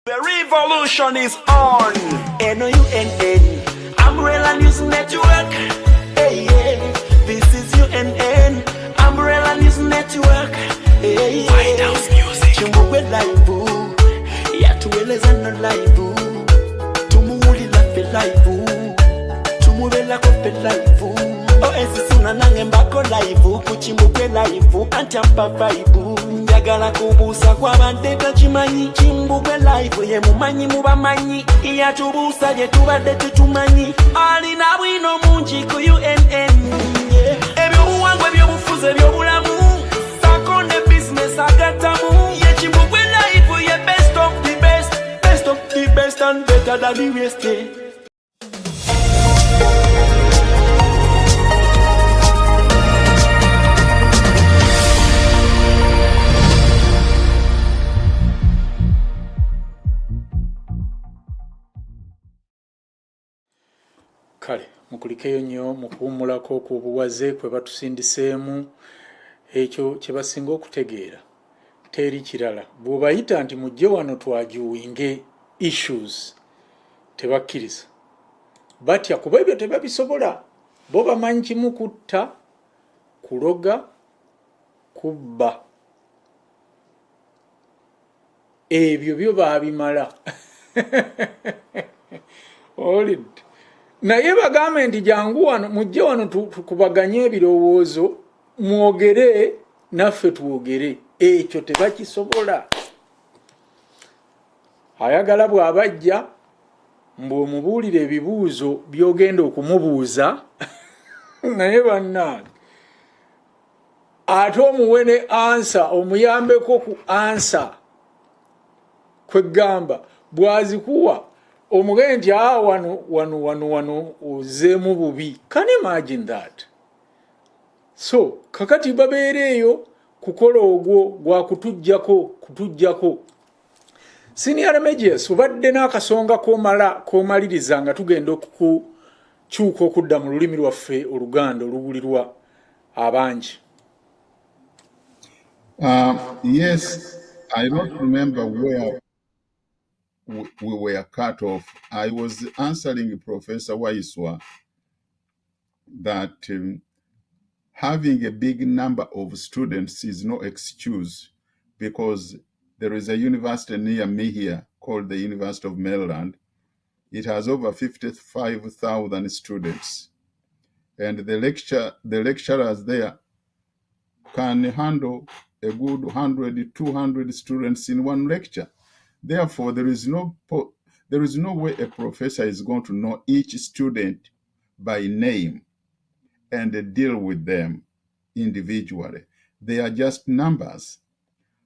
The revolution is on. NOUNN, Umbrella News Network. Hey, yeah. This is UNN, Umbrella News Network. Hey, yeah. White House Music. Kyambogo live. Yatueleza no live. Tumuulira fe live. Tumubela ko fe live. Esisuna nange mbako live. Kukyambogo live. Antampa vibe. Njagala kubuusa kw'abadde takimanyi. Kyambogo live ye mumanyi mu bamanyi. Yatubuusa gye tubadde tetumanyi. Alina bwino mungi ku UNN. Ebyobuwangwa ebyobufuzi ebyobulamu. Sako ne business agatamu. Ye Kyambogo live ye best of the best. Best of the best and better than the rest. Kale mukulikeyo nnyo mukuwumulako ku buwaze kwe batusindiseemu ekyo kye basinga okutegeera teri kirala bw'obayita nti mujje wano twajuwinge issues tebakkiriza batya kuba ebyo tebabisobola bo bamanyi kimu kutta kuloga kubba ebyo byo baabimala olid naye bagambe nti jangu wano mujje wano tukubaganye ebirowoozo mwogere naffe twogere ekyo tebakisobola ayagala bw'abajja mbw'omubuulira ebibuuzo by'ogenda okumubuuza naye bannange ate omuwe ne ansa omuyambeko ku ansa kwegamba bw'azikuwa omugende nti wano ozeemu bubi. Can you imagine that? So kakati babeera eyo kukola ogwo gwa kutujjako Senior Remigius obadde n'akasonga k'omaliriza nga tugenda okukyuka okudda mu lulimi lwaffe Oluganda oluwulirwa abangi. Yes, I don't remember where we were cut off. I was answering Professor Waiswa that having a big number of students is no excuse because there is a university near me here called the University of Maryland. It has over 55,000 students. And the lecturers there can handle a good 100, 200 students in one lecture. Therefore, there is no way a professor is going to know each student by name and deal with them individually. They are just numbers.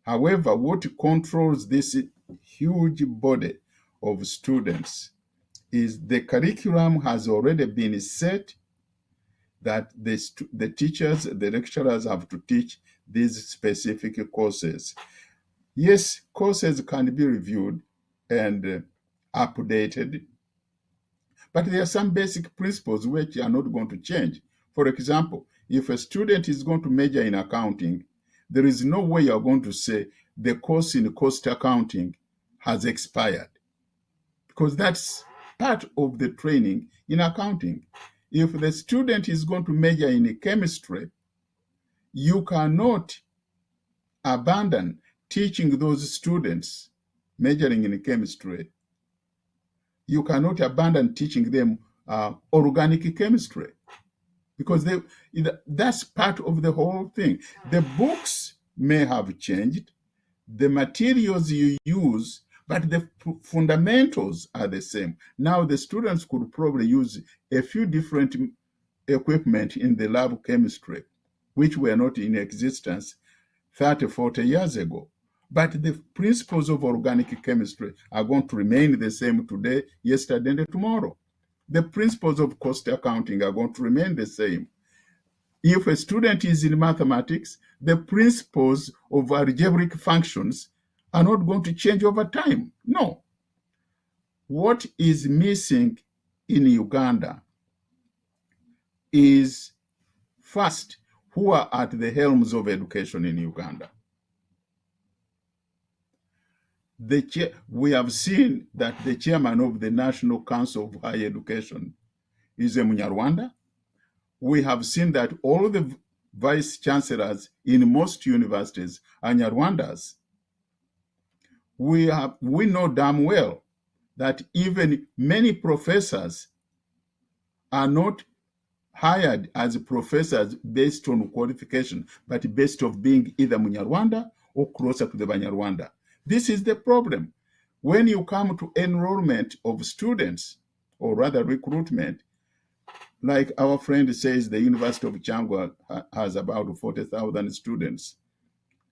However, what controls this huge body of students is the curriculum has already been set that the teachers, the lecturers have to teach these specific courses. Yes, courses can be reviewed and updated, but there are some basic principles which are not going to change. For example, if a student is going to major in accounting, there is no way you're going to say the course in cost accounting has expired, because that's part of the training in accounting. If the student is going to major in chemistry, you cannot abandon teaching those students majoring in chemistry. You cannot abandon teaching them organic chemistry because that's part of the whole thing. The books may have changed, the materials you use, but the fundamentals are the same. Now the students could probably use a few different equipment in the lab chemistry, which were not in existence 30, 40 years ago. But the principles of organic chemistry are going to remain the same today, yesterday, and tomorrow. The principles of cost accounting are going to remain the same. If a student is in mathematics, the principles of algebraic functions are not going to change over time. No. What is missing in Uganda is, first, who are at the helms of education in Uganda. we have seen that the chairman of the National Council of Higher Education is a Munyarwanda. We have seen that all the vice chancellors in most universities are Nyarwandas. We know damn well that even many professors are not hired as professors based on qualification, but based on being either Munyarwanda or closer to the Banyarwanda. This is the problem. When you come to enrollment of students, or rather recruitment, like our friend says, the University of Kyambogo has about 40,000 students.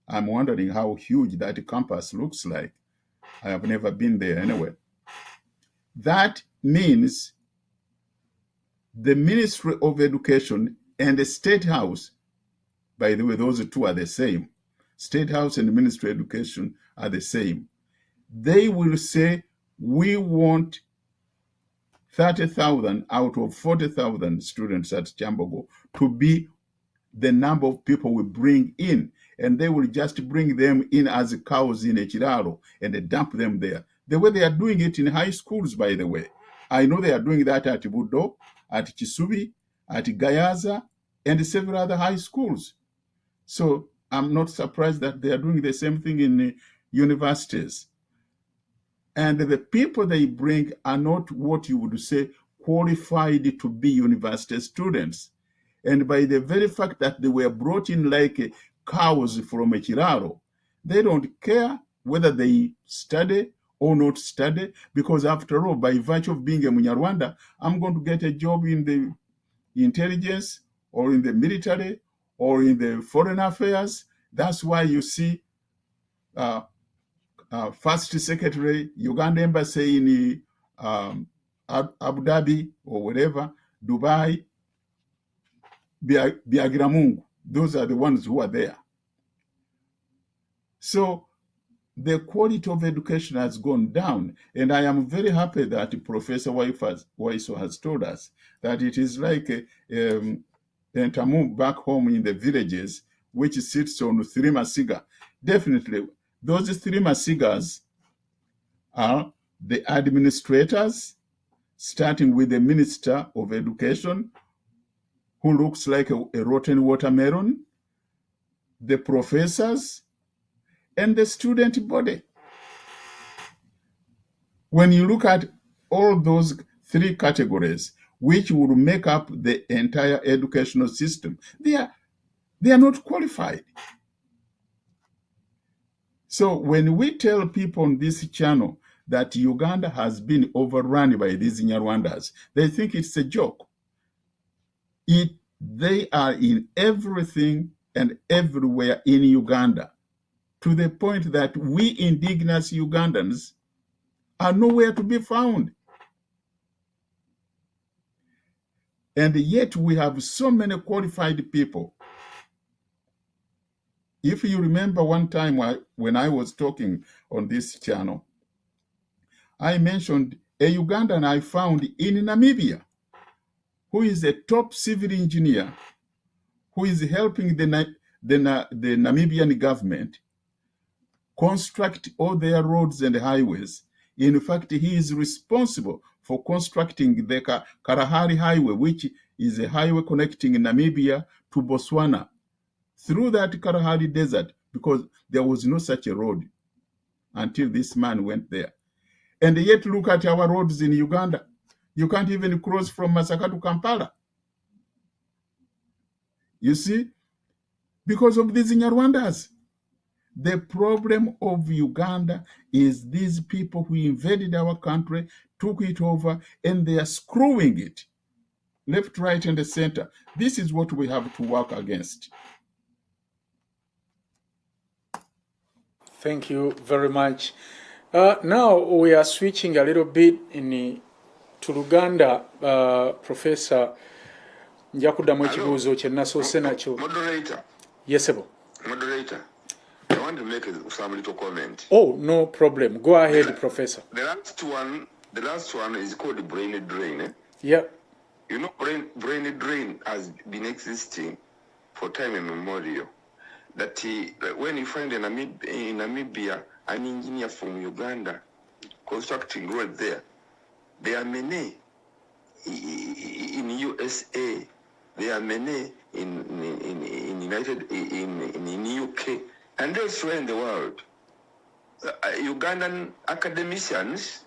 I'm wondering how huge that campus looks like. I have never been there anyway. That means the Ministry of Education and the State House, by the way, those two are the same. State House and the Ministry of Education are the same. They will say, we want 30,000 out of 40,000 students at Kyambogo to be the number of people we bring in. And they will just bring them in as cows in a chiraro and dump them there. The way they are doing it in high schools, by the way. I know they are doing that at Budo, at Kisubi, at Gayaza, and several other high schools. So I'm not surprised that they are doing the same thing in universities. And the people they bring are not what you would say qualified to be university students. And by the very fact that they were brought in like cows from a chiraro, they don't care whether they study or not study, because after all, by virtue of being a Munyarwanda, I'm going to get a job in the intelligence or in the military or in the foreign affairs. That's why you see First Secretary Uganda Embassy in Abu Dhabi or whatever, Dubai, Biagiramungu. Those are the ones who are there. So the quality of education has gone down. And I am very happy that Professor Waiswa has told us that it is like a Tamu back home in the villages, which sits on 3 masiga. Definitely, those 3 masigas are the administrators, starting with the Minister of Education, who looks like a rotten watermelon, the professors, and the student body. When you look at all those 3 categories, which will make up the entire educational system, they are not qualified. So when we tell people on this channel that Uganda has been overrun by these Nyarwandas, they think it's a joke. They are in everything and everywhere in Uganda, to the point that we indigenous Ugandans are nowhere to be found. And yet we have so many qualified people. If you remember one time when I was talking on this channel, I mentioned a Ugandan I found in Namibia, who is a top civil engineer, who is helping the Namibian government construct all their roads and highways. In fact, he is responsible for constructing the Kalahari Highway, which is a highway connecting Namibia to Botswana through that Kalahari Desert, because there was no such a road until this man went there. And yet look at our roads in Uganda. You can't even cross from Masaka to Kampala. You see, because of these Nyarwandas. The problem of Uganda is these people who invaded our country, took it over, and they are screwing it. Left, right, and the center. This is what we have to work against. Thank you very much. Now we are switching a little bit to Luganda. Professor, njakuddamu ekibuuzo kye nasoose nakyo. Moderator. Yes, sir. Moderator. I want to make some little comment. Oh, no problem. Go ahead, Professor. The last one is called brain drain. Eh? Yeah. You know, brain drain has been existing for time immemorial. That when you find in Namibia, an engineer from Uganda constructing road there. There are many in USA. There are many in UK and elsewhere in the world. Ugandan academicians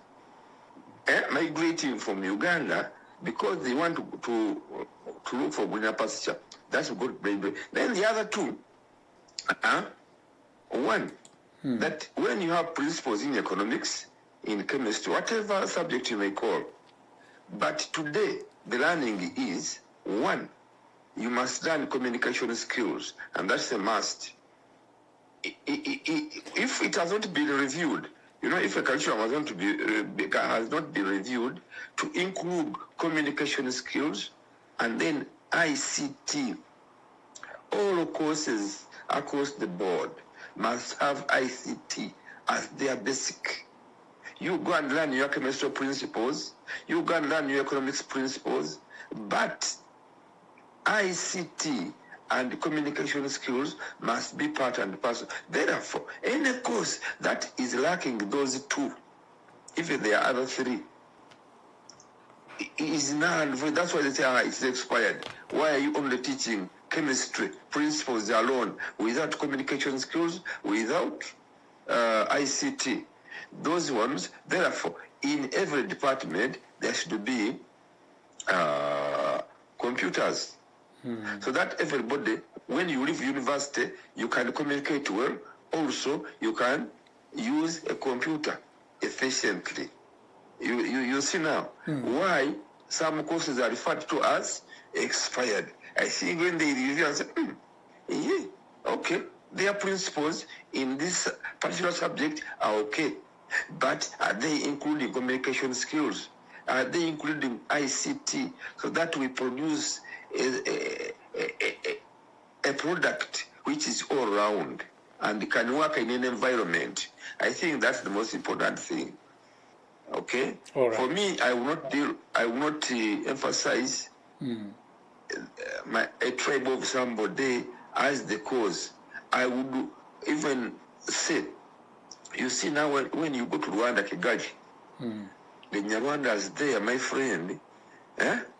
migrating from Uganda because they want to look for greener pasture. That's a good brain. Then the other two, one, that when you have principles in economics, in chemistry, whatever subject you may call, but today the learning is, one, you must learn communication skills, and that's a must. If it has not been reviewed, if a curriculum has not been reviewed to include communication skills and then ICT, all courses across the board must have ICT as their basic. You go and learn your chemistry principles, you go and learn your economics principles, but ICT and communication skills must be part and parcel. Therefore, any course that is lacking those two, if there are other three, is null. That's why they say it's expired. Why are you only teaching chemistry principles alone without communication skills, without ICT? Those ones, therefore, in every department, there should be computers. So that everybody, when you leave university, you can communicate well. Also, you can use a computer efficiently. You see now why some courses are referred to as expired. I think when they review and say, yeah, okay, their principles in this particular subject are okay, but are they including communication skills? Are they including ICT so that we produce a product which is all round and can work in an environment? I think that's the most important thing. Okay. All right. For me, I will not emphasize a tribe of somebody as the cause. I would even say, you see now when you go to Rwanda, Kigali, the Nyarwanda's there, my friend.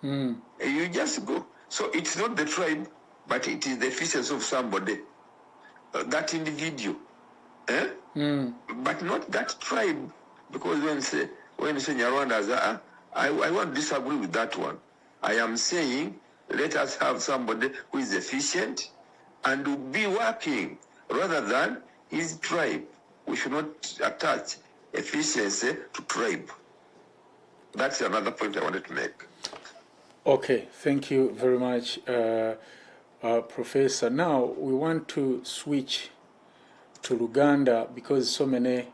You just go. So it's not the tribe, but it is the efficiency of somebody, that individual, but not that tribe. Because when you say Nyarwanda's, I won't disagree with that one. I am saying let us have somebody who is efficient and will be working rather than his tribe. We should not attach efficiency to tribe. That's another point I wanted to make. Okay, thank you very much, Professor. Now we want to switch to Uganda because so many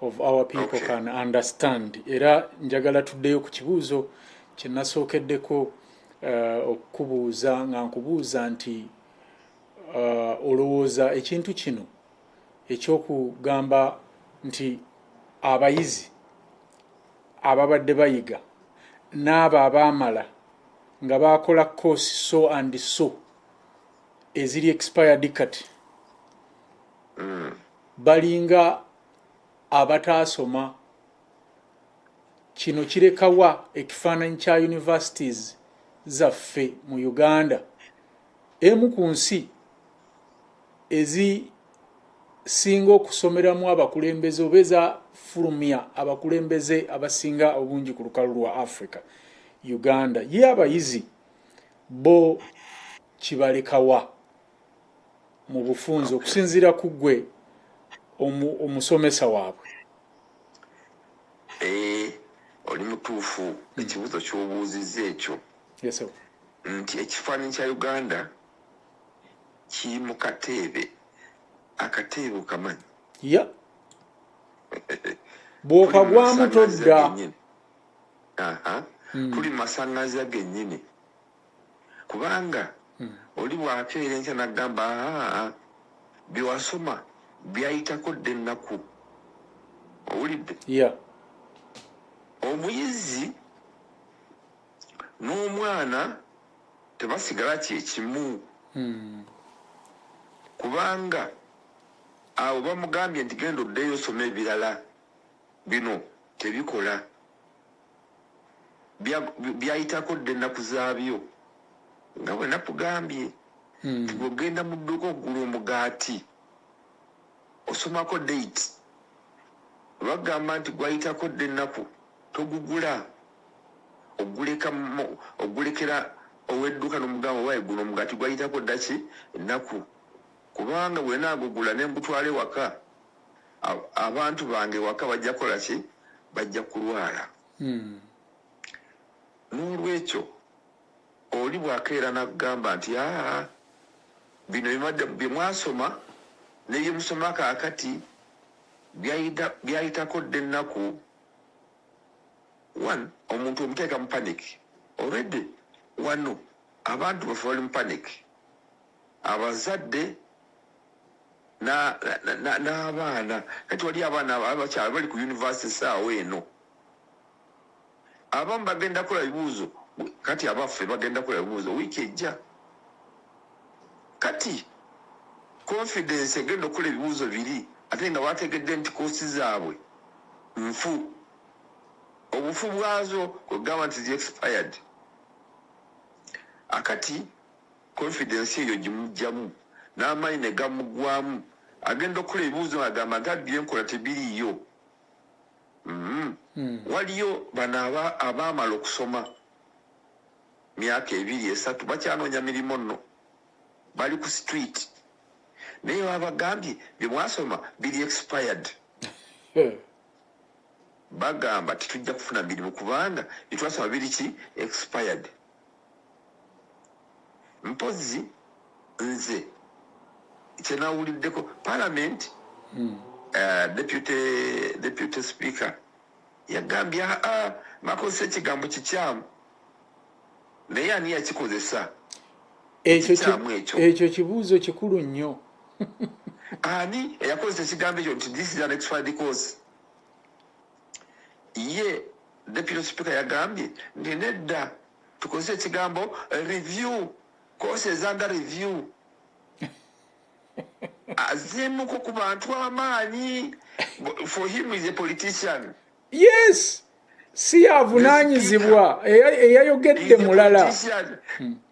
of our people can understand. Era njagala tuddeyo ku kibuuzo kye nasookeddeko okubuuza nga nkubuuza nti olowooza ekintu kino ekyokugamba nti abayizi ababadde bayiga n'abo abaamala nga baakola course so and so eziri expired kati balinga abataasoma, kino kirekawa ekifaananyi kya universities zaffe mu Uganda, emu ku nsi ezisinga okusomeramu abakulembeze oba ezafulumya abakulembeze abasinga obungi ku lukalu lwa Africa, Uganda. Ye abayizi bo kibalekawa mu bufunzo okusinziira ku ggwe omusomesa waabwe? Oli mutuufu ekibuuzo ky'obuuzizza ekyo. Yes, sir. Nti ekifaananyi kya Uganda kiri mu kateebe, akateebe okamanyi? Ya bw'okagwamu todda. Tuli masaŋŋaza gennyini kubanga oli bw'akeera enkya n'agamba bye wasoma byayitako dda ennaku. Owulidde? Yeah. Omuyizi n'omwana tebasigala kye kimu kubanga awo bamugambye nti genda oddeyo osoma ebirala bino tebikola byayitako dde ennaku zaabyo nga bwe nakugambye nti bw'ogenda mu dduuka okugula omugaati osomako date bagamba nti gwayitako dde ennaku togugula ogulekera ow'edduuka n'omugamba waye guno omugaati gwayitako ddaki ennaku kubanga bwe naagugula ne mbutwale waka abantu bange waka bajja kola ki bajja kulwala n'olwekyo oli bwakeera nakugamba nti bino bye mwasoma nebye musoma kaakati byayitako dde ennaku one omuntu omuteeka mu panic already wano abantu bafe bali mu panic abazadde n'abaana kati wali abaana abakyala bali ku university saawa eno abamu bagenda kola bibuuzo kati abaffe bagenda kola bibuuzo wiiki ejja kati confidence egenda okukola ebibuuzo biri ate nga bategedde nti koosi zaabwe nfu obufu bwazo kwegamba nti zi expired akati confidence eyo gimugjamu n'amaanyi ne gamugwamu agenda okukola ebibuuzo agamba nti byenkola tebiriiyo waliyo bano abaamala okusoma myaka 2-3 bakyanoonya mirimu nno bali ku street naye babagambye bye mwasoma biri expired bagamba titujja kufuna mirimu kubanga bitwasoma biri ki expired mpozi nze kyenawuliddeko parliament deputy speaker yagambye makozesa ekigambo kikyamu naye ani yakikozesa ekyo kibuuzo kikulu nnyo ani eyakozesa ekigambo ekyo nti this is an expired course ye deputy speaker yagambye nti nedda tukozesa ekigambo review courses under review azemuko ku bantu amaanyi for him is a politician yes si avunaanyizibwa eyayogedde mulala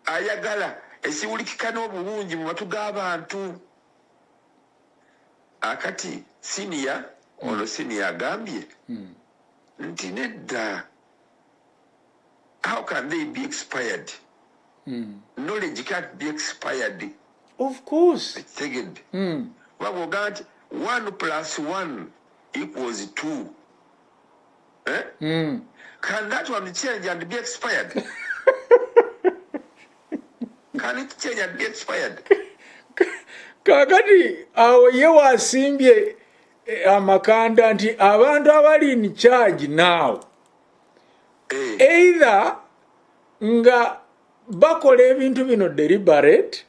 ayagala ekiwulikika n'obulungi mu matu g'abantu akati siniya ono siniya agambye nti nedda how can they be expired knowledge can't be expired of course tegedde wabwogamba nti 1 + 1 = 2 can that one change and be expired can it change and be expired kakati awo ye wasimbye amakanda nti abantu abali in charge now either nga bakola ebintu bino deliberate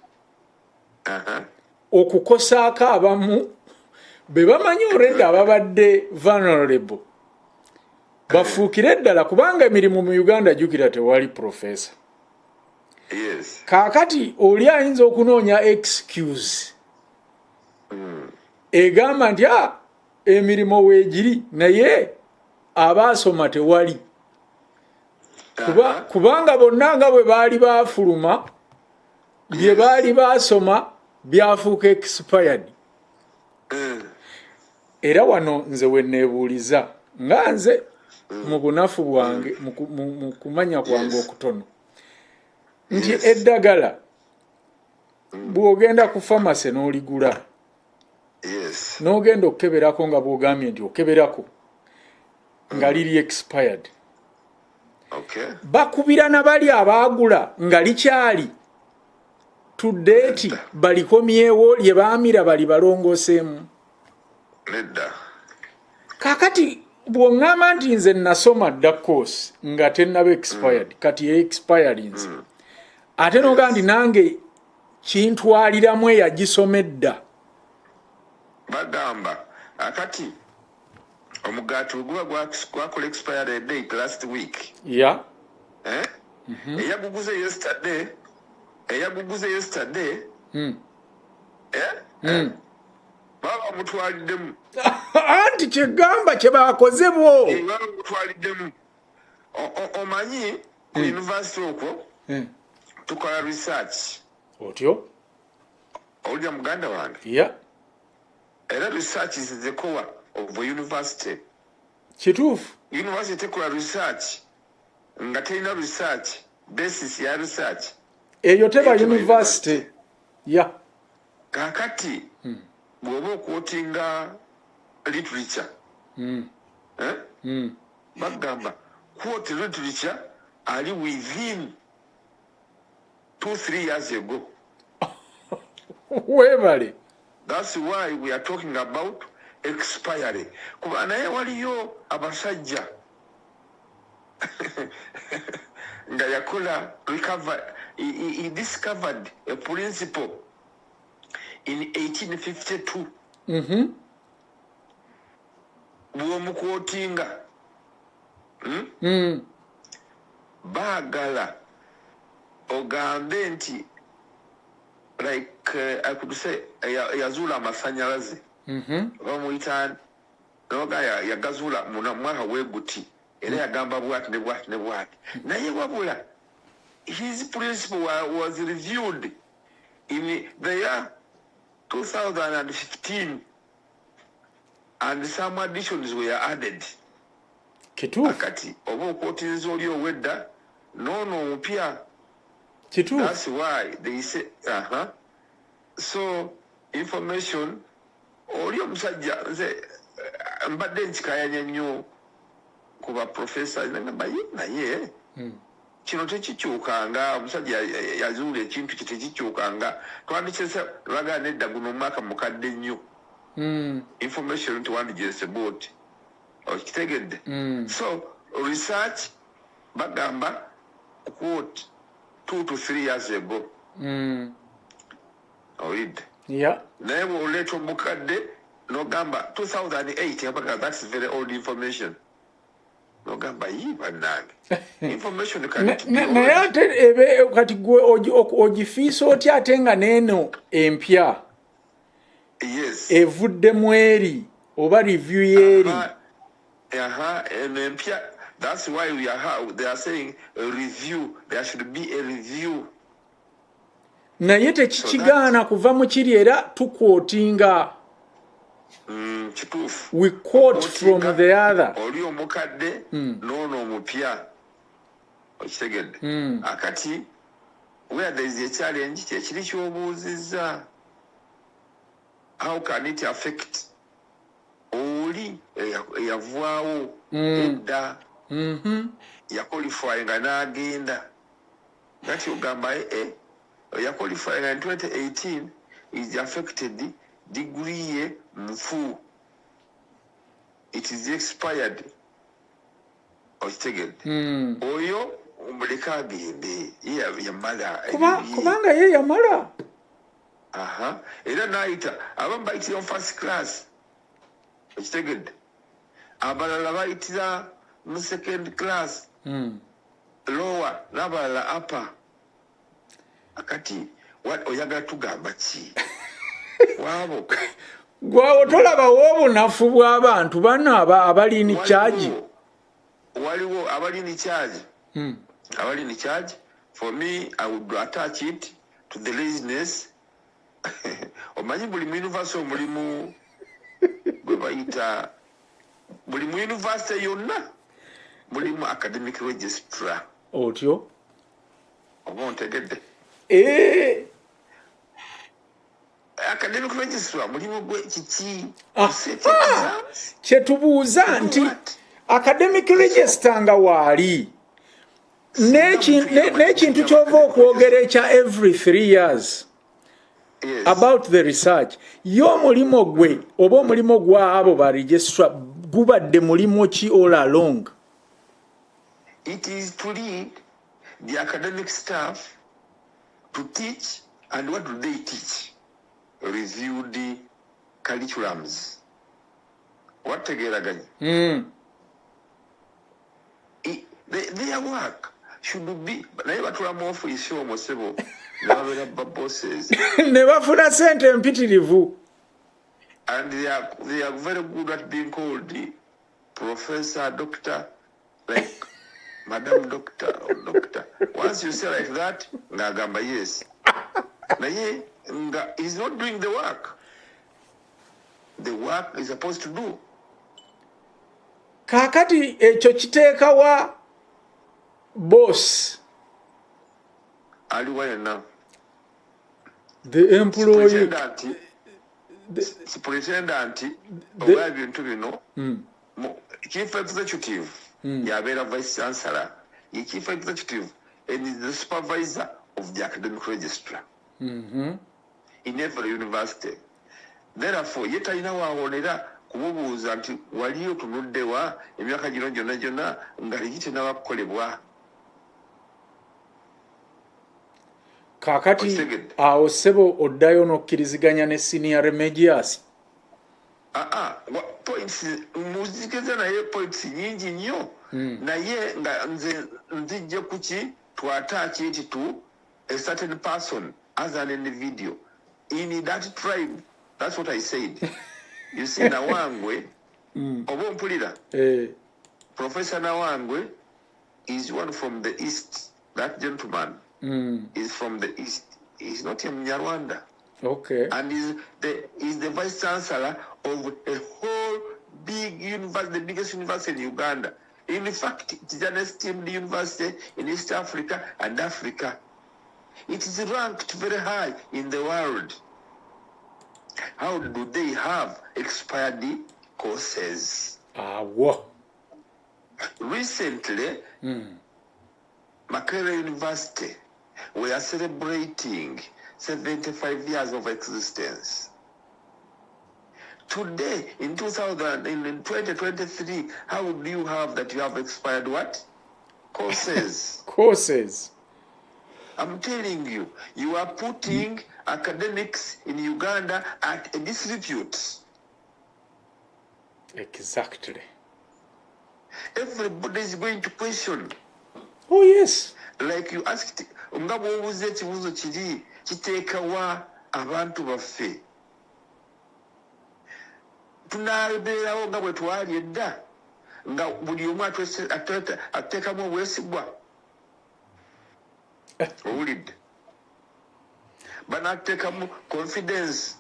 okukosaako abamu be bamanyi already ababadde vulnerable bafuukire ddala kubanga emirimu mu Uganda jjukira tewali professor yes kaakati oli ayinza okunoonya excuse egamba nti emirimu weegiri naye abaasoma tewali kubanga bonna nga bwe baali baafuluma bye baali baasoma byafuuka expired era wano nze we neebuuliza nga nze mu bunafu bwange mu kumanya kwange okutono nti eddagala bw'ogenda ku famasi n'oligula n'ogenda okukeberako nga bw'ogambye nti okeberako nga liri expired bakubira na bali abaagula nga likyali to date balikomyewo lye baamira bali balongoseemu kakati bw'oŋŋamba nti nze nasoma dda course nga tennaba expired kati ye expirinze ate n'ogamba nti nange kintwaliramu eyagisomedda bagamba akati omugaati guba gwakola expired date last week eyaguguze yesterday baba mutwaliddemu anti kyegamba kye bakoze bo baba mutwaliddemu omanyi ku university okwo tukola research otyo olya muganda wange yeah era research is the core of a university kituufu university tekola research nga terina research basis ya research eyo teba university yeah kakati bw'oba okwotinga literature bagamba quote literature ali within 2-3 years ago. webale That's why we are talking about expiry. Kuba naye waliyo abasajja nga yakola recover he discovered a principle in 1852 bw'omukwotinga baagala ogambe nti like I could say yazuula amasanyalaze bamuyita noga yagazuula mu mwaka w'eguti era yagamba bwati ne bwati ne bwati naye wabula his principle was reviewed in the year 2015 and some additions were added. kituufu Akati oba okwotinza oli owedda noono omupya. kituufu That's why they say so information oli omusajja nze mbadde nkikayanya nnyo ku ba professor nagamba naye kino tekikyukanga omusajja yazuula ekintu kitekikyukanga twandikese lwagala nedda guno omwaka mukadde nnyo information twandigese booti okitegedde so research bagamba quote 2 to 3 years ago owidde yeah naye bw'oleeta omukadde n'ogamba 2008 abaga that's very old information n'ogamba yi bannange information naye ate kati gwe ogifiisa otya ate nga neeno empya yes evuddemu eri oba review yeeri eno empya that's why they are saying a review there should be a review naye tekikigaana kuva mu kiri era tukwotinga kituufu we quote from the other oli omukadde n'ono omupya okitegedde akati where there is a challenge kyekiri ky'obuuzizza how can it affect oli eyavaawo edda yakolifyinga n'agenda gati ogamba yakolifyinga in 2018 is affected degree ye nfu it is expired okitegedde oyo omuleka agende yamala kubanga ye yamala era n'ayita abamu bayitira mu first class okitegedde abalala bayitira mu second class lower n'abalala upper akati oyagala tugamba ki wabo gwe tolabawo obunafu bw'abantu bano abali in charge waliwo abali in charge abali in charge for me I would attach it to the laziness omanyi buli mu university mulimu gwe bayita buli mu university yonna mulimu academic registrar otyo oba ontegedde academic registrar mulimu gwe kiki kyetubuuza nti academic register nga waali n'ekintu kyova okwogera ekya every 3 years yes. about the research y'omulimu gwe oba omulimu gw'abo ba registra gubadde mulimu ki all along? It is to lead the academic staff to teach, and what do they teach? Review the curriculums. What tegeraganya? Their work should be naye batula mu office omosebo n'abeera bosses ne bafuna sente empitirivu And they are very good at being called the professor, doctor, like Madam Doctor or Doctor. Once you say like that, ngagamba yes. He's not doing the work. The work is supposed to do. Kakati echo kiteekawa boss. Aliwayana. The employee. Superintendent oba ebintu bino chief executive yabeera vice chancellor, the chief executive and is the supervisor of the academic registrar in every university. Therefore ye talina waawonera kumubuuza nti waliyo tunuddewa emyaka gino gyonna gyonna nga ligitinawa kukolebwa. Kakati awo sebo oddayo n'okkiriziganya ne senior Remigius. Points muzigeza naye points nyingi nnyo naye nga nze nzijja kuki twataaki eti tu a certain person as an individual in that tribe. That's what I said. You see, Nawangwe oba mpulira Professor Nawangwe is one from the east. That gentleman is from the east. He's not in Nyarwanda. Okay. And is the vice chancellor of a whole big university, the biggest university in Uganda. In fact, it is an esteemed university in East Africa and Africa. It is ranked very high in the world. How do they have expired courses? What? Recently, Makerere University, we are celebrating 75 years of existence. Today, in 2023, how do you have that you have expired what? Courses. Courses. I'm telling you, you are putting academics in Uganda at a disrepute. Exactly. Everybody is going to question. Oh, yes. Like you asked, ngabo obuze ekibuzo kiri kiteekawa abantu baffe. Tunabeerawo nga bwe twali edda nga buli omu ateekamu obwesigwa. Owulidde? Banateekamu confidence.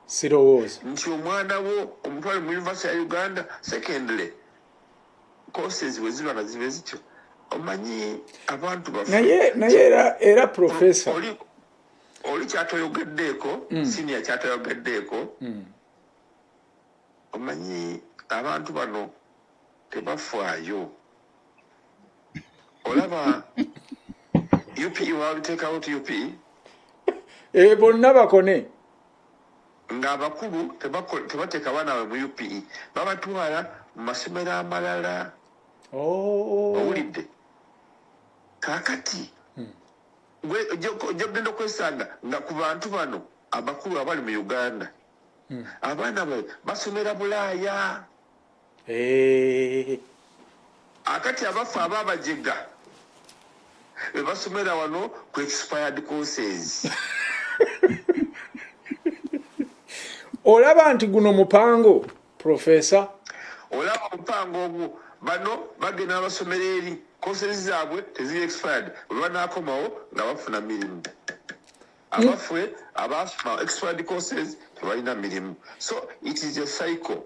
Sirowooza. Nti omwana wo omutwale mu University ya Uganda, secondly, courses we ziba nga zibe zityo. Omanyi abantu baffe. Naye era professor. Oli kyatoyogeddeeko, senior kyatoyogeddeeko. Omanyi abantu bano tebafaayo. Olaba UPE wabiteekawo ti UPE? Bonna bakone. Ng'abakulu tebateeka baana mu UPE. Babatwala mu masomero amalala. Owulidde? Kaakati ojja kugenda okwesanga nga ku bantu bano abakulu abali mu Uganda abaana basomera Bulaaya. Akati abafu ababajega be basomera wano ku expired courses. Olaba nti guno mupango professor. Olaba mupango ogwo bano bagenda basomera eri courses zaabwe tezi expired olwanaakomawo nga bafuna mirimu. Abafwe abasoma expired courses tebalina mirimu. So it is a cycle.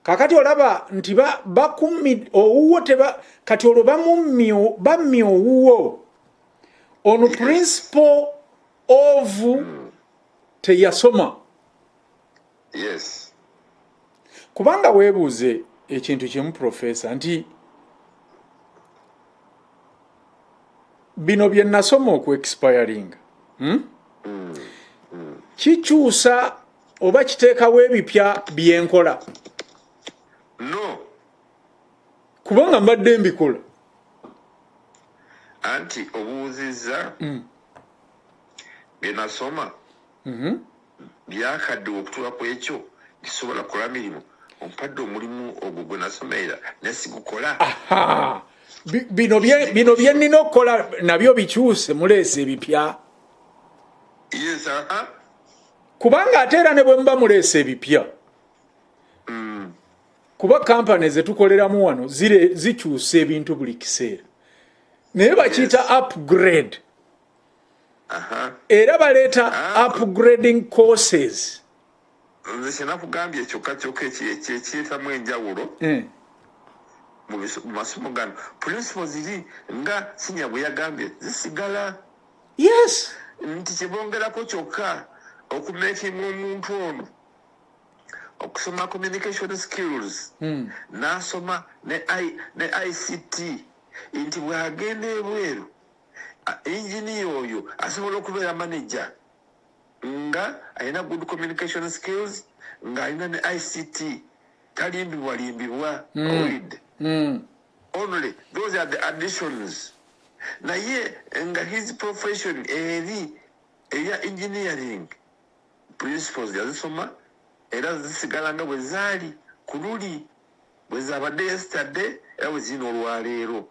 Kakati olaba nti bakumi owuwo kati olwo bammye owuwo ono principle of teyasoma. Yes. Kubanga weebuuze ekintu kimu professor nti bino bye nasoma expiring. Kikyusa oba kiteekawo ebipya byenkola? No. Kubanga mbadde mbikola. Anti obuuzizza bye nasoma byakadde okutuula ku ekyo kisobola kukola mirimu. Ompadde omulimu ogwo gwe nasomera nesigukola. Bino bye nnina okukola nabyo bikyuse muleese ebipya. Yes, Kubanga ate era ne bwe muba muleese ebipya kuba companies etukoleramu wano zikyusa ebintu buli kiseera naye bakiyita upgrade era baleeta upgrading courses nze kyenakugambye kyokka ekyetamu enjawulo mu masomo gano principles ziri nga sinya bwe yagambye zisigala yes nti kyebongerako kyokka okumakinga omuntu ono okusoma communication skills n'asoma ne ICT nti bw'agenda ebweru engineer oyo asobola okubeera manager nga alina good communication skills nga alina ne ICT talimbibwalimbibwa only those are the additions naye nga his profession eya engineering principles yazisoma era zisigala nga bwe zaali ku luli bwe zaabadde yesterday era bwe zirina olwaleero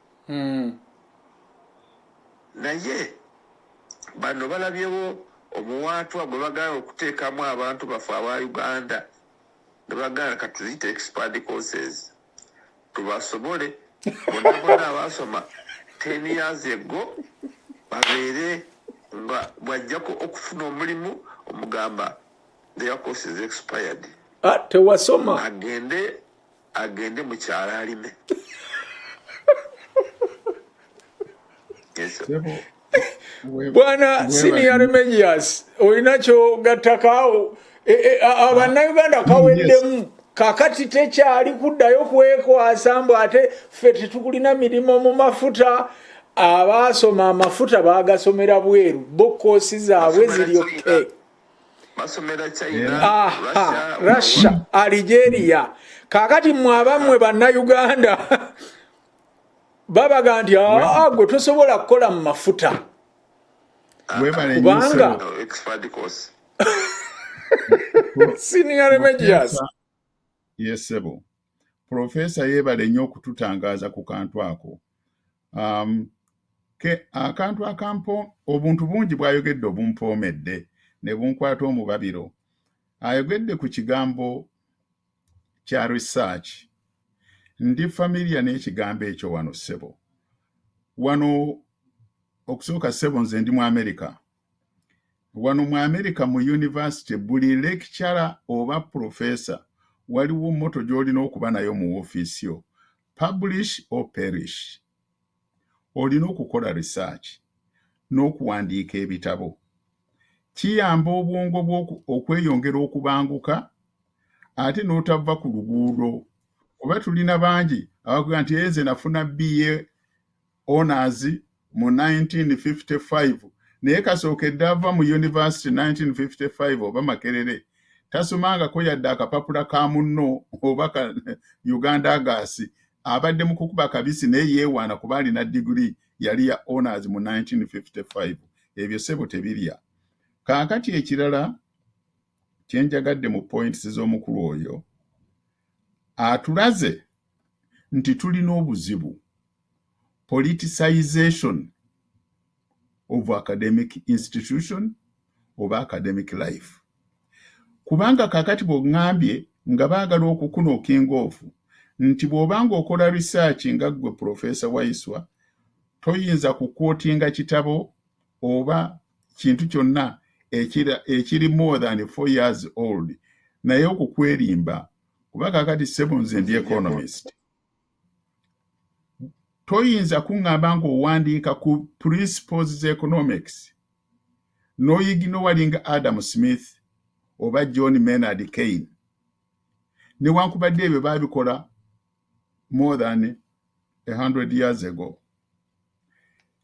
naye bano balabyewo omuwaatwa gwe bagala okuteekamu abantu baffe aba Uganda ne bagala katuziyite expert courses tubasobole bonna abasoma 10 years ago babeere nga bwajjako okufuna omulimu omugamba their course is expired tewasoma agende mu kyalo alime bwana senior Remigius olina kyogattakaawo abannayuganda kaweddemu kakati tekyali kuddayo kwekwasa mbu ate ffe tetukulina mirimu mu mafuta abaasoma amafuta bagasomera bweru bokoosi zaabwe ziri oke basomera China Russia Algeria kakati mwabamwe bannayuganda babaga nti gwe tosobola kukola mu mafuta kubanga expert course senior Remigius yes sebo professor yebale nnyo okututangaaza ku kantu ako akantu akampo obuntu bungi bwayogedde obumpoomedde ne bunkwata omubabiro ayogedde ku kigambo kya research ndi familia n'ekigambo ekyo wano sebo wano okusooka sebo nze ndi mu America wano mu America mu university buli lecturer oba professor waliwo motto gy'olina okuba nayo mu ofiisi yo publish or perish olina okukola research n'okuwandiika ebitabo kiyamba obwongo bwo okweyongera okubanguka ate n'otava ku luguudo oba tulina bangi abakuga nti nze nafuna BA honors mu 1955 naye kasookedde ava mu university 1955 oba Makerere tasomangako yadde akapapula ka munno oba ka UGANDA'S abadde mu kukuba kabisi naye yeewaana kuba alina degree yali ya honors mu 1955 ebyo sebo tebirya kaakati ekirala kyenjagadde mu points z'omukulu oyo atulaze nti tulina obuzibu politicization of academic institution oba academic life kubanga kakati bw'ongambye nga baagala okukunookinga ofu nti bw'obanga okola research nga gwe Professor Waiswa toyinza kukwotinga kitabo oba kintu kyonna ekiri more than 4 years old naye okukwerimba kuba kakati sebo nze ndi economist toyinza kuŋŋamba ng'owandiika ku principles economics n'oyiginoweringa Adam Smith oba John Maynard Keynes newankubadde ebyo baabikola more than 100 years ago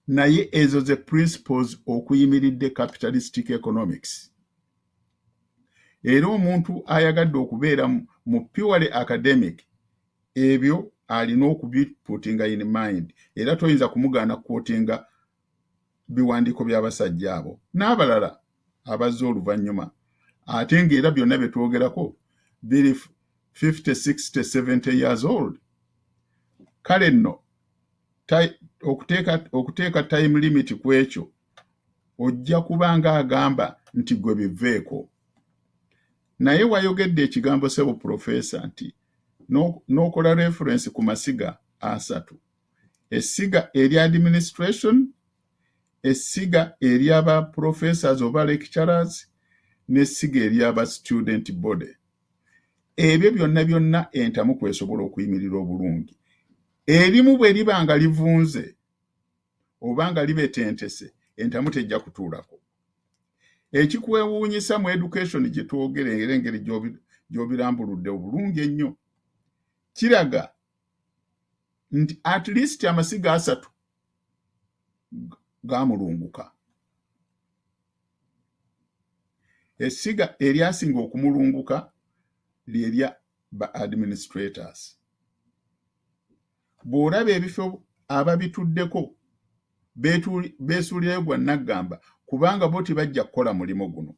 naye ezo ze principles okuyimiridde capitalistic economics era omuntu ayagadde okubeera mu purely academic ebyo alina okubiputinga in mind era toyinza kumugaana kwotinga biwandiiko by'abasajja abo n'abalala abazze oluvannyuma ate ng'era byonna bye twogerako biri 50, 60, 70 years old kale nno okuteeka time limit ku ekyo ojja kubanga agamba nti gwe biveeko naye wayogedde ekigambo sebo professor nti n'okola reference ku masiga asatu. Essiga eri administration, essiga eri aba professors oba lecturers, n'essiga eri aba student body. Ebyo byonna entamu kwesobola okuyimirira obulungi. Erimu bwe liba nga livunze oba nga libetentese, entamu tejja kutuulako. Ekikwewuunyisa mu education gye twogera era engeri gy'obirambuludde obulungi ennyo, kiraga nti at least amasiga asatu gaamulunguka. Essiga eryasinga okumulunguka lyerya ba administrators. Bw'olaba ebifo ababituddeko beesuulirayo gwa naggamba kubanga bo tebajja kukola mulimo guno.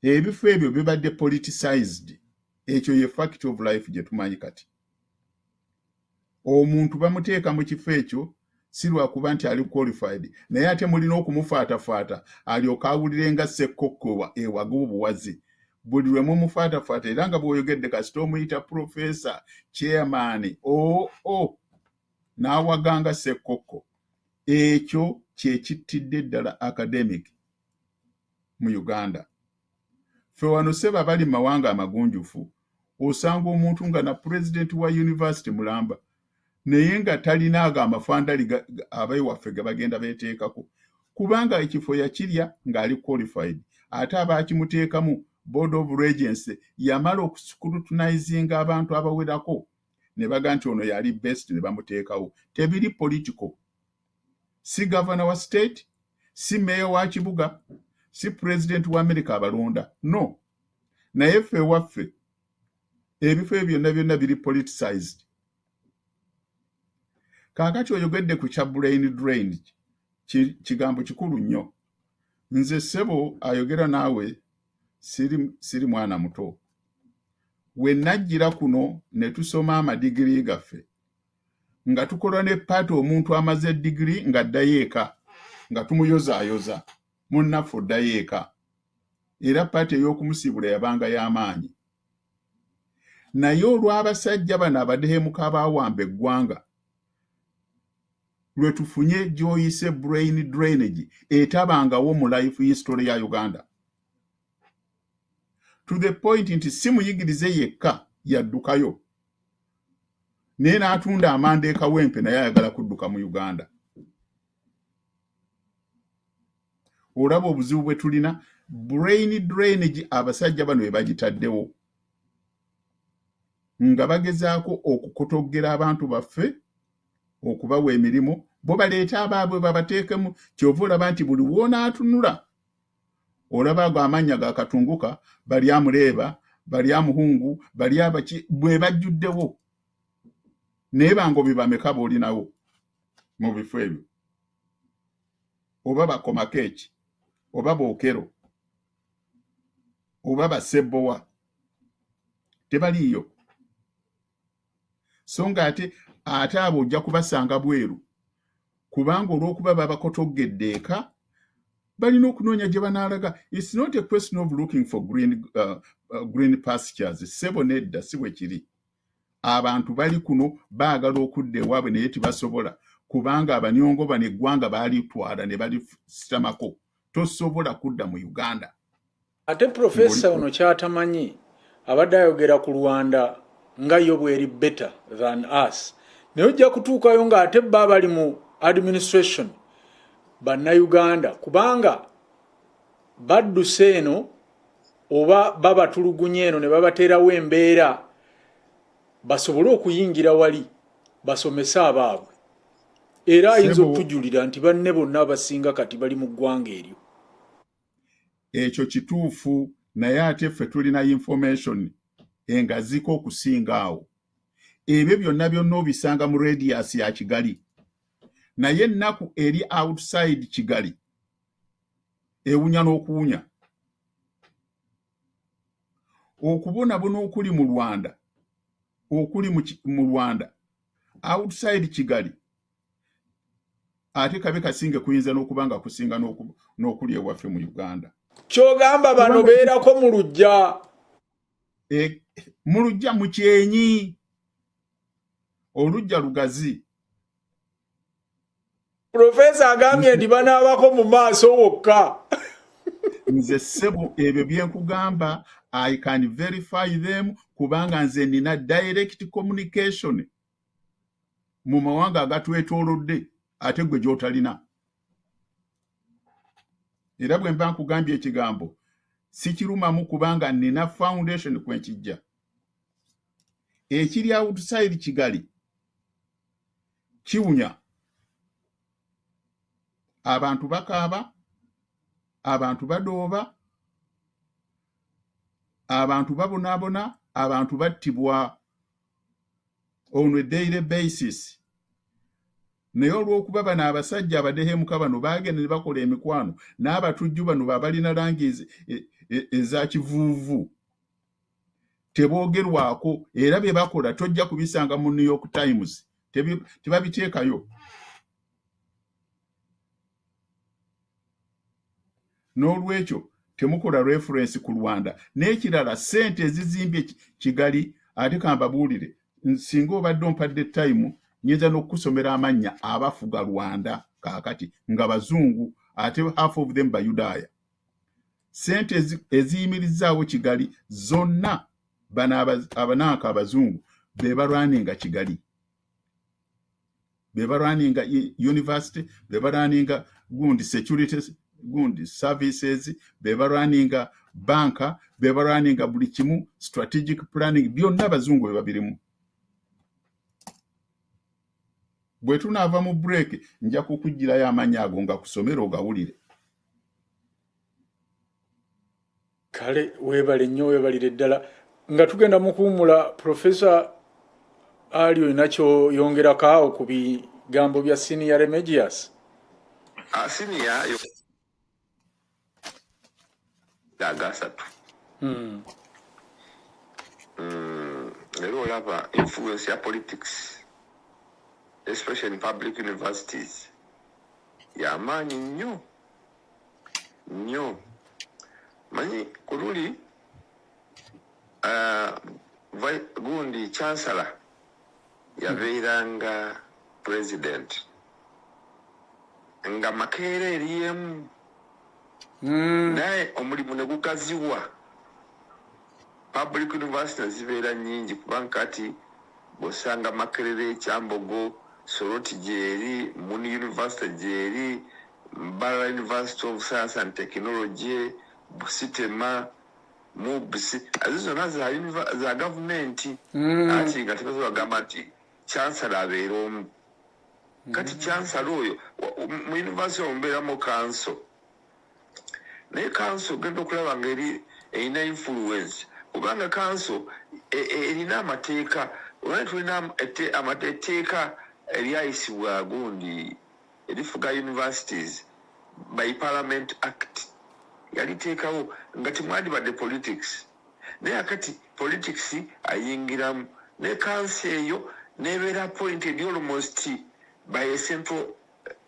Ebifo ebyo bibadde politicized. Ekyo ye fact of life gye tumanyi kati. Omuntu bamuteeka mu kifo ekyo si lwakuba nti ali qualified, naye ate mulina okumufaatafaata alyoka awulirenga ssekkokko ewaga obuwazi. Buli lwe mumufaatafaata era nga bw'oyogedde kasita omuyita professor, chairman, n'awaganga ssekkokko. Ekyo kye kittidde ddala academic mu Uganda. Ffe wano seba bali mu mawanga amagunjufu, osanga omuntu nga na president wa university mulamba, naye nga talina ago amafandali abaiwaffe ge bagenda beeteekako. Kubanga ekifo yakirya ng'ali qualified. Ate abaakimuteekamu board of regents yamala okuscrutinizinga abantu abawerako ne baga nti ono yali best ne bamuteekawo. Tebiri political. Si governor wa state, si mayor wa kibuga, si president wa America abalonda. No. Naye ffe waffe ebifo ebyo byonna biri politicized. Kaakati oyogedde ku kya brain drain, kigambo kikulu nnyo. Nze ssebo ayogera naawe siri mwana muto. We najjira kuno ne tusoma amadigiri gaffe, nga tukola ne paati omuntu amaze digiri nga addayo eka, nga tumuyozaayoza, munnaffe oddayo eka. Era paati ey'okumusiibula yabanga y'amaanyi. Naye olw'abasajja bano abadehemuka abaawamba eggwanga, lwe tufunye gy'oyise brain drainage etabangawo mu life history ya Uganda. To the point nti si muyigirize yekka yaddukayo, naye n'atunda amanda ekawempe naye ayagala kudduka mu Uganda. Olaba obuzibu bwe tulina, brain drainage abasajja bano bwe bagitaddewo, nga bagezaako okukotoggera abantu baffe, okubawa emirimu, bo baleeta abaabwe babateekemu. Kyova olaba nti buli w'onaatunula olaba ago amannya ga Katunguka, bali amuleeba, bali amuhungu, bali abaki, bwe bajjuddewo. Naye bangobi bameka b'olinawo mu bifo ebyo? Oba bakomakeeki, oba bookero, oba basebbowa, tebaliiyo. So nga ate abo ojja kubasanga bweru, kubanga olw'okuba babakotoggedde eka, balina okunoonya gye banaalaga. It's not a question of looking for green pastures. Sebo nedda si bwe kiri. Abantu bali kuno baagala okudda ewaabwe naye tibasobola, kubanga abanyongo bano eggwanga baalitwala ne balisitamako. Tosobola kudda mu Uganda. Ate professor ono kyatamanyi abadde ayogera ku Rwanda nga yo bweri better than us. Naye ojja kutuukayo nga ate bba bali mu administration bannayuganda, kubanga badduse eno oba babatulugunye eno ne babateerawo embeera basobole okuyingira wali basomese abaabwe. Era ayinza okutujulira nti banne bonna abasinga kati bali mu ggwanga eryo. Ekyo kituufu, naye ate ffe tulina information engaziko okusinga awo. Ebyo byonna obisanga mu radius ya Kigali. Naye ennaku eri outside Kigali ewunya n'okuwunya. Okubonabona okuli mu Rwanda, okuli mu Rwanda outside Kigali, ate kabe kasinge kuyinza n'okubanga kusinga n'okuli ewaffe mu Uganda. Kyogamba bano beerako mu lujja. mulujja mu kyenyi olujja lugazi. Professor agambye nti banaabako mu maaso wokka. Nze ssebo ebyo byenkugamba I can verify them kubanga nze nina direct communication mu mawanga agatwetoolodde ate gwe gy'otalina. Era bwe mba nkugambye ekigambo sikirumamu kubanga nina foundation kwenkijja. Ekiri outside Kigali kiwunya. Abantu bakaaba, abantu badooba, abantu babonaabona, abantu battibwa on a daily basis. Naye olw'okuba bano abasajja abadehemuka bano baagenda ne bakola emikwano n'abatujju bano babalina langi eza kivuuvu teboogerwako era bye bakola tojja kubisanga mu New York Times tebabiteekayo. N'olwekyo temukola reference ku Rwanda. N'ekirala ssente ezizimbye Kigali ate kambabuulire singa obadde ompadde time nyinza n'okusomera amannya abafuga Rwanda kaakati nga bazungu ate half of them Bayudaaya. Ssente eziyimirizaawo Kigali zonna bano abananka abazungu be balwaninga Kigali. Be balwaninga university, be balwaninga gundi security, gundi services, be balwaninga banka, be balwaninga buli kimu strategic planning byonna abazungu be babirimu. Bwe tunaava mu break nja kukugirayo amannya ago nga kusomera ogawulire. Kale weebale nnyo weebalire ddala nga tugenda mu kuwummula. Professor ali olinacho yongerako awo ku bigambo bya senior Remigius? Senior yo dagasatu. Lero olaba influence ya politics, especially in public universities, yamaanyi nnyo. Manyi kululi gundi chancellor yabeeranga president nga Makerere eriyemu naye omulimu ne gugaziwa. Public universities zibeera nnyingi kubanga kati bw'osanga Makerere, Kyambogo, Soroti gyeri, Muni University gyeri, Mbala University of Science and Technology, Busitema, Mubisi, azo zonna za gavumenti. Ati nga tebagamba nti chancellor abeera omu. Kati chancellor oyo mu university omubeeramu council. Naye council ogenda okulaba nga erina influence kubanga council erina amateeka. Olwali tulina amateeka eryayisibwa gundi erifuga universities by Parliament Act. Yaliteekawo nga timwandibadde politics. Naye akati politics ayingiramu ne council eyo nebeera appointed almost by a central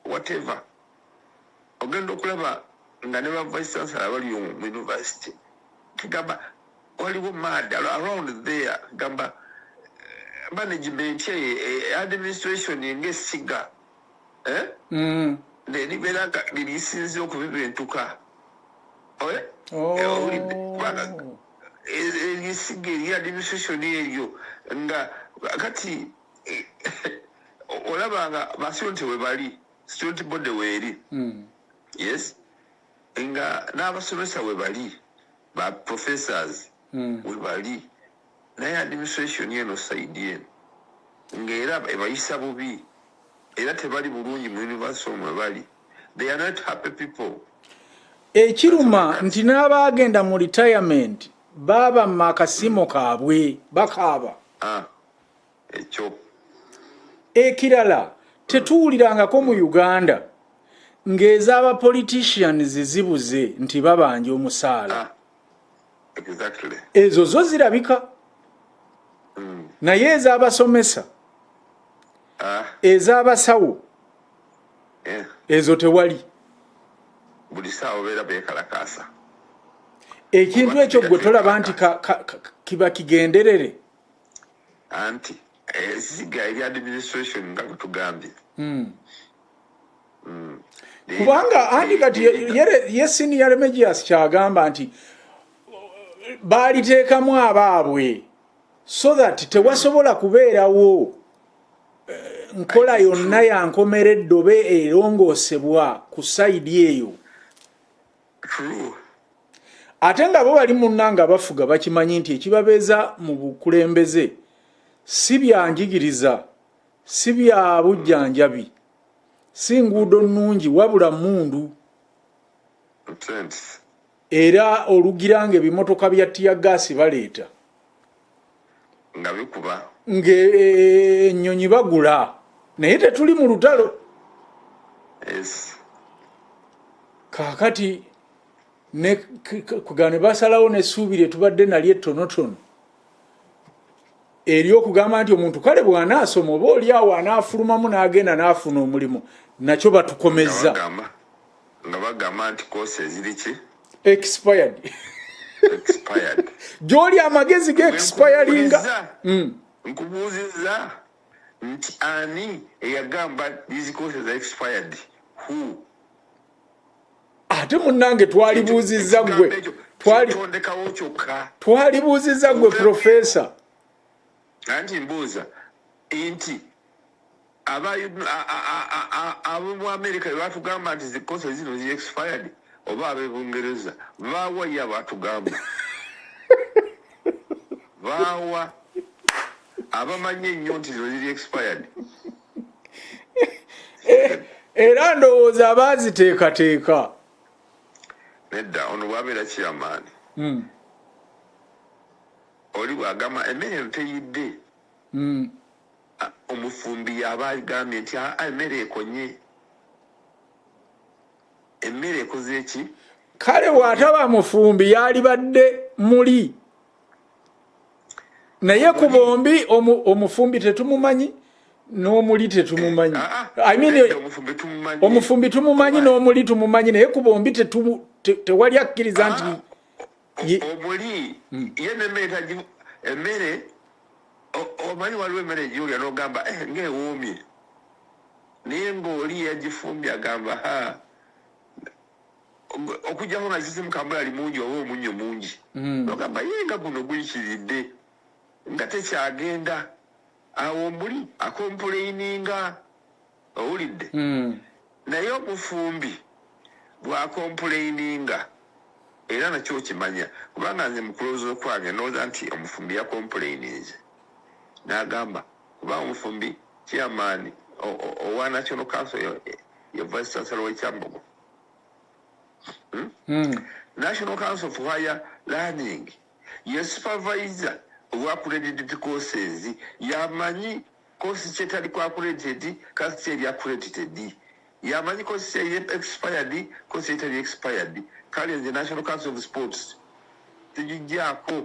whatever. Ogenda okulaba nga ne ba vice chancellor bali mu university kigamba waliwo mad around there gamba management administration ngesiga nibeera lirisinze okubibentuka erisiga eri administration eryo nga kati olaba nga basonte we bali student body weeri. Yes, nga n'abasomesa we bali ba professors we bali naye administration eno side eno ng'era ebayisa bubi era tebali bulungi mu university mwe bali. They are not happy people. Ekiruma nti n'abaagenda mu retirement baba mu makasimo kaabwe bakaaba. Ekyo ekirala tetuwulirangako mu Uganda ng'ez'aba politicians zibuze nti babanja omusaala. Exactly. Ezo zo zirabika. Naye ez'abasomesa ez'abasawo ezo tewali. Buli saawa beera beekalakaasa. ekintu ekyo gwe tolaba nti kiba kigenderere anti ziga eri administration nga tugambye kubanga andi kati yesini ya Remigius kyagamba nti baliteekamu abaabwe so that tewasobola kubeerawo nkola yonna yankomeredde oba erongoosebwa ku sayidi eyo ate nga bo bali munnanga bafuga bakimanyi nti ekibabeeza mu bukulembeze si byanjigiriza si bya bujjanjabi si nguudo nnungi wabula mundu era olugiranga ebimotoka bya tiyagaasi baleeta nga bikuba ng'ennyonyi bagula naye tetuli mu lutalo kaakati kugane basalawo n'essuubi lye tubadde nali ettonotono eri okugamba nti omuntu kale bw'anaasoma oba oli awo anaafulumamu n'agenda n'afuna omulimu nakyo batukomezza nga bagamba nti koose eziri ki expired gy'oli amagezi ge-expiringa nkubuuzizza nti ani eyagamba these courses are expired who ate munnange twalibuuzizza gwe twalibuuzizza gwe profesa anti mbuuza nti ab'omu America batugamba nti zi courses zino ziri expired oba ab'Ebungereza baawa ye abatugamba baawa abamanyi ennyo nti zino ziri expired era ndowooza abaaziteekateeka nedda ono bwabeera kiyamaani oli bwagamba emmere eno teyidde omufumbi yaba agambye nti emmere ekonye emmere ekoze eki kale bw'ataba mufumbi yalibadde muli naye ku bombi omufumbi tetumumanyi n'omuli tetumumanyi omufumbi tumumanyi n'omuli tumumanyi naye ku bombi tewali akkiriza nti omuli ye nemmere emmere omanyi waliwo emmere egyolya n'ogamba ng'ewoomye naye ng'oli yagifumbye agamba okujjako nga kisimu kamulali mungi oba omunnyo mungi n'ogamba ye nga guno guyikiridde nga tekyagenda awo omuli akompuleininga owulidde naye omufumbi bw'akompuleininga era nakyo okimanya kubanga nze mukulowooza okwange ndowooza nti omufumbi yakompuleininze n'agamba kubanga omufumbi chairman owa National Council ye Vice Chancellor wa Kyambogo National Council for Higher Learning ye supervisor owa accredited courses yamanyi course kyetali ku accredited course kyeri accredited yamanyi course kyeri expired course kyetali expired kale nze National Council of Sports tugijjaako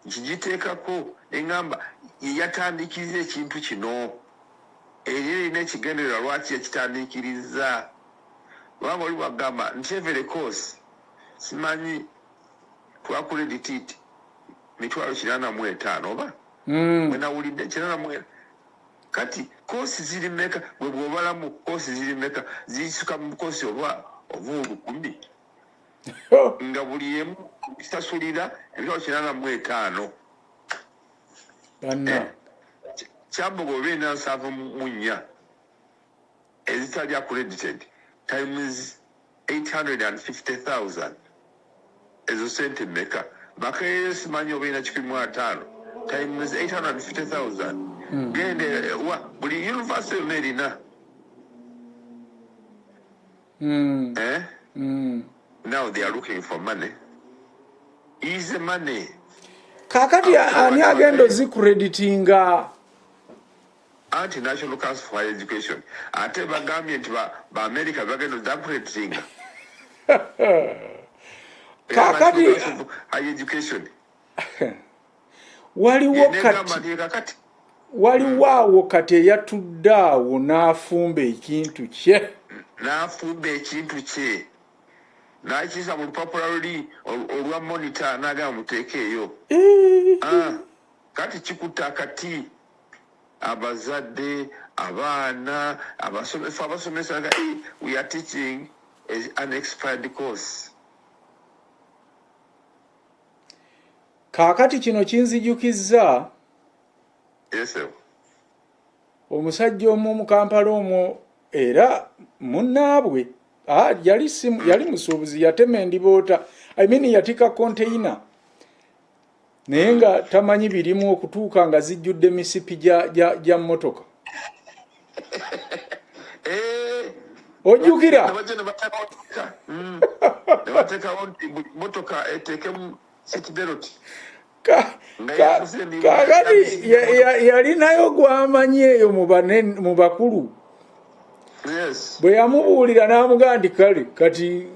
kigiteekako engamba yatandikiriza ekintu kino era erina ekigendererwa lwaki yakitandikiriza kubanga oli wagamba nti every course simanyi ku accredited 85 oba mwenawulidde 85 kati kosi ziri meka bwe bwobalamu kosi ziri meka zisuka mu kosi oba 10 nga buli emu kisasulira 85 banna Kyambogo bina nsavu munya ezitali accredited times 850,000 ezo sente meka bakeye simanyi obina 15 times 850,000 gende wa buli university merina now they are looking for money easy money kakati ani agendo zicreditinga National Council for Higher Education ate bagambye nti ba America bagendo zacreditinga kakati higher education waliwo awo kati eyatudde awo n'afumba ekintu kye n'akiisa mu lupapula luli olwa monitor n'agamba muteekeeyo. Kati kikuta akati abazadde abaana abasomesa nga we are teaching an expired course. Kaakati kino kinzijukizza omusajja omu mu Kampala omwo era munnaabwe yali musuubuzi yatema endiboota yatika konteyina naye nga tamanyi birimu okutuuka nga zijjudde misipi gya mmotoka. Ojjukira kakati yalinayo gwamanyi eyo mu bakulu. Bwe yamubuulira n'amugamba nti kale kati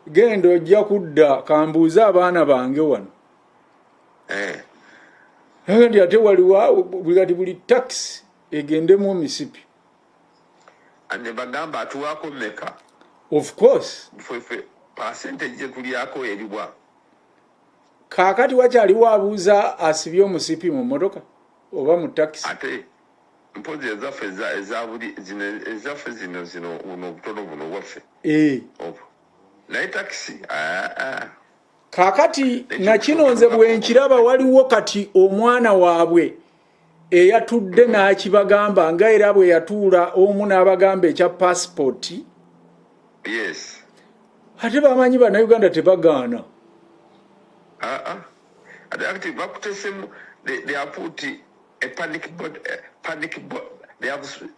genda ojja kudda kambuuze abaana bange wano. Ndi ate waliwo buli taxi egendemu misipi. Ne bagamba atuwaako mmeka? Of course. Percentage kulyako eriwa. Kaakati wakyaliwo abuuza asibye omusipi mu mmotoka oba mu taxi. Ate mpozi ezaffe zino buno obutono buno waffe. Naye taxi kaakati nakino nze bwe nkiraba waliwo kati omwana waabwe eyatudde n'akibagamba nga era bwe yatuula omu n'abagamba ekya passport. Yes. Ate bamanyi bannayuganda tebagaana. They have put a panic they have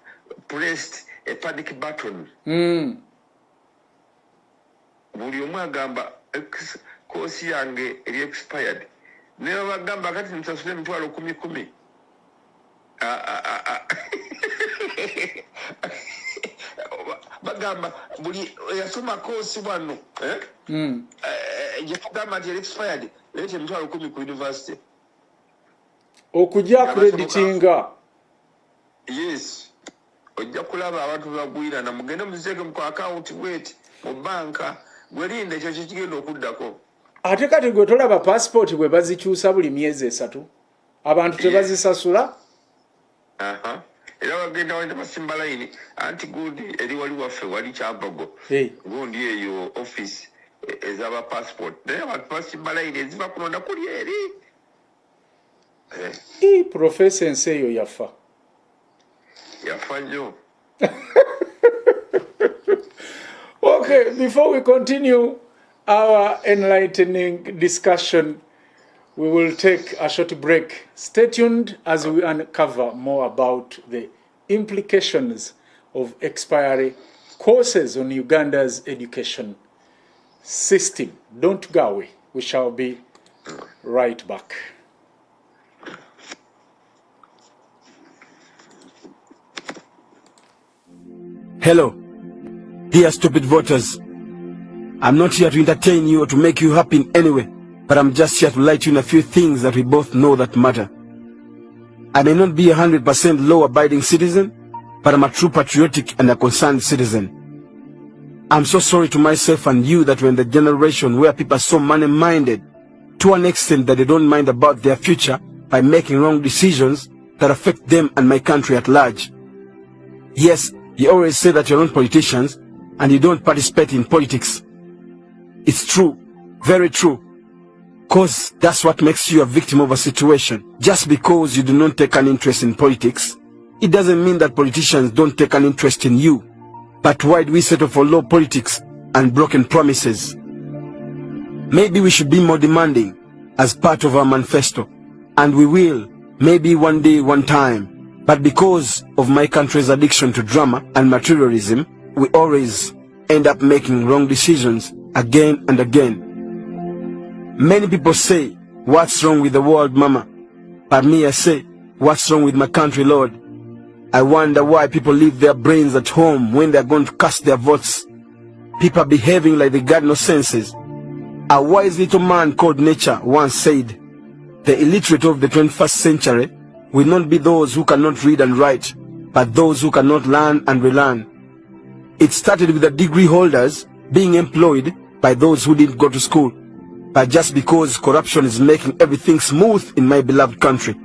pressed a panic button. Buli omu agamba koosi yange eri expired. Ne bagamba kati nsasule emitwalo 10,000. Bagamba buli yasoma koosi wano yagamba nti expired leeta emitwalo 10 ku university okujja creditinga. Yes, ojja kulaba abantu bagwirana mugende muziteeke mu account bweti mu banka gwelinda ekyo kigenda okuddako. Ate kati gwe tolaba passport bwe bazikyusa buli myezi 3 abantu tebazisasula. Era bagenda wenda basimba line anti gundi eri wali waffe wali Kyambogo. Gundi eyo office ezaba passport. Naye abantu basimba line eziva kulonda kuli eri. Professor Nseyo yafa. Yafa nnyo. Okay, before we continue our enlightening discussion, we will take a short break. Stay tuned as we uncover more about the implications of expiry courses on Uganda's education system. Don't go away. We shall be right back. Hello, dear stupid voters. I'm not here to entertain you or to make you happy in any way, but I'm just here to light you in a few things that we both know that matter. I may not be 100% law-abiding citizen, but I'm a true patriotic and a concerned citizen. I'm so sorry to myself and you that we're in the generation where people are so money-minded, to an extent that they don't mind about their future by making wrong decisions that affect them and my country at large. Yes, you always say that you're not politicians and you don't participate in politics. It's true, very true. Cause that's what makes you a victim of a situation. Just because you do not take an interest in politics, it doesn't mean that politicians don't take an interest in you. But why do we settle for low politics and broken promises? Maybe we should be more demanding as part of our manifesto. And we will, maybe one day, one time. But because of my country's addiction to drama and materialism, we always end up making wrong decisions again and again. Many people say, what's wrong with the world, mama? But me, I say, what's wrong with my country, Lord? I wonder why people leave their brains at home when they're going to cast their votes. People are behaving like they got no senses. A wise little man called Nature once said, the illiterate of the 21st century will not be those who cannot read and write, but those who cannot learn and relearn. It started with the degree holders being employed by those who didn't go to school, but just because corruption is making everything smooth in my beloved country.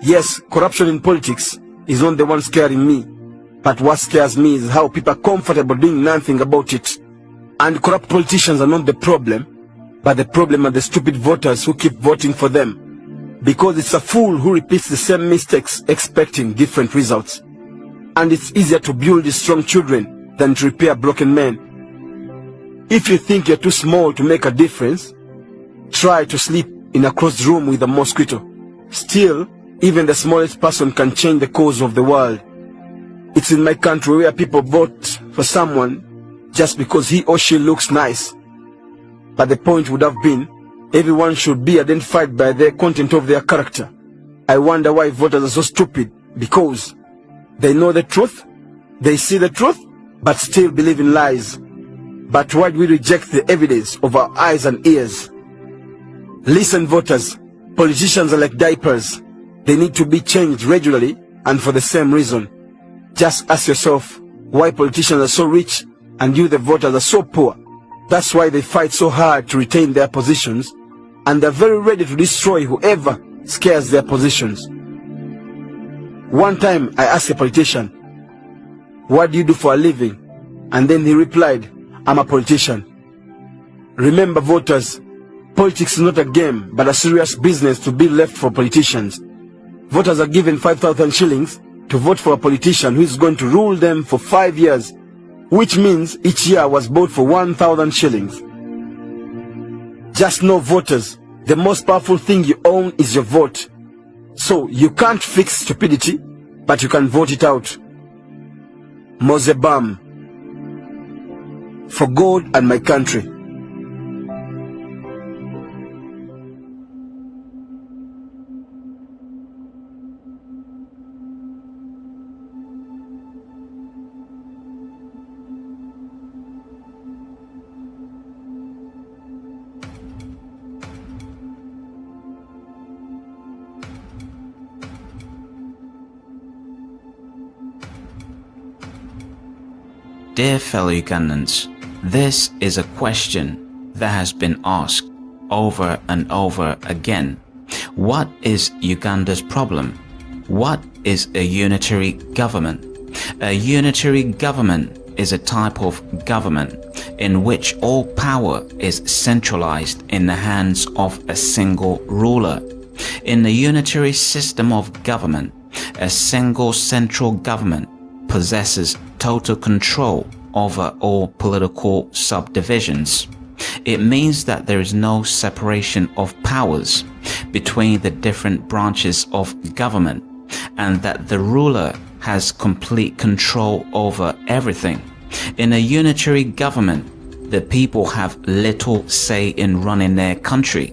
Yes, corruption in politics is not the one scaring me, but what scares me is how people are comfortable doing nothing about it. And corrupt politicians are not the problem, but the problem are the stupid voters who keep voting for them. Because it's a fool who repeats the same mistakes expecting different results. And it's easier to build strong children than to repair broken men. If you think you're too small to make a difference, try to sleep in a closed room with a mosquito. Still, even the smallest person can change the course of the world. It's in my country where people vote for someone just because he or she looks nice. But the point would have been, everyone should be identified by the content of their character. I wonder why voters are so stupid, because they know the truth, they see the truth, but still believe in lies. But why do we reject the evidence of our eyes and ears? Listen, voters, politicians are like diapers. They need to be changed regularly and for the same reason. Just ask yourself why politicians are so rich and you, the voters, are so poor. That's why they fight so hard to retain their positions, and they're very ready to destroy whoever scares their positions. One time I asked a politician, "What do you do for a living?" And then he replied, "I'm a politician." Remember, voters, politics is not a game, but a serious business to be left for politicians. Voters are given 5,000 shillings to vote for a politician who is going to rule them for 5 years, which means each year was bought for 1,000 shillings. Just know, voters, the most powerful thing you own is your vote. So you can't fix stupidity, but you can vote it out. Mozebam. For God and my country. Dear fellow Ugandans, this is a question that has been asked over and over again. What is Uganda's problem? What is a unitary government? A unitary government is a type of government in which all power is centralized in the hands of a single ruler. In the unitary system of government, a single central government possesses total control over all political subdivisions. It means that there is no separation of powers between the different branches of government, and that the ruler has complete control over everything. In a unitary government, the people have little say in running their country.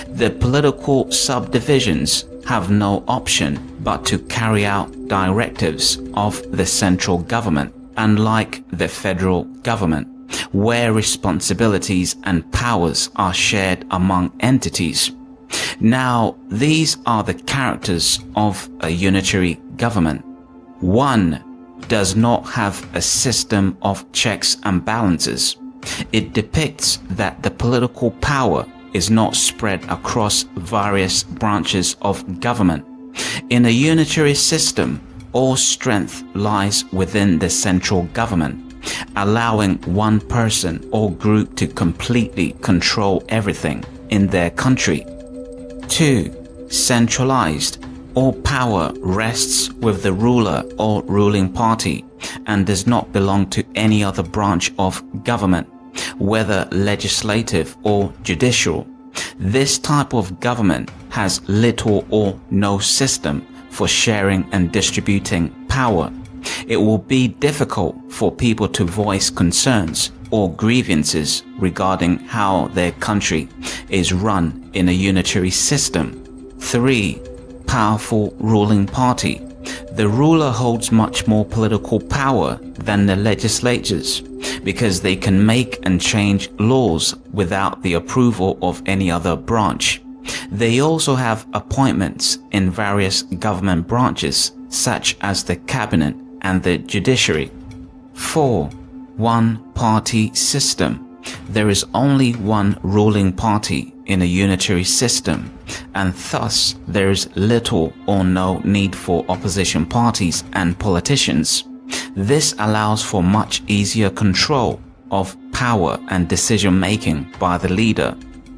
The political subdivisions have no option but to carry out directives of the central government, unlike the federal government, where responsibilities and powers are shared among entities. Now, these are the characters of a unitary government. 1. Does not have a system of checks and balances. It depicts that the political power is not spread across various branches of government. In a unitary system, all strength lies within the central government, allowing one person or group to completely control everything in their country. 2. Centralized. All power rests with the ruler or ruling party and does not belong to any other branch of government, whether legislative or judicial. This type of government has little or no system for sharing and distributing power. It will be difficult for people to voice concerns or grievances regarding how their country is run in a unitary system. 3. Powerful ruling party. The ruler holds much more political power than the legislatures because they can make and change laws without the approval of any other branch. They also have appointments in various government branches such as the cabinet and the judiciary. 4. One-party system. There is only one ruling party in a unitary system, and thus there is little or no need for opposition parties and politicians. This allows for much easier control of power and decision-making by the leader.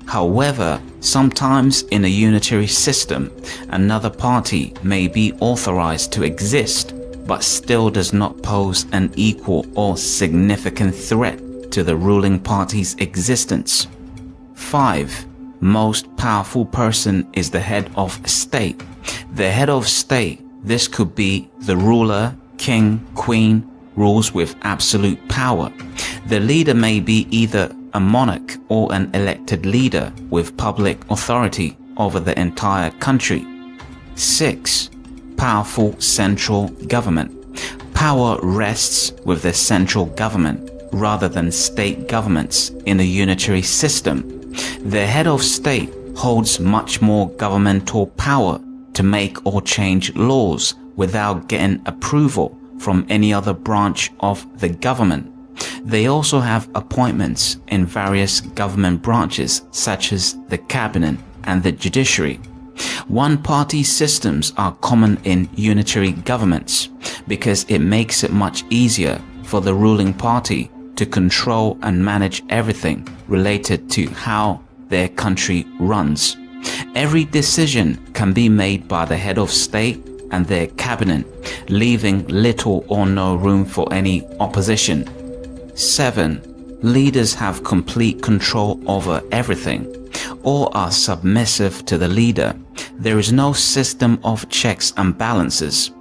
However, sometimes in a unitary system, another party may be authorized to exist, but still does not pose an equal or significant threat to the ruling party's existence. 5. Most powerful person is the head of state. The head of state, this could be the ruler, king, queen, rules with absolute power. The leader may be either a monarch or an elected leader with public authority over the entire country. 6. Powerful central government. Power rests with the central government rather than state governments in a unitary system. The head of state holds much more governmental power to make or change laws without getting approval from any other branch of the government. They also have appointments in various government branches such as the cabinet and the judiciary. One-party systems are common in unitary governments because it makes it much easier for the ruling party to control and manage everything related to how their country runs. Every decision can be made by the head of state and their cabinet, leaving little or no room for any opposition. 7. Leaders have complete control over everything. All are submissive to the leader. There is no system of checks and balances.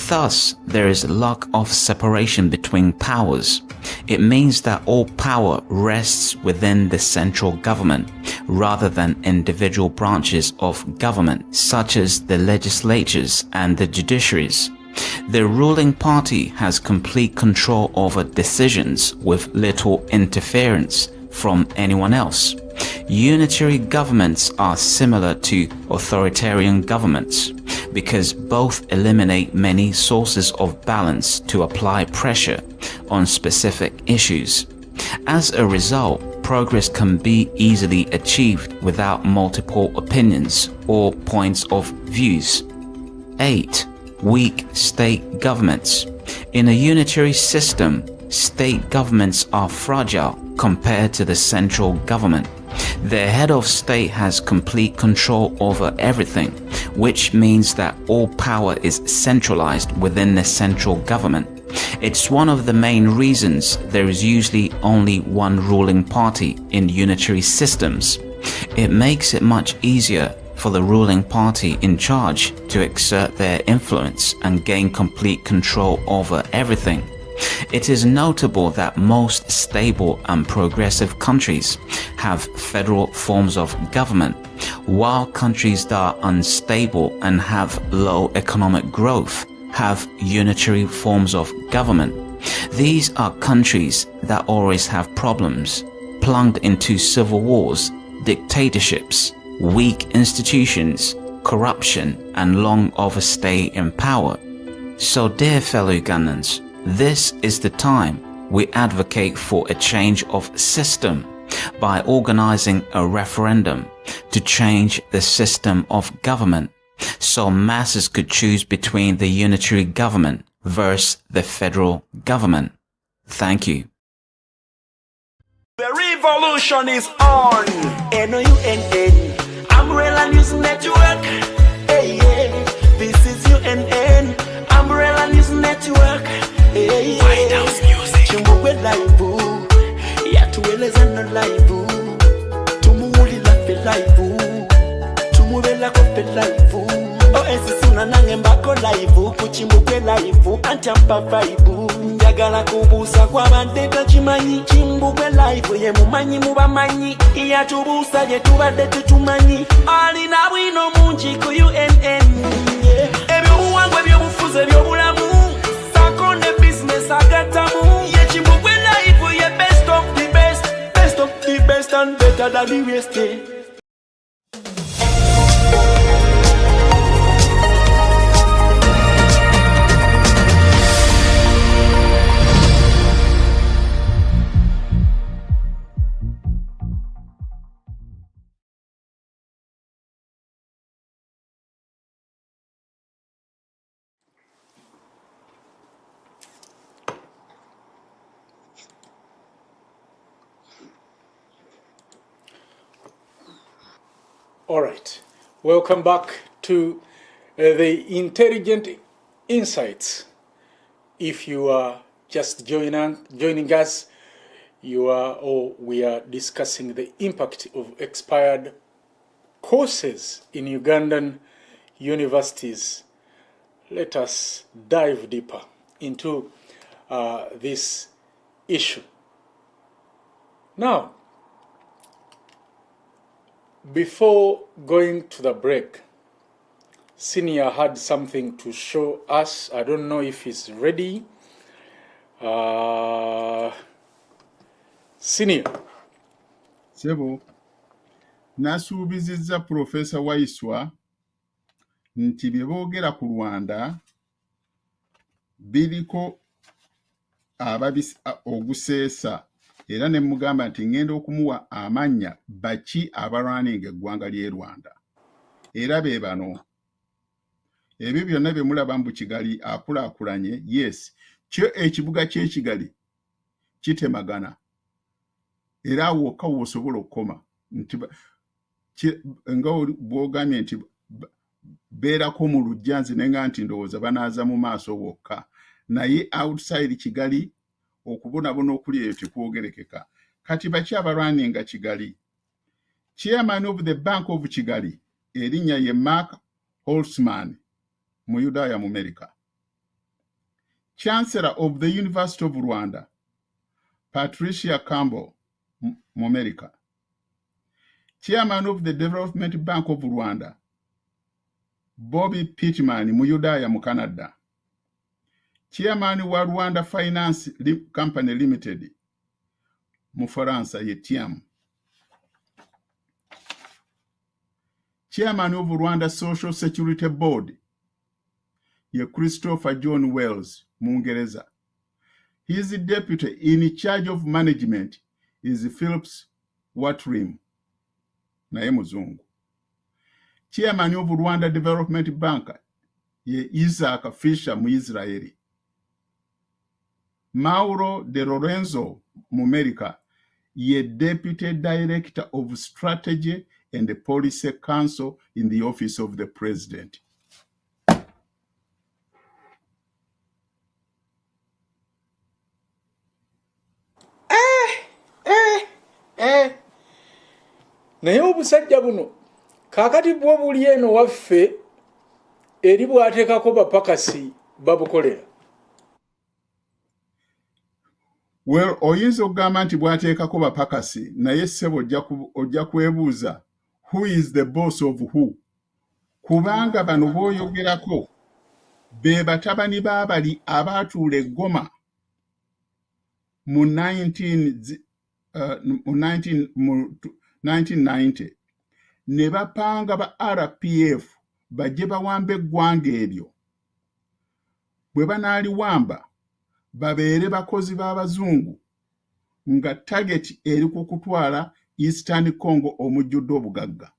Thus, there is a lack of separation between powers. It means that all power rests within the central government rather than individual branches of government, such as the legislatures and the judiciaries. The ruling party has complete control over decisions with little interference from anyone else. Unitary governments are similar to authoritarian governments because both eliminate many sources of balance to apply pressure on specific issues. As a result, progress can be easily achieved without multiple opinions or points of views. 8. Weak state governments. In a unitary system, state governments are fragile compared to the central government. The head of state has complete control over everything, which means that all power is centralized within the central government. It's one of the main reasons there is usually only one ruling party in unitary systems. It makes it much easier for the ruling party in charge to exert their influence and gain complete control over everything. It is notable that most stable and progressive countries have federal forms of government, while countries that are unstable and have low economic growth have unitary forms of government. These are countries that always have problems, plunged into civil wars, dictatorships, weak institutions, corruption, and long overstay in power. So, dear fellow Ugandans, this is the time we advocate for a change of system by organizing a referendum to change the system of government so masses could choose between the unitary government versus the federal government. Thank you. The revolution is on. NOUNN, Umbrella News Network. Hey, yeah. This is UNN, Umbrella News Network. Hey, yeah. Kyambogo live, yatueleza na live, tumuulira fe live, tumubela ko fe live. OSC nange mbako live, ku Kyambogo live, antampa vibe. Njagala kubuusa kw'abadde takimanyi, Kyambogo live ye mumanyi mubamanyi, yatubuusa gye tubadde tetumanyi, alina bwino mungi ku UNN. Ebyobuwangwa ebyobufuzi ebyobulamu sakone business agatamu, ye Kyambogo live ye best of the best, best of the best and better than the rest. All right. Welcome back to the Intelligent Insights. If you are just joining us, we are discussing the impact of expired courses in Ugandan universities. Let us dive deeper into this issue. Now, before going to the break, Senior had something to show us. I don't know if he's ready. Senior. Sebo, nasuubizizza Professor Waiswa nti bye boogera ku Rwanda biriko oguseesa, era ne mugamba nti ngenda okumuwa amannya baki abalwaninga eggwanga ly'e Rwanda. Era be bano. Ebyo byonna bye mulaba mu Kigali akulaakulanye, yes, kyo ekibuga ky'ekigali kitemagana. Era wokka w'osobola okukoma nti nga bw'ogambye nti beerako mu lujjanzi nenga nti ndowooza banaaza mu maaso wokka. Naye outside Kigali okubonabona okuli eyo tekwogerekeka. Kati baki abalwaninga Kigali? Chairman of the Bank of Kigali erinnya ye Mark Holtzman mu Yudaaya mu America. Chancellor of the University of Rwanda Patricia Campbell mu America. Chairman of the Development Bank of Rwanda Bobby Pittman mu Yudaaya mu Canada. Chairman wa Rwanda Finance Company Limited mu Faransa ye TIAM. Chairman of Rwanda Social Security Board ye Christopher John Wells mu Ngereza. His deputy in charge of management is Phillips Watrim naye muzungu. Chairman of Rwanda Development Bank ye Isaac Fisher mu Israeli. Mauro de Lorenzo mu America ye Deputy Director of Strategy and Policy Council in the Office of the President. Naye obusajja buno kaakati bwo buli eno waffe eri bw'ateekako bapakasi babukolera. Well, oyinza okugamba nti bw'ateekako bapakasi, naye ssebo ojja kwebuuza, who is the boss of who? Kubanga bano b'oyogerako be batabani baabali abaatuula eggoma mu 1990 ne bapanga ba RPF bajje bawambe eggwanga eryo. Bwe banaaliwamba babeere bakozi b'abazungu nga target eri ku kutwala Eastern Congo omujjudde obugagga.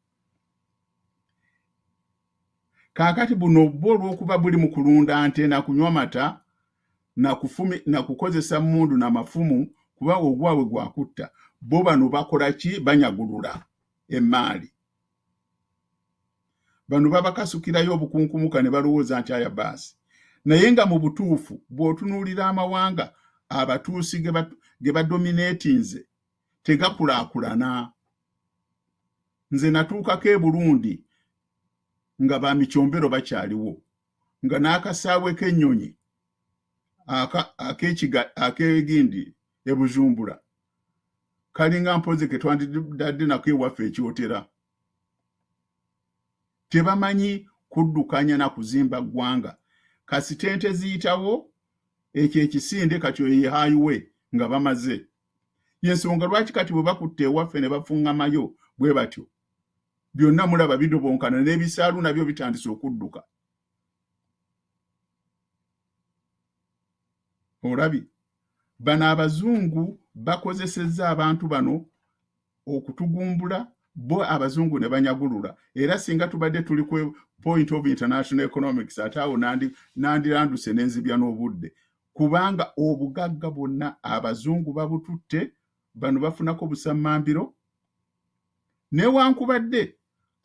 Kaakati buno bwo olw'okuba buli mu kulunda nte na kunywa mata na kukozesa mmundu na mafumu kuba ogwabwe gwakutta, bo bano bakola ki? Banyagulula emmaali. Bano babakasukirayo obukunkumuka ne balowooza nti aya baasi. Naye nga mu butuufu bw'otunuulira amawanga abatuusi ge badominatinze tegakulaakulana. Nze natuukako e Burundi nga bamicombero bakyaliwo, nga n'akasaawe k'ennyonyi ak'egindi e Bujumbura kalinga mpozi ke twandidadde nako ewaffe ekyotera. Tebamanyi kuddukanya na kuzimba ggwanga. Kasitente ziyitawo ekyo ekisinde kati ye highway nga bamaze. Yensonga lwaki kati bwe bakutte ewaffe ne bafuŋŋamayo bwe batyo. Byonna mulaba bidobonkana n'ebisaalu nabyo bitandise okudduka. Olabi, bano abazungu bakozesezza abantu bano okutugumbula, bo abazungu ne banyagulula. Era singa tubadde tuli ku point of international economics ate awo nandiranduse n'enzibya n'obudde. Kubanga obugagga bwonna abazungu babututte, bano bafunako busammambiro. Newankubadde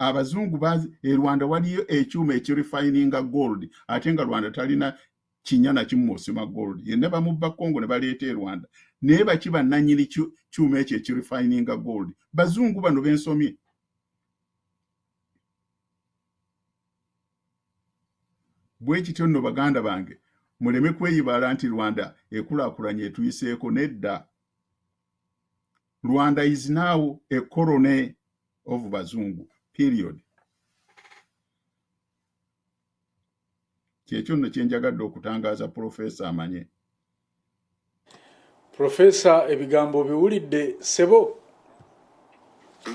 abazungu Rwanda waliyo ekyuma ekirifininga gold ate nga Rwanda talina kinyana kimusima gold yenna bamubba Kongo ne baleeta Rwanda naye bakiba nanyini kyuma ekyo ekirifininga gold bazungu bano bensomye bwekityo nno baganda bange muleme kweyibala nti Rwanda ekulaakulanye etuyiseeko nedda. Rwanda is now a colony of bazungu, period. Kyekyo nno kye njagadde okutangaaza Profesa amanye. Profesa, ebigambo biwulidde sebo?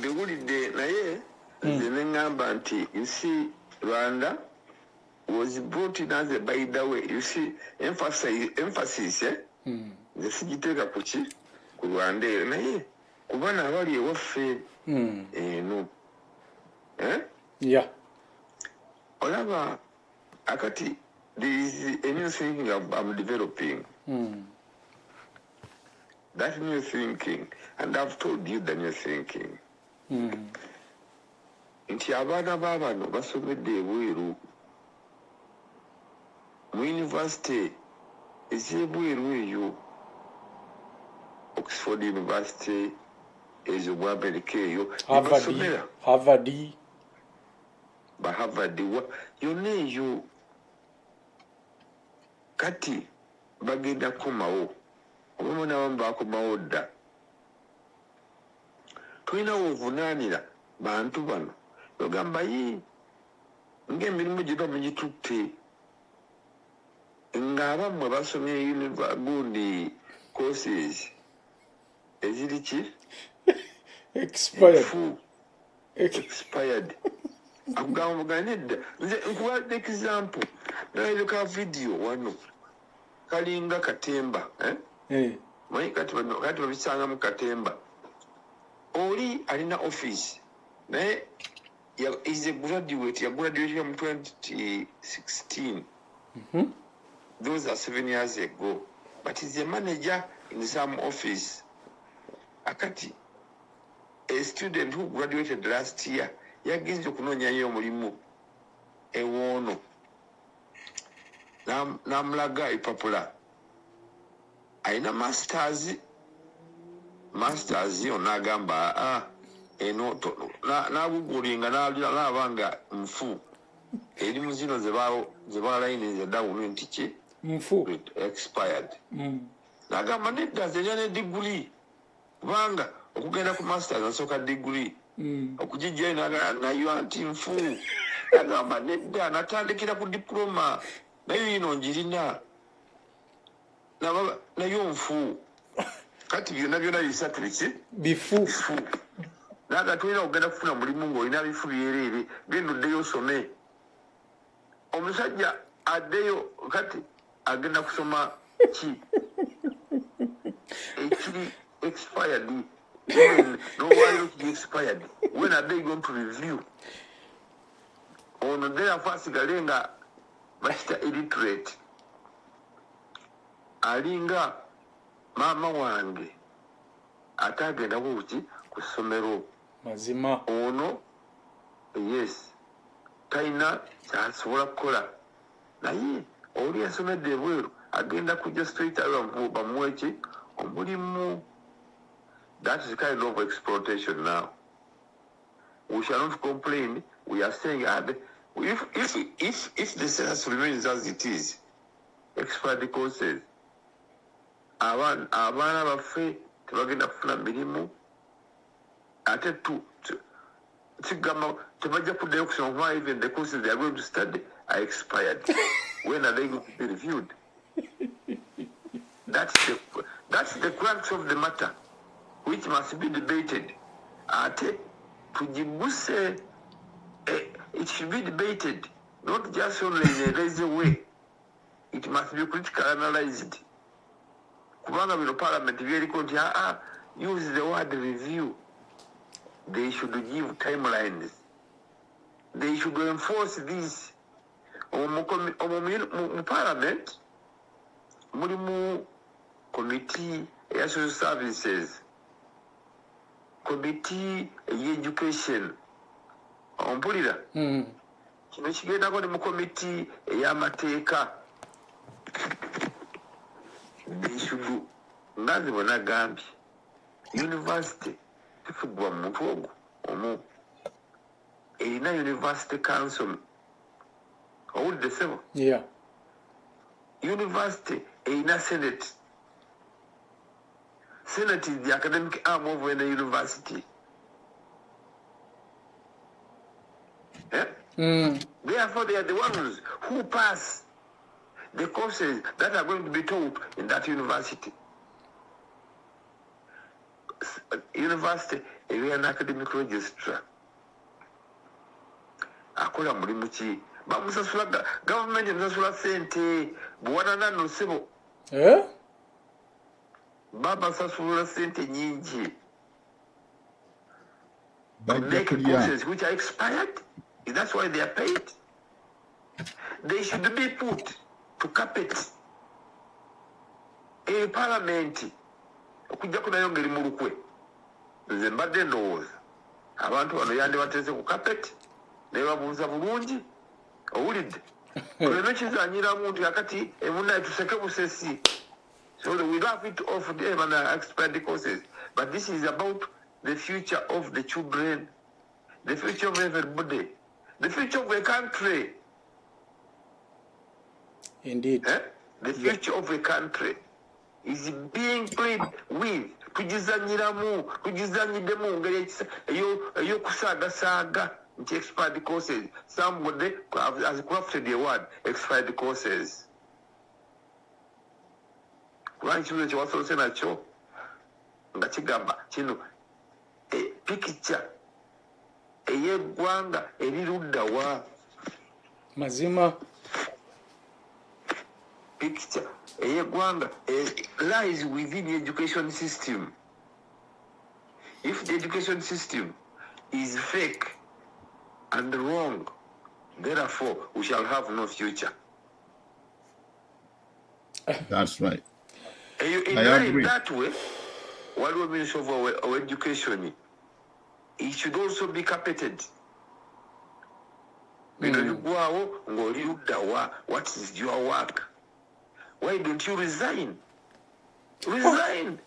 Biwulidde naye nze ne ngamba nti you see Rwanda was brought in as a by the way, you see emphasis nze sigiteeka ku ki ku Rwanda eyo naye ku baana abali ewaffe eno yeah. Olaba akati there is a new thinking I'm developing. That new thinking, and I've told you the new thinking. Nti abaana b'abano basomedde ebweru mu university ez'ebweru eyo Oxford University ezo mu America eyo Harvard yonna eyo kati bagenda kukomawo obamu n'abamu bakomawo dda tulina obuvunaanira bantu bano ogamba ng'emirimu gye bamugitutte ng'abammwe basomye gundi courses eziri ki expired akugamba mugane dda nze nkuwadde example naleka video wano kalinga katemba manyi kati babisanga mu katemba oli alina office naye is a graduate yagraduated mu 2016 those are 7 years ago but he's a manager in some office akati a student who graduated last year yagenze okunoonyayo omulimu ewoono n'amulaga epapula alina masters onagamba eno n'agugulinga n'aba nga nfu erimu zino ze balayiniza dawunu nti ki nfu expired n'agamba nedda zerya ne diguli kubanga okugenda ku masters asooka diguli okugijjayo nayo nti nfu agamba nedda natandikira ku diploma nayo yino njirina nayo nfu kati byonna bisatu biki bifu naga tulina okugenda kufuna mulimu ng'olina bifu byereere genda oddeyo osome omusajja addeyo kati agenda kusoma ki ekiri expired nowaliro kiri expired when are they going to review ono therefore asigale nga bakita illiterate alinga maama wange ate agendako kuki ku ssomero mazima ono yes talina kyasobola kukola naye oli yasomedde ebweru agenda kujja straight away bamuweki omulimu. That is kind of exploitation now. We shall not complain. We are saying if the census remains as it is, expired courses, abaana baffe tebagenda kufuna mirimu ate tebajja kuddayo kusoma kuba even the courses they are going to study are expired. When are they going to be reviewed? That's the crux of the matter, which must be debated. Ate tujibuse, it should be debated, not just only in a lazy way. It must be critically analyzed. Kubanga bino parliament byeriko nti use the word review. They should give timelines. They should enforce this. Mu parliament mulimu committee ya social services, committee ya education, ompulira kino kigendako ne mu komiti ey'amateeka bishudu nga nze bwe nagambye university tefugibwa mu muntu ogwo omu erina university council owulidde sebo university erina senate is the academic arm of any university. Therefore, they are the ones who pass the courses that are going to be taught in that university. University, if you are an academic registrar, akola mulimu ki bamusasula government emusasula sente buwanana no sebo babasasula sente nyingi to make courses which are expired. That's why they are paid. They should be put to carpet in parliament okujja kunayo ngeri mu lukwe nze mbadde ndowooza abantu bano yandi bateze ku carpet ne babuuza bulungi owulidde olino kizanyiramu nti akati emunaye tuseke busesi. So we don't have it off them and expired courses, but this is about the future of the children, the future of everybody, the future of a country. Indeed. The future of a country is being played with. Tujizanyidemu ngeri eyokusaagasaaga nti expired courses. Somebody has crafted the word expired courses. Kubanga kibuzo kyewasolose nakyo nga kigamba kino pikica ey'eggwanga erirudda wa mazima pikica ey'eggwanga lies within the education system. If the education system is fake and wrong, therefore we shall have no future. That's right. In that way, what we Minister of our Education, it should also be carpeted. What is your work? Why don't you resign? Resign.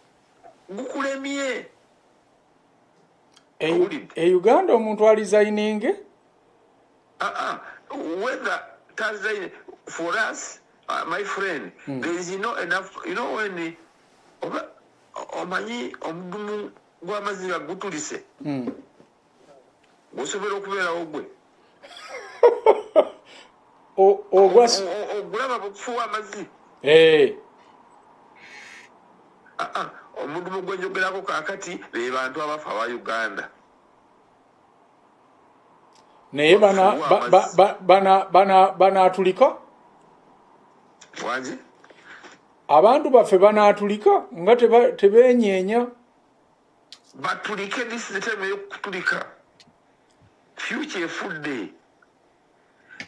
Uganda omuntu resigning? Whether Tanzania, for us, my friend, there is enough, when omanyi omudumu gw'amazzi gutulise osobola okubeerawo gwe ogulaba bukufuwa amazzi omudumu gwenjogerako kakati be bantu abafa aba Uganda naye banaatulika wangi abantu baffe banaatulika nga tebeenyeenya batulike. This is the time ey'okutulika. Future efudde.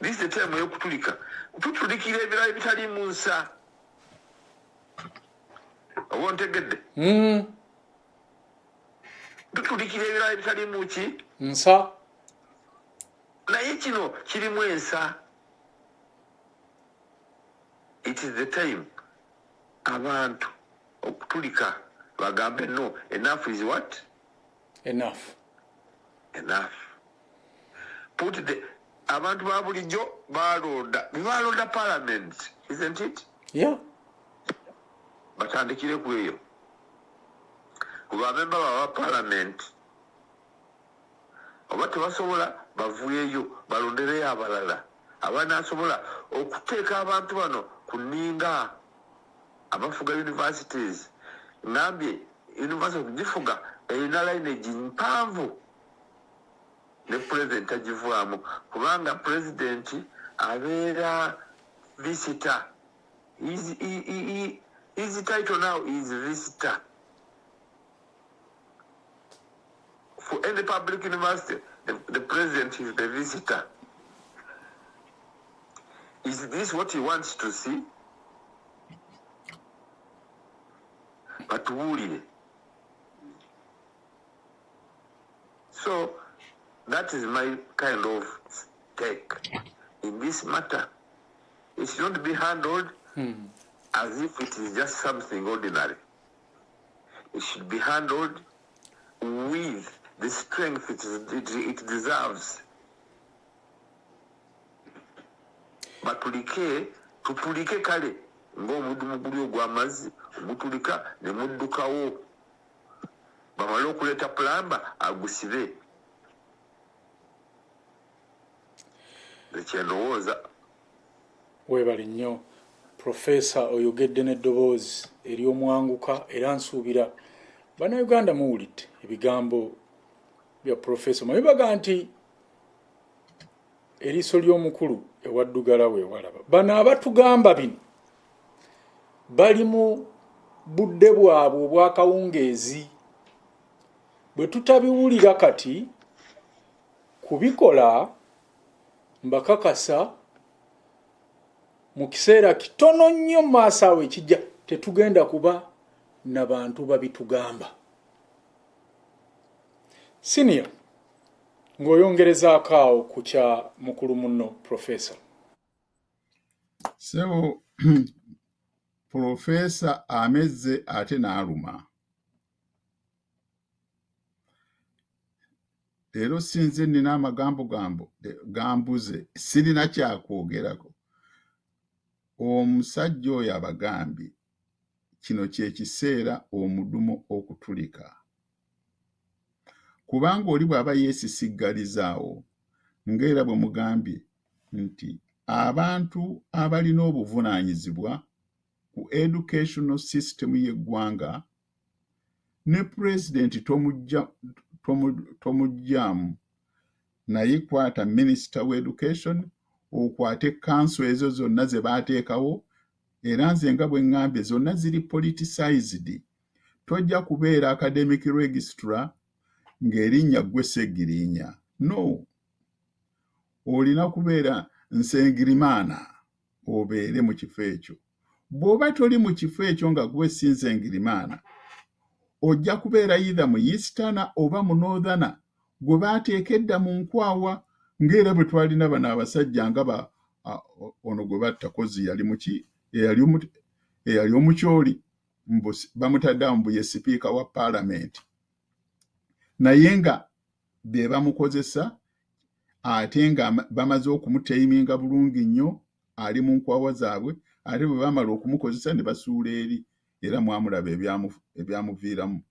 This is the time ey'okutulika. Tutulikira ebirala ebitali mu nsa. Oba ontegedde? Tutulikira ebirala ebitali mu ki? Nsa. Naye kino kirimu ensa. It is the time abantu okutulika bagambe no, enough is what? Enough. Put the abantu ba bulijjo balonda parliament, isn't it? Yeah. Batandikire ku eyo kuba memba ba parliament oba tebasobola bavuyeyo balondereyo abalala abanaasobola okuteeka abantu bano ku nninga abafuga universities. Ngambye university okugifuga erina lineage mpanvu ne president agivaamu kubanga president abeera visitor. His title now is visitor. For any public university, the president is the visitor. Is this what he wants to see? But wulire. So That is my kind of take in this matter. It should not be handled as if it is just something ordinary. It should be handled with the strength it deserves. But tupulike kale ng'omudumu guli ogw'amazzi gutulika ne muddukawo bamale okuleeta plamba agusibe ekyendowooza. Weebale nnyo Profesa oyogedde n'eddoboozi ery'omwanguka era nsuubira bannayuganda muwulidde ebigambo bya Profesa. Mwebaga nti eriiso ly'omukulu ewaddugala weewalaba. Bano abatugamba bino bali mu budde bwabwe obwakawungeezi. Bwe tutabiwulira kati kubikola mbakakasa mu kiseera kitono nnyo maaso awo ekijja tetugenda kuba na bantu babitugamba. Senior, ng'oyongerezaako awo ku kya mukulu muno Profesa. So, Profesa amezze ate n'aluma. Leero sinze nina amagambo gambuze sirina kyakwogerako. Omusajja oyo abagambye kino kye kiseera omudumu okutulika. Kubanga oli bw'aba yeesisiggalizaawo ng'era bwe mugambye nti abantu abalina obuvunaanyizibwa ku educational system y'eggwanga ne President tomujjaamu naye kwata Minister wa Education okwate council ezo zonna ze baateekawo era nze nga bwe ŋŋambye zonna ziri politicized. Tojja kubeera academic registrar ng'erinnya ggwe Seggirinya. No. Olina kubeera Nsengirimaana obeere mu kifo ekyo. Bw'oba toli mu kifo ekyo nga ggwe si Nsengirimaana, ojja kubeera either mu Easterner oba mu Northerner gwe baateeka edda mu nkwawa ng'era bwe twalina bano abasajja nga ono gwe batta kozi yali muki eyali omukyoli bamutadde mbu ye sipiika wa Parliament. Naye nga be bamukozesa ate nga bamaze okumuteiminga bulungi nnyo ali mu nkwawa zaabwe ate bwe bamala okumukozesa ne basuula eri era mwamulaba ebyamuviiramu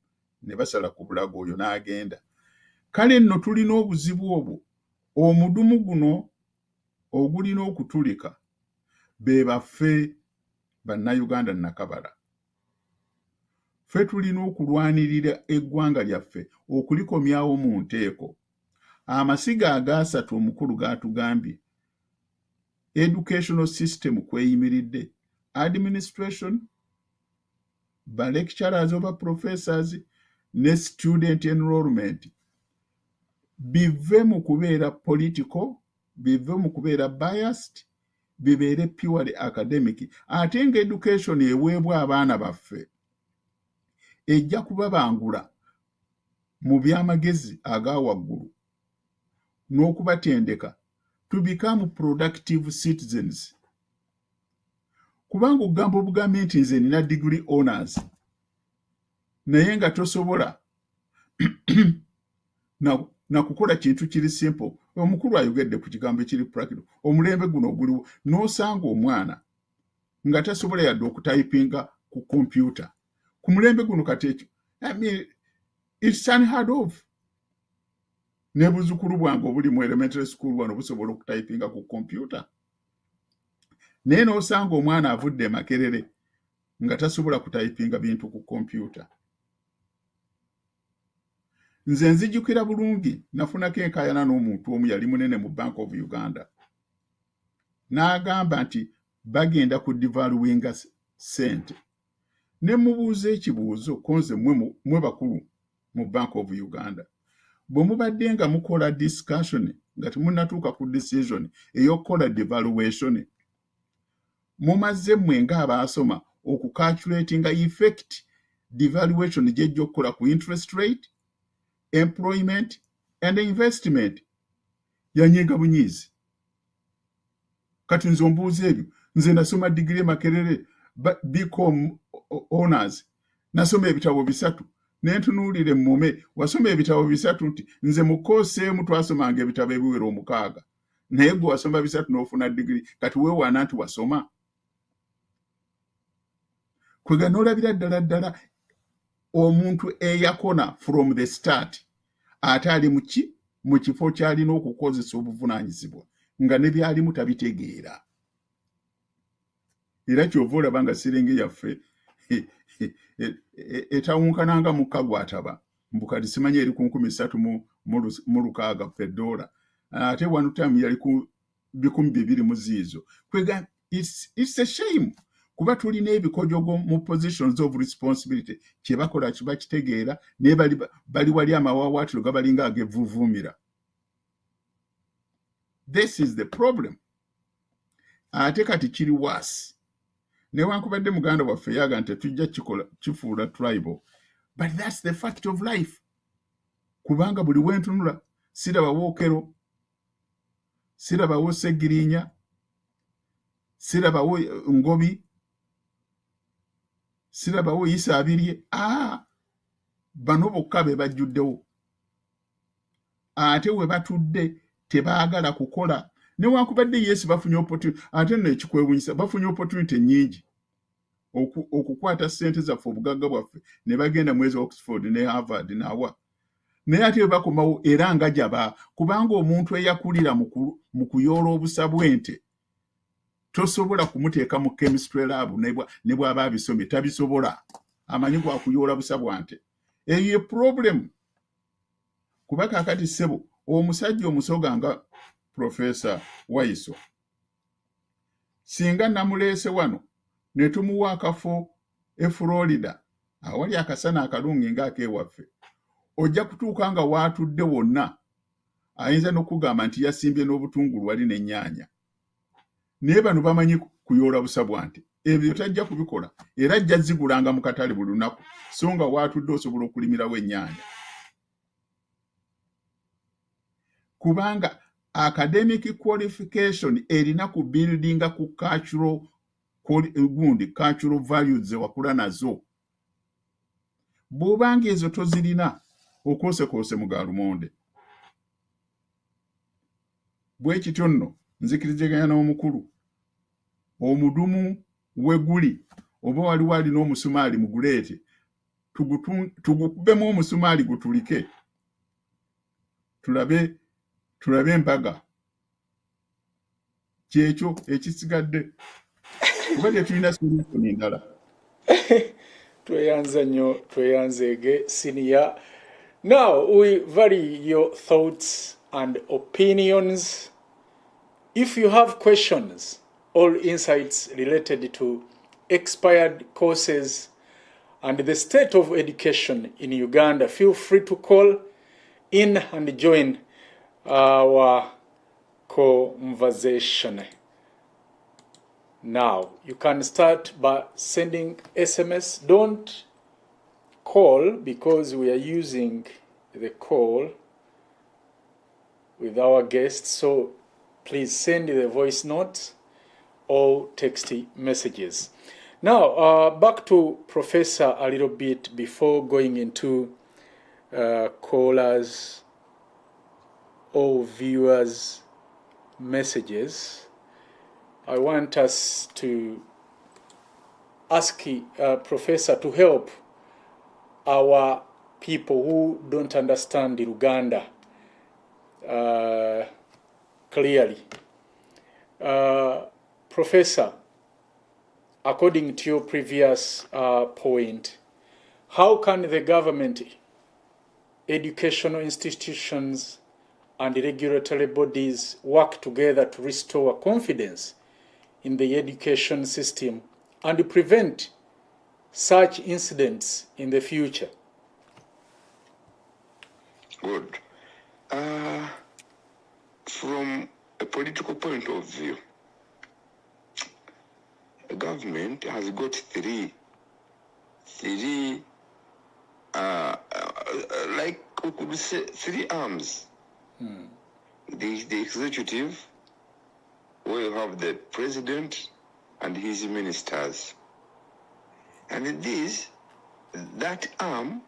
ne basala ku bulago oyo n'agenda. Kale nno tulina obuzibu obwo. Omudumu guno ogulina okutulika be baffe bannayuganda nakabala. Ffe tulina okulwanirira eggwanga lyaffe okulikomyawo mu nteeko. Amasiga agaasatu omukulu gaatugambye educational system kweyimiridde administration, ba lecturers oba professors ne student enrollment bive mu kubeera political, bive mu kubeera biased, bibeere purely academic. Ate nga education eweebwa abaana baffe ejja kubabangula mu by'amagezi aga waggulu n'okubatendeka to become productive citizens. Kubanga ogamba obugambe nti nze nina degree honors naye nga tosobola na kukola kintu kiri simple. Omukulu ayogedde ku kigambo ekiri practical. Omulembe guno oguliwo n'osanga omwana nga tasobola yadde okutypinga ku computer. Ku mulembe guno kati ekyo it's unheard of. Ne buzukulu bwange obuli mu elementary school wano busobola okutypinga ku computer. Naye n'osanga omwana avudde Makerere nga tasobola kutypinga bintu ku computer. Nze nzijukira bulungi nafunako enkaayana n'omuntu omu yali munene mu Bank of Uganda. N'agamba nti bagenda ku devaluinga sente. Ne mubuuza ekibuuzo konze mwe bakulu mu Bank of Uganda. Bwe mubadde nga mukola discussion nga temunnatuuka ku decision ey'okukola devaluation, mumaze mmwe ng'abaasoma okucalculatinga effect devaluation gy'ejja okukola ku interest rate, employment and the investment yanyenga bunyizi. Kati nze ombuuza ebyo, nze nasoma degree Makerere, BCom honors, nasoma ebitabo 3, nentunuulire mume, wasoma ebitabo 3 nti nze mu course emu twasomanga ebitabo ebiwera 6. Naye gwe wasoma 3 n'ofuna degree, kati weewaana nti wasoma. Kwega n'olabira ddala omuntu eyakona from the start, ate ali mu kifo ky'alina okukozesa obuvunaanyizibwa, nga ne byalimu tabitegeera. Era kyova olaba nga sirenge yaffe etawunkananga mukka gwataba, mbukati simanyi eri ku 3,600 $. Ate one time yali ku 200 mu ziizo. Kwega it's a shame. Kuba tulina ebikojogo mu positions of responsibility kye bakola kiba kitegeera, naye bali wali amawawaatiro gabalinga agevvuuvumira. This is the problem. Ate kati kiri worse. Newankubadde muganda waffe yaga nti tujja kifuula tribal, but that's the fact of life. Kubanga buli wentunula sirabawo Okero, sirabawo Segirinya, sirabawo Ngobi, sirabawo Isa Abirye. Bano bokka be bajjuddewo. Ate we batudde tebaagala kukola. Newankubadde yes bafunye opportunity, ate n'ekikwewunyisa bafunye opportunity nyingi okukwata ssente zaffe obugagga bwaffe ne bagenda mwezi Oxford ne Harvard nawa. Naye ate bakomawo era nga jaba, kubanga omuntu eyakulira mu kuyoola obusa bw'ente tosobola kumuteeka mu chemistry lab ne bw'aba abisomye tabisobola. Amanyi gwa kuyoola busa bwa nte. Eyo ye problem. Kuba kaakati ssebo omusajja omusoga nga Professor Waiswa, singa namuleese wano ne tumuwa akafo Florida awali akasana akalungi ng'akewaffe, ojja kutuuka nga waatudde wonna ayinza n'okugamba nti yasimbye n'obutungulu wali n'ennyaanya. Naye bano bamanyi kuyoola busa bwa nte. Ebyo tajja kubikola era ajja zigulanga mu katale buli lunaku, so nga waatudde osobola okulimirawo ennyaanya. Kubanga academic qualification erina ku buildinga ku cultural values ze wakula nazo. Bw'obanga ezo tozirina okosekose mu Gaalumonde. Bwe kityo nno nzikiriziganya n'omukulu omudumu weguli oba waliwo alina omusumaali muguleete tugukubemu omusumaali gutulike tulabe embaga kyekyo ekisigadde kuba tetulina solution ndala. Tweyanza nnyo, tweyanzeege senior. Now we value your thoughts and opinions. If you have questions or insights related to expired courses and the state of education in Uganda, feel free to call in and join our conversation. Now, you can start by sending SMS. Don't call because we are using the call with our guests. So please send the voice notes or text messages. Now, back to Professor a little bit before going into callers or viewers' messages. I want us to ask Professor to help our people who don't understand Uganda clearly. Professor, according to your previous point, how can the government, educational institutions, and regulatory bodies work together to restore confidence in the education system and prevent such incidents in the future? Good. From a political point of view, the government has got three like we could say three arms There is the executive, where you have the president and his ministers. And that arm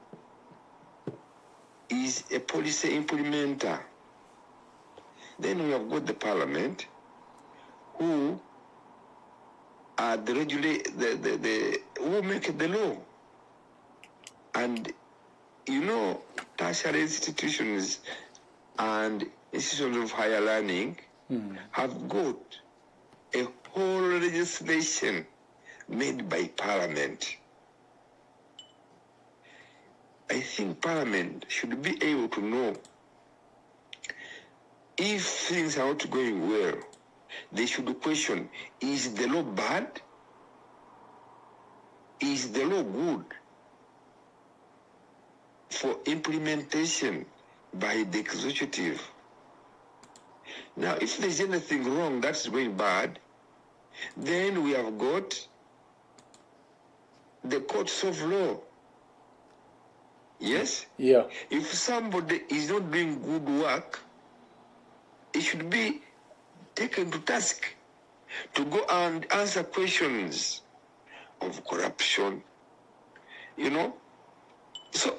is a policy implementer. Then we have got the parliament, who are the who make the law. And tertiary institutions and institutions of higher learning have got a whole legislation made by parliament. I think parliament should be able to know if things are not going well. They should question, is the law bad? Is the law good for implementation by the executive? Now, if there's anything wrong that's going bad, then we have got the courts of law. Yes? Yeah. If somebody is not doing good work, it should be taken to task to go and answer questions of corruption. So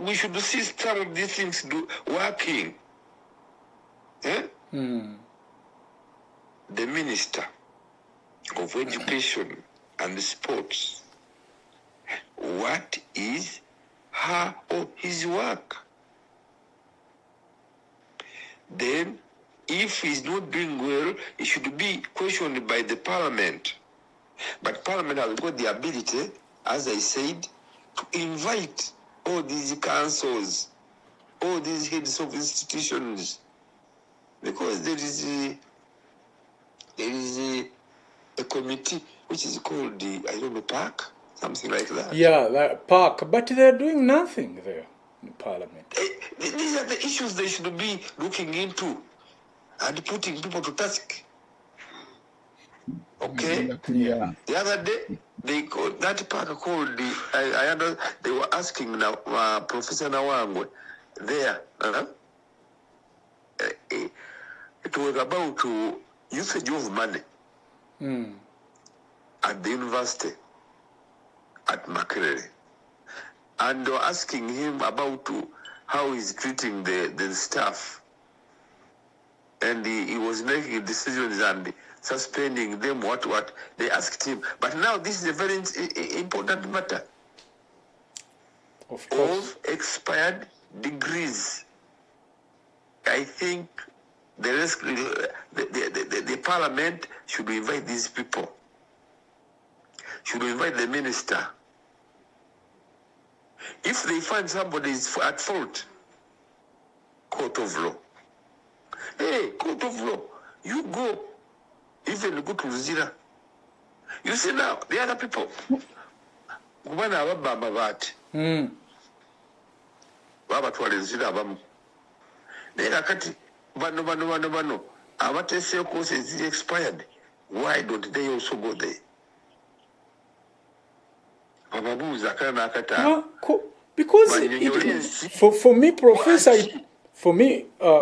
we should see some of these things working. Eh? The Minister of Education and Sports, what is her or his work? Then, if he's not doing well, it should be questioned by the parliament. But parliament has got the ability, as I said, to invite all these councils, all these heads of institutions, because there is a committee which is called the, PAC, something like that. Yeah, that PAC, but they're doing nothing there in Parliament. These are the issues they should be looking into and putting people to task. Okay? Yeah. The other day, that PAC called they were asking now, Professor Nawangwe there. It was about usage of money at the university at Makerere. And they were asking him about how he's treating the staff. And he was making decisions and suspending them, what. They asked him. But now this is a very important matter of expired degrees. I think the parliament should invite these people, should invite the minister. If they find somebody is at fault, court of law. Hey, court of law, you go, even go to Zira. You see now, the other people, bano abatese courses expired. Why don't they also go there? Because for me,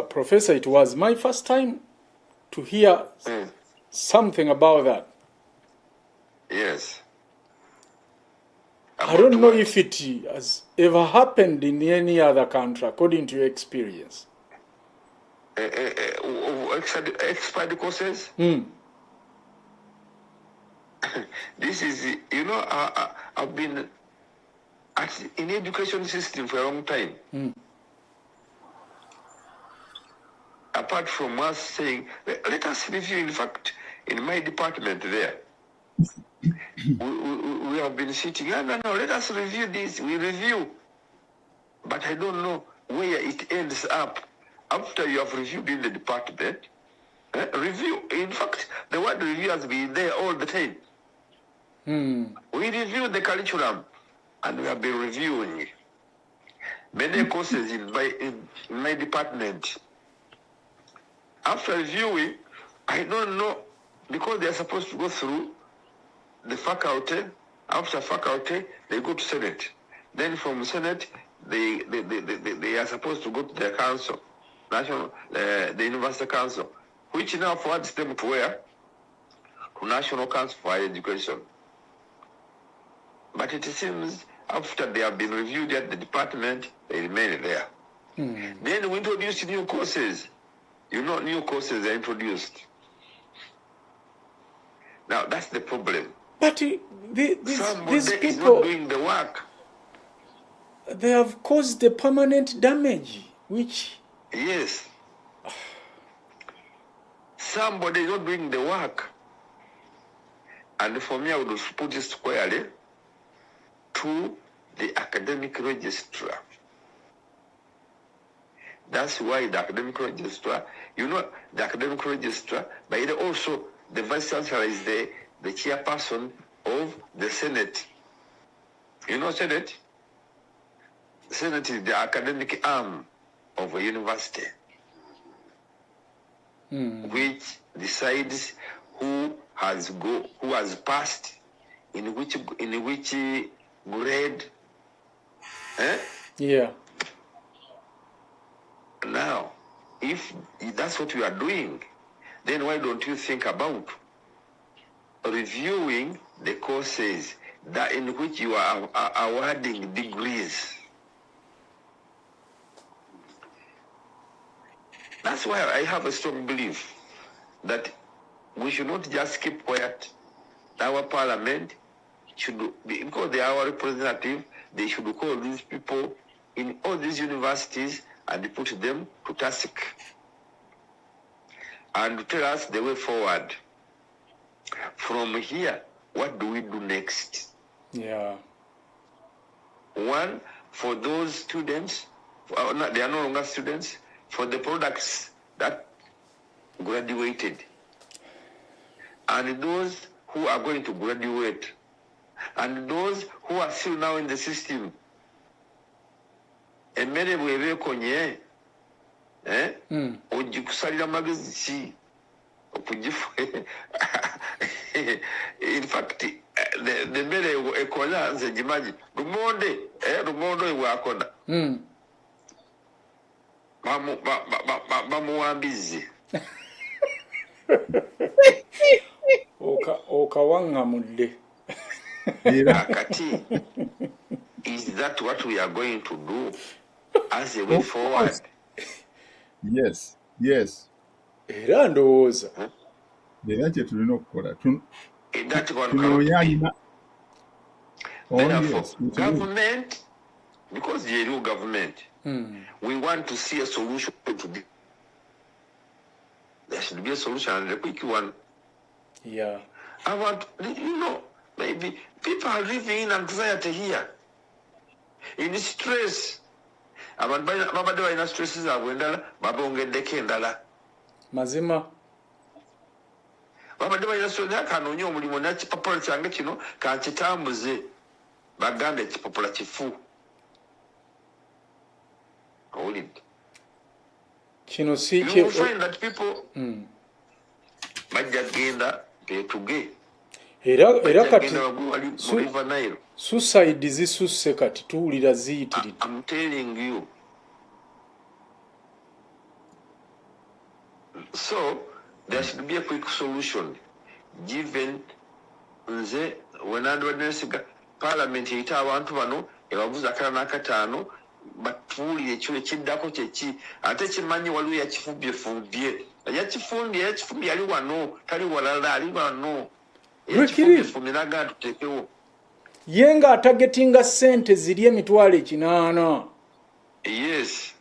Professor, it was my first time to hear something about that. Yes. I don't know if it has ever happened in any other country, according to your experience. Expired courses? This is, I've been in the education system for a long time. Apart from us saying, let us review, in fact, in my department there, we have been sitting, no, let us review this, we review. But I don't know where it ends up. After you have reviewed in the department, review. In fact, the word review has been there all the time. We review the curriculum, and we have been reviewing many courses in my department. After reviewing, I don't know, because they are supposed to go through the faculty. After faculty, they go to Senate. Then from Senate, they are supposed to go to their council. the University Council, which now forwards them to where? To National Council for Higher Education. But it seems after they have been reviewed at the department, they remain there. Then we introduced new courses. You know, new courses are introduced. Now, that's the problem. But these Somebody is not people, doing the work. they have caused the permanent damage, which... Yes. Somebody is not doing the work. And for me, I would put it squarely to the academic registrar. That's why the academic registrar, you know, the academic registrar, but also the vice chancellor is the chairperson of the Senate. You know Senate? Senate is the academic arm of a university, which decides who has passed in which grade. Yeah. Now, if that's what you are doing, then why don't you think about reviewing the courses that in which you are awarding degrees? That's why I have a strong belief that we should not just keep quiet. Our parliament should be, because they are our representative, they should call these people in all these universities and put them to task and tell us the way forward. From here, what do we do next? Yeah. One, for those students, they are no longer students, for the products that graduated, and those who are going to graduate, and those who are still now in the system. Emmere bwebeekonye ogikusalira magezi ki okugifu. In fact, the mmere ekola nze gimanyi lumonde oyo bwakona bamuwambizze. Okawangamudde. Akati, is that what we are going to do as a way forward? Yes, yes. Era ndowooza. Era kye tulina okukola. That one Tunoonya alina. Therefore, government, because the new government, we want to see a solution to this. There should be a solution, and a quick one. Yeah. I want, you know, maybe people are living in anxiety here, in stress. Abadde balina stress zaabwe endala babongeddeko endala. Mazima. Babadde balina stress akanoonya omulimu nakipapula kyange kino kankitambuze bagambe ekipapula kifu. Owulidde? Kino si You will find that people bajja genda betuge. Era kati River Nile. suicide zisusse kati tuwulira ziyitiridde. I'm telling you. So there should be a quick solution given nze wenandibadde nesiga parliament eyita abantu bano ebabuza akala n'akataano batuwulire ekyo ekiddako kyeki ate kimanyi waliwo yakifumbyefumbye yakifumbye ali wano tali walala ali wano yakifumbyefumbye nagaa tutekewo ye nga atagetinga ssente ziri emitwalo 8. Yes.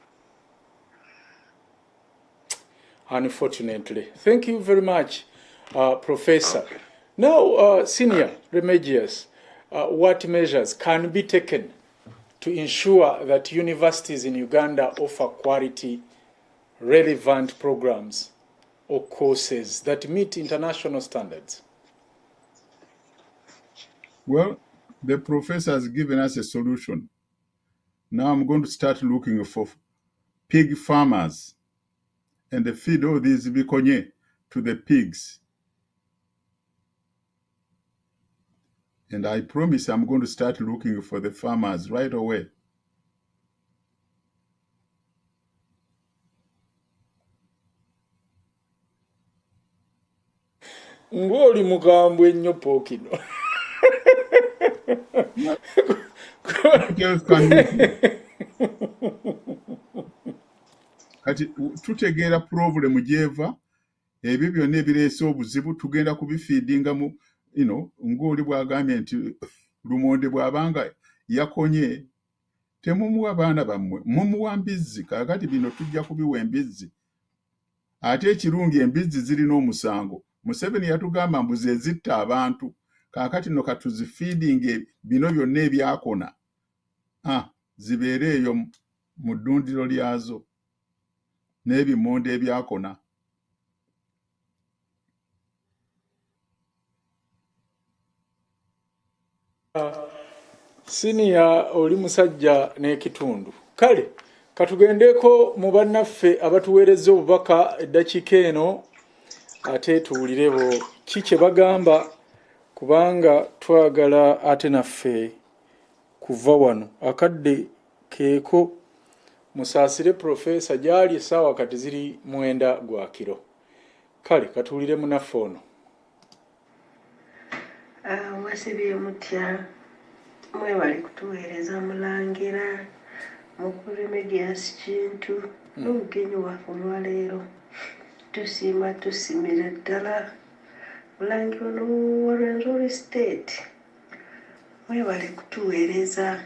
Unfortunately. Thank you very much, Professor. Okay. Now, Senior Remigius, what measures can be taken to ensure that universities in Uganda offer quality, relevant programs or courses that meet international standards? Well, the professor has given us a solution. Now I'm going to start looking for pig farmers and feed all these bikonye to the pigs. And I promise I'm going to start looking for the farmers right away. ng'oli mukambwe ennyo pookino. Kati tutegeera problem gyeva ebyo byonna ebireese obuzibu tugenda kubifiidinga mu ng'oli bw'agambye nti lumonde bw'abanga yakonye temumuwa baana bammwe mumuwa mbizzi. Kaakati bino tujja kubiwa embizzi. Ate ekirungi embizzi zirina omusango. Museveni yatugamba mbu ze zitta abantu. Kaakati no katuzifiidinge bino byonna ebyakona zibeere eyo mu ddundiro lyazo n'ebimonde ebyakona. Siniya oli musajja n'ekitundu. Kale katugendeko mu bannaffe abatuweereza obubaka eddakiika eno ate tuwulire bo ki kye bagamba, kubanga twagala ate naffe kuva wano akadde keeko musaasire Profesa gyali essaawa kati ziri 9 gwa kiro. Kale katuwulire munaffe ono. Wasibye mutya mwebali kutuweereza mulangira mukulu Remigius Kintu n'omugenyi waffe olwaleero. Tusiima tusimira ddala mulangira Olwenzori State. Mwebale kutuweereza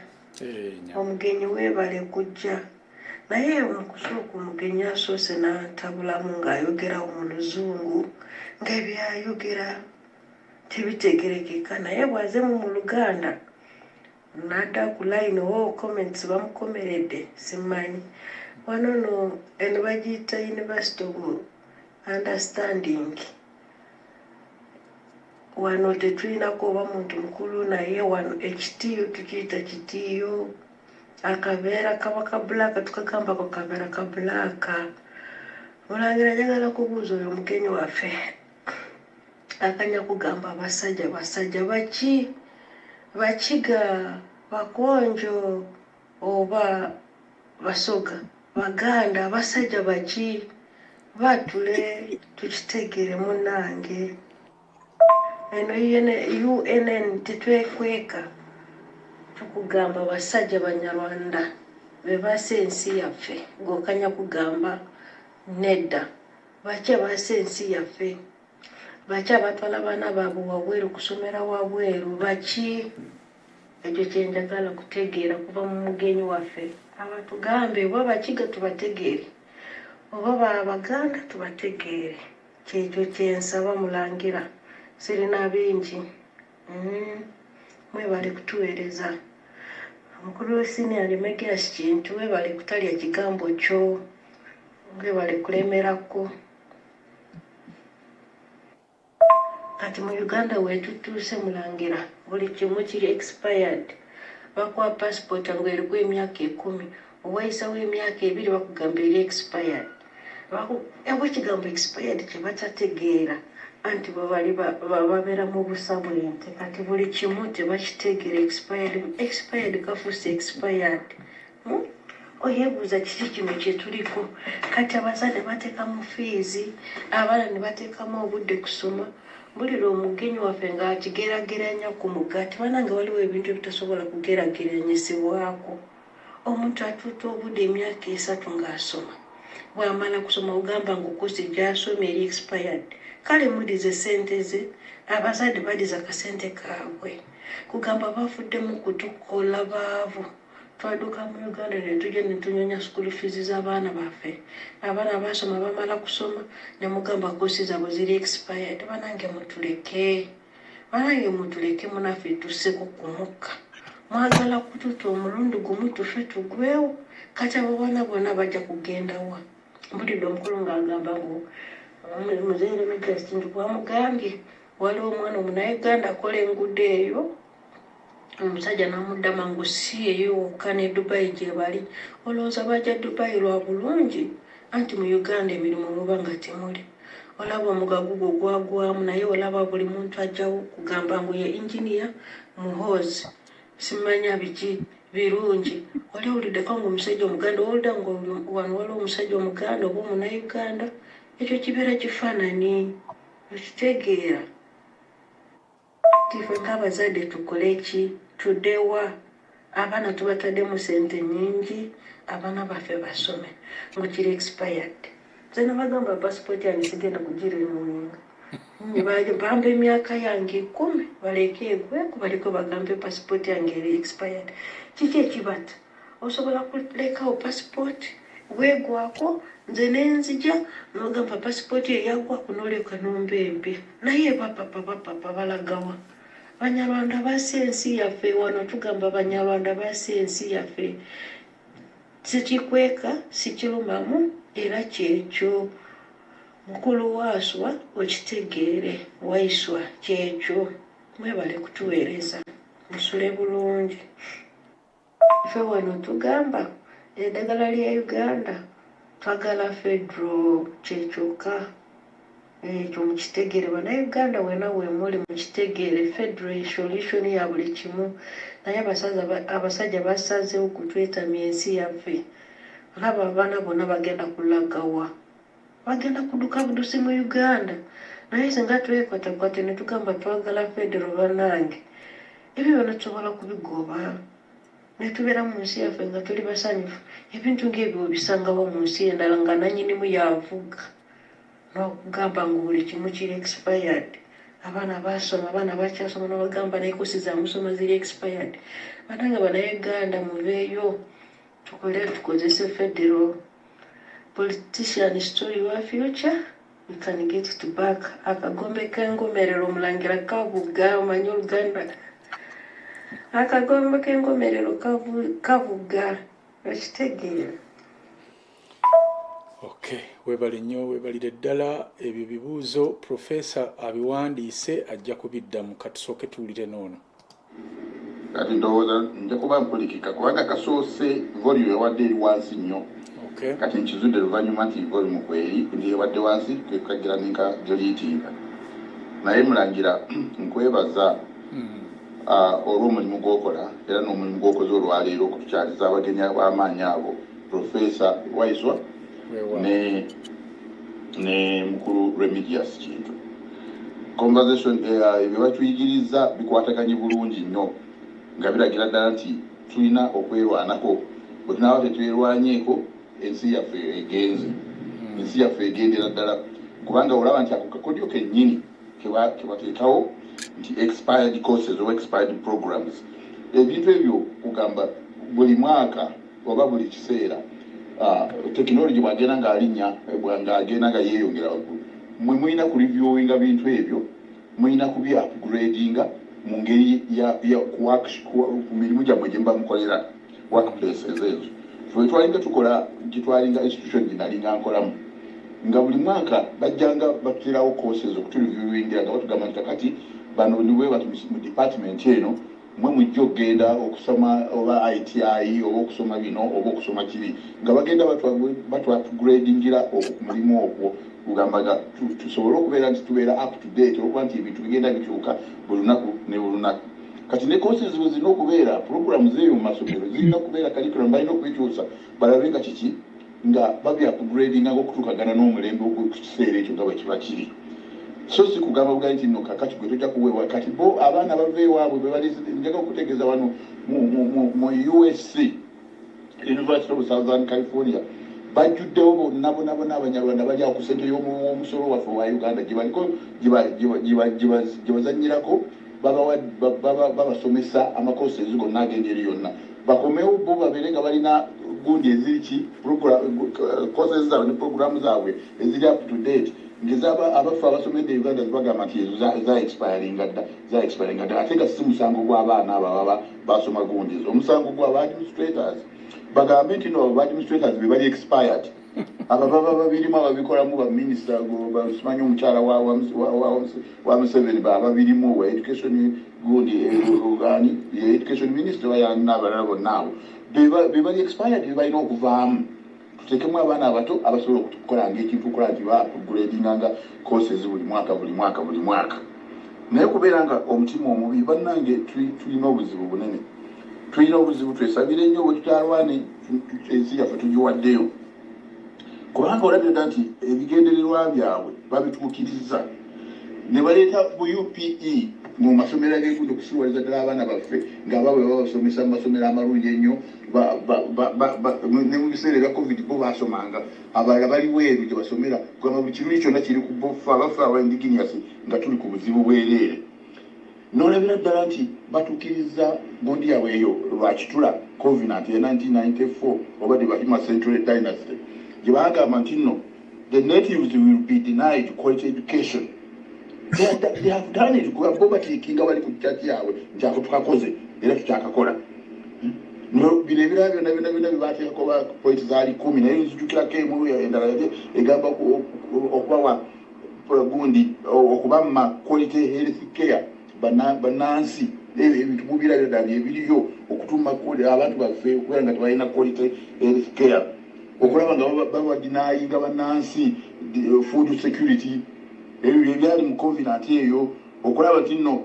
omugenyi weebale kujja. Naye omukusooka omugenyi asoose n'antabulamu ng'ayogerawo mu luzungu ng'ebyayogera tebitegerekeka, naye bwazemu mu Luganda n'adda ku line comments bamukomeredde simanyi. Wano no eno bagiyita University of Understanding. Wano tetulinako oba muntu mukulu, naye wano ekitiiyo tukiyita kitiiyo. Akabeera kaba ka black tukagambako kabeera ka black. Mulangira njagala kubuuza oyo mugenyi waffe akanya kugamba abasajja baki bakiga bakonjo oba basoga baganda abasajja baki batule tukitegere munange. Eno UNN tetwekweka tukugamba abasajja Banyarwanda bebase ensi yaffe ng'okanya kugamba nedda. Baki abase ensi yaffe, baki abatwala abaana baabwe wabweru kusomera wabweru, baki? Ekyo kye njagala kutegeera kuva mu mugenyi waffe. Abatugambe oba bakiga tubategeere oba Abaganda tubategeere. Kyekyo kye nsaba mulangira, sirina bingi. Mwebale kutuweereza. Omukulu w'essiniya Remigius Kintu webale kutalya kigambo kyo, webale kulemerako. Kati mu Uganda wetutuuse mulangira buli kimu kiri expired. Bakuwa passport ngo eriko emyaka 10, owayisawo emyaka 2 bakugamba eri expired. Ebo kigambo expired kye batategeera anti babeera mu busabulente. Kati buli kimu tebakitegeera expired kafuuse expired. Oyebuuza kiki kino kye tuliko. Kati abazadde bateekamu fiizi, abaana ne bateekamu obudde kusoma. Bulira omugenyi waffe ng'akigeraageranya ku mugaati. Banange waliwo ebintu ebitasobola kugeraageranyisibwako. Omuntu atuuta obudde emyaka 3 ng'asoma. Bw'amala kusoma ogamba ng'okozi gy'asomye eri expired. Kale mudize ssente ze, abazadde badiza kasente kaabwe. Kugamba bafuddemu kutukola baavu. Twaduka mu Uganda ne tujja ne tunyonya school fees z'abaana baffe. Abaana basoma bamala kusoma ne mugamba kosi zaabwe ziri expired. Banange mutuleke munaffe tusseko ku mukka. Mwagala kututa omulundi gumu tufe tugwewo. Kati abo baana bonna bajja kugenda wa? Mbulidde omukulu ng'agamba ngo Muzee Remigius Kintu bw'amugambye waliwo omwana Omunnayuganda akola enguudo eyo. Omusajja n'amuddama ngu si eyo wokka ne Dubai gye bali. Olowooza bajja Dubai lwa bulungi anti mu Uganda emirimu muba nga temuli. Olaba omugagu gwo gwagwamu, naye olaba buli muntu ajjawo kugamba ngu ye engineer muhoozi simanya biki birungi. Oli owuliddeko ng'omusajja Omuganda owulira ngu wano waliwo omusajja Omuganda oba Omunnayuganda. Ekyo kibeera kifaananyi okitegeera. Tife nk'abazadde tukole ki tuddewa abaana tubatadde sente nyingi abaana baffe basome ngo kiri expired nze nabagamba passport yange sigenda kugirenewinga bamba emyaka yange 10 baleke egweku baliko bagambe passport yange eri expired kiki ekibata osobola kulekawo passport weegwako nze nenzija nogamba passport eyagwa kunoleka nombembe naye bapapa balagawa Banyarwanda basi ensi yaffe wano tugamba Banyarwanda basi ensi yaffe sikikweka sikirumamu era kyekyo mukulu Waiswa okitegeere Waiswa kyekyo mwebale kutuweereza musule bulungi ffe wano tugamba eddagala lya Uganda twagala federal kyekyoka ekyo mukitegere bannayuganda wena wemuli mukitegere federal solution ya buli kimu naye abasajja basazeewo kutwetamya ensi yaffe olaba abaana bonna bagenda kulagawa bagenda kuduka budusi mu Uganda naye singa twekwatakwate ne tugamba twagala federal bannange ebyo byonna tusobola kubigoba ne tubeera mu nsi yaffe nga tuli basanyufu ebintu ng'ebyo bisangawo mu nsi endala nga nannyinimu yavuga n'okugamba ngu buli kimu kiri expired abaana basoma abaana bakyasoma n'obagamba n'enkosi za musoma ziri expired bananga bannayuganda mubeeyo tukozese federal politician story wa future we can get it back akagombe k'engomerero omulangira kabuga omanyi Oluganda akagombe k'engomerero kabuga okitegeera. Okay, webale nnyo webalire ddala ebyo bibuuzo professor abiwandiise ajja kubiddamu katusooke tuwulire noono. Kati ndowooza nja kuba mpulikika kubanga kasoose volume ewadde eri wansi nnyo. Okay. Kati nkizudde luvannyuma nti volume kweri ndi ewadde wansi kwekagira ninka gyoliyitinga. Naye mulangira nkwebaza olw'omulimu gw'okola era n'omulimu gw'okoze olwaleero okutukyaliza abagenyi ab'amaanyi abo Professor Waiswa ne mukulu Remigius Kintu. Conversation ebibatuyigiriza bikwataganye bulungi nnyo nga biragira ddala nti tulina okwerwanako bwe tunaaba tetwerwanyeeko ensi yaffe egenze ensi yaffe egendera ddala kubanga olaba nti ako kakodyo kennyini kebateekawo nti expired courses or expired programs ebintu ebyo kugamba buli mwaka oba buli kiseera technology bwagenda ng'alinnya ng'agenda nga yeeyongera waggulu mwe mulina ku reviewinga bintu ebyo mulina kubi upgradinga mu ngeri ku mirimu gyammwe gye muba mukolera workplaces ezo ffe twalinga tukola gitwalinga institution gye nalinga nkolamu nga buli mwaka bajjanga batuterawo courses okutureviewingira nga batugamba nti kakati bano niwe bati mu department eno mwe mujja okugenda okusoma oba ITI oba okusoma bino oba okusoma kiri nga bagenda batupgradingira omulimu ogwo kugambaga tusobole okubeera nti tubeera up to date okuba nti ebintu bigenda bikyuka buli lunaku ne buli lunaku kati ne courses bwe zirina okubeera programs eyo mu masomero zirina okubeera curriculum balina okubikyusa balabe nga kiki nga babi upgradinga ng'okutuukagana n'omulembe ogw'ekiseera ekyo nga bwe kiba kiri so si kugamba bugayi nti nno kakati gwe tojja kuweebwa kati bo abaana bava ewaabwe bwe bali njaga okutegeeza wano mu USC University of Southern California bajjuddewo bonna abanyarwanda bali awo ku ssente y'omusolo waffe wa Uganda gye baliko gye bazannyirako babasomesa amakoosezi gonna agenda eri yonna bakomewo bo babeere nga balina gundi eziriki courses zaabwe ne programu zaabwe eziri up to date ngezaba abafu abasomedde Uganda zibagamba nti ezo za expiringa ddala ate nga si musango gw'abaana abo ababa basoma gundi ezo omusango gw'aba administrators bagambe nti no administrators be bali expired ababa babirimu ababikolamu baminisita basimanyi omukyala wa Museveni babirimu wa education gundi ogani education minister bayana abalala bonna abo be bali expired be balina okuvaamu tutekemu abaana abato abasobola okukola ng'ekintu kola nti upgradinganga courses buli mwaka naye kubeera nga omutima omubi bannange tulina obuzibu bunene twesabire nnyo bwe tutalwane ensi yaffe tugiwaddeyo kubanga olabye dda nti ebigendererwa byabwe babituukiriza ne baleeta mu UPE mu masomero ag'enguudo okusuubaliza ddala abaana baffe ng'abaabwe babasomesa mu masomero amalungi ennyo ne mu biseera ebya covid bo baasomanga abalala bali weeru gye basomera kugamba buli kirungi kyonna kiri ku boffe abaffe abaindiginiasi nga tuli ku buzibu bwereere n'olabira ddala nti batuukiriza gundi yaabwe eyo lwakitula covenant ya 1994 oba the Bahima Central Dynasty gye baagamba nti nno the natives will be denied quality education. They have done it. Go back to the king of the Jacko Tukakoze, the left Jackacola. No, believe it, I never back points are coming. You came and a gamba of power for a gundi or Obama quality health care, but Nancy, they will be like that. Video, Okutuma code, I want to fail when that way quality health care. Okuraba denying Nancy the food security. Ebyali mu covenant eyo okulaba nti nno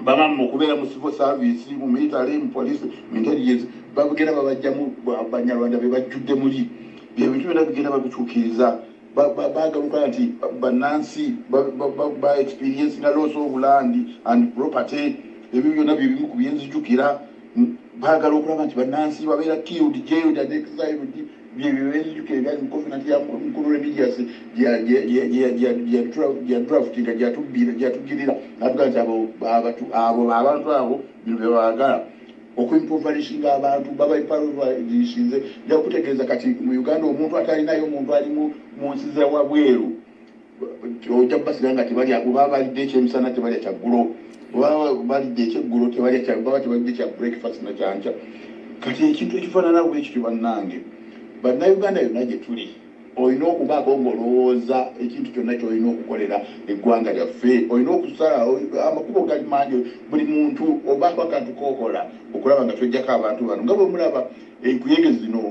bamaama mu kubeera mu civil service mu military mu police mu intelligence babugenda babajjamu Banyarwanda be bajjudde muli byebintu byonna bigenda babituukiriza baagaluka nti bannansi ba experience na loss of land and property ebyo byonna byebimu ku byenzijukira baagala okulaba nti bannansi babeera killed jailed and exiled byebenzijukira ebyali mu covenant ya mukulu Remigius gya drafting gyatugirira natuga nti abo abantu abo bino byebaagala okuimprovishinga abantu babaimprovishinze njakutegeeza kati mu Uganda omuntu atalinayo omuntu ali mu nsi z'ewabweru ojja kubasiga nga baba balidde ekyemisana tebalya kyaggulo baba balidde ekyeggulo baba tebalidde kya breakfast na kyanca kati ekintu ekifaanana bwekityo bannange bannayuganda yonna gye tuli olina okubaako ng'olowooza ekintu kyonna kyolina okukolera eggwanga lyaffe olina okusala amakubo gali mangi buli muntu obaako akantu kookola okulaba nga twejjako abantu bano nga bwe mulaba enkuyege zino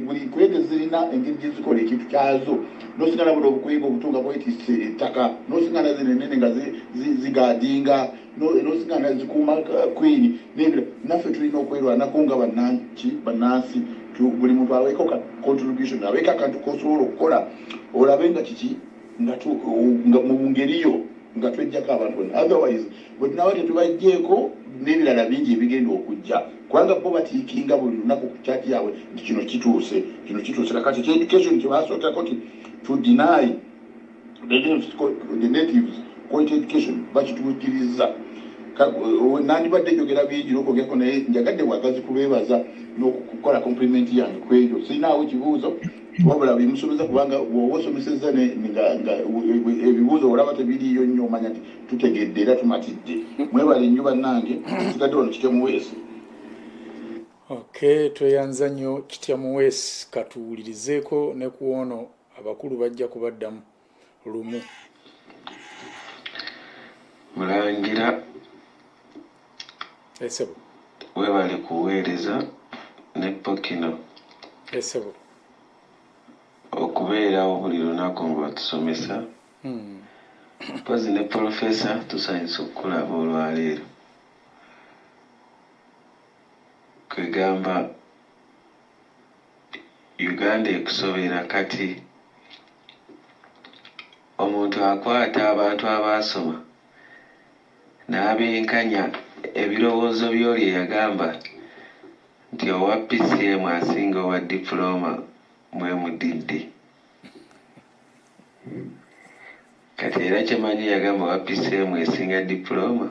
buli nkuyege zirina engeri gye zikola ekintu kyazo nosingana buno obukuyege obutunga bwetisse ettaka nosingana zino enene nga zigaadinga nosingana zikuuma queen nebira naffe tulina okwerwanako nga bannansi buli muntu aweeko ka contribution aweeko akantu kosobola okukola olabe nga kiki nga mu ngeriyo nga twejjako abantu bonna otherwise bwe tunaaba tetubajjeeko n'ebirala bingi ebigenda okujja kubanga bo batiikinga buli lunaku ku kyati yaabwe nti kino kituuse kakati ekyeducation kyebasookako nti to deny the natives quality education bakituukiriza nandibadde njogera bingi n'okwogeko naye njagadde bwagazi kubeebaza n'okukola compliment yange kwebyo sirinaawo ekibuuzo wabula bimusomesa kubanga bw'oba osomesezza ebibuuzo olaba tebiriyo nnyo omanya nti tutegedde era tumatidde mwebale nnyo bannange sigadde wano kitya muweesi okay tweyanza nnyo kitya muweesi katuwulirizeeko ne ku ono abakulu bajja kubaddamu lumu mulangira esebo webale kuweereza ne pokino esebo okubeerawo buli lunaku nga batusomesa mpozi ne profesa tusanyusa okukulaba olwaleero kwegamba Uganda ekusobera kati omuntu akwata abantu abaasoma n'abenkanya ebirowoozo by'oli yagamba nti owa PCM asinga owa diploma mwemudidde kati era kyemanyi yagamba owa PCM esinga diploma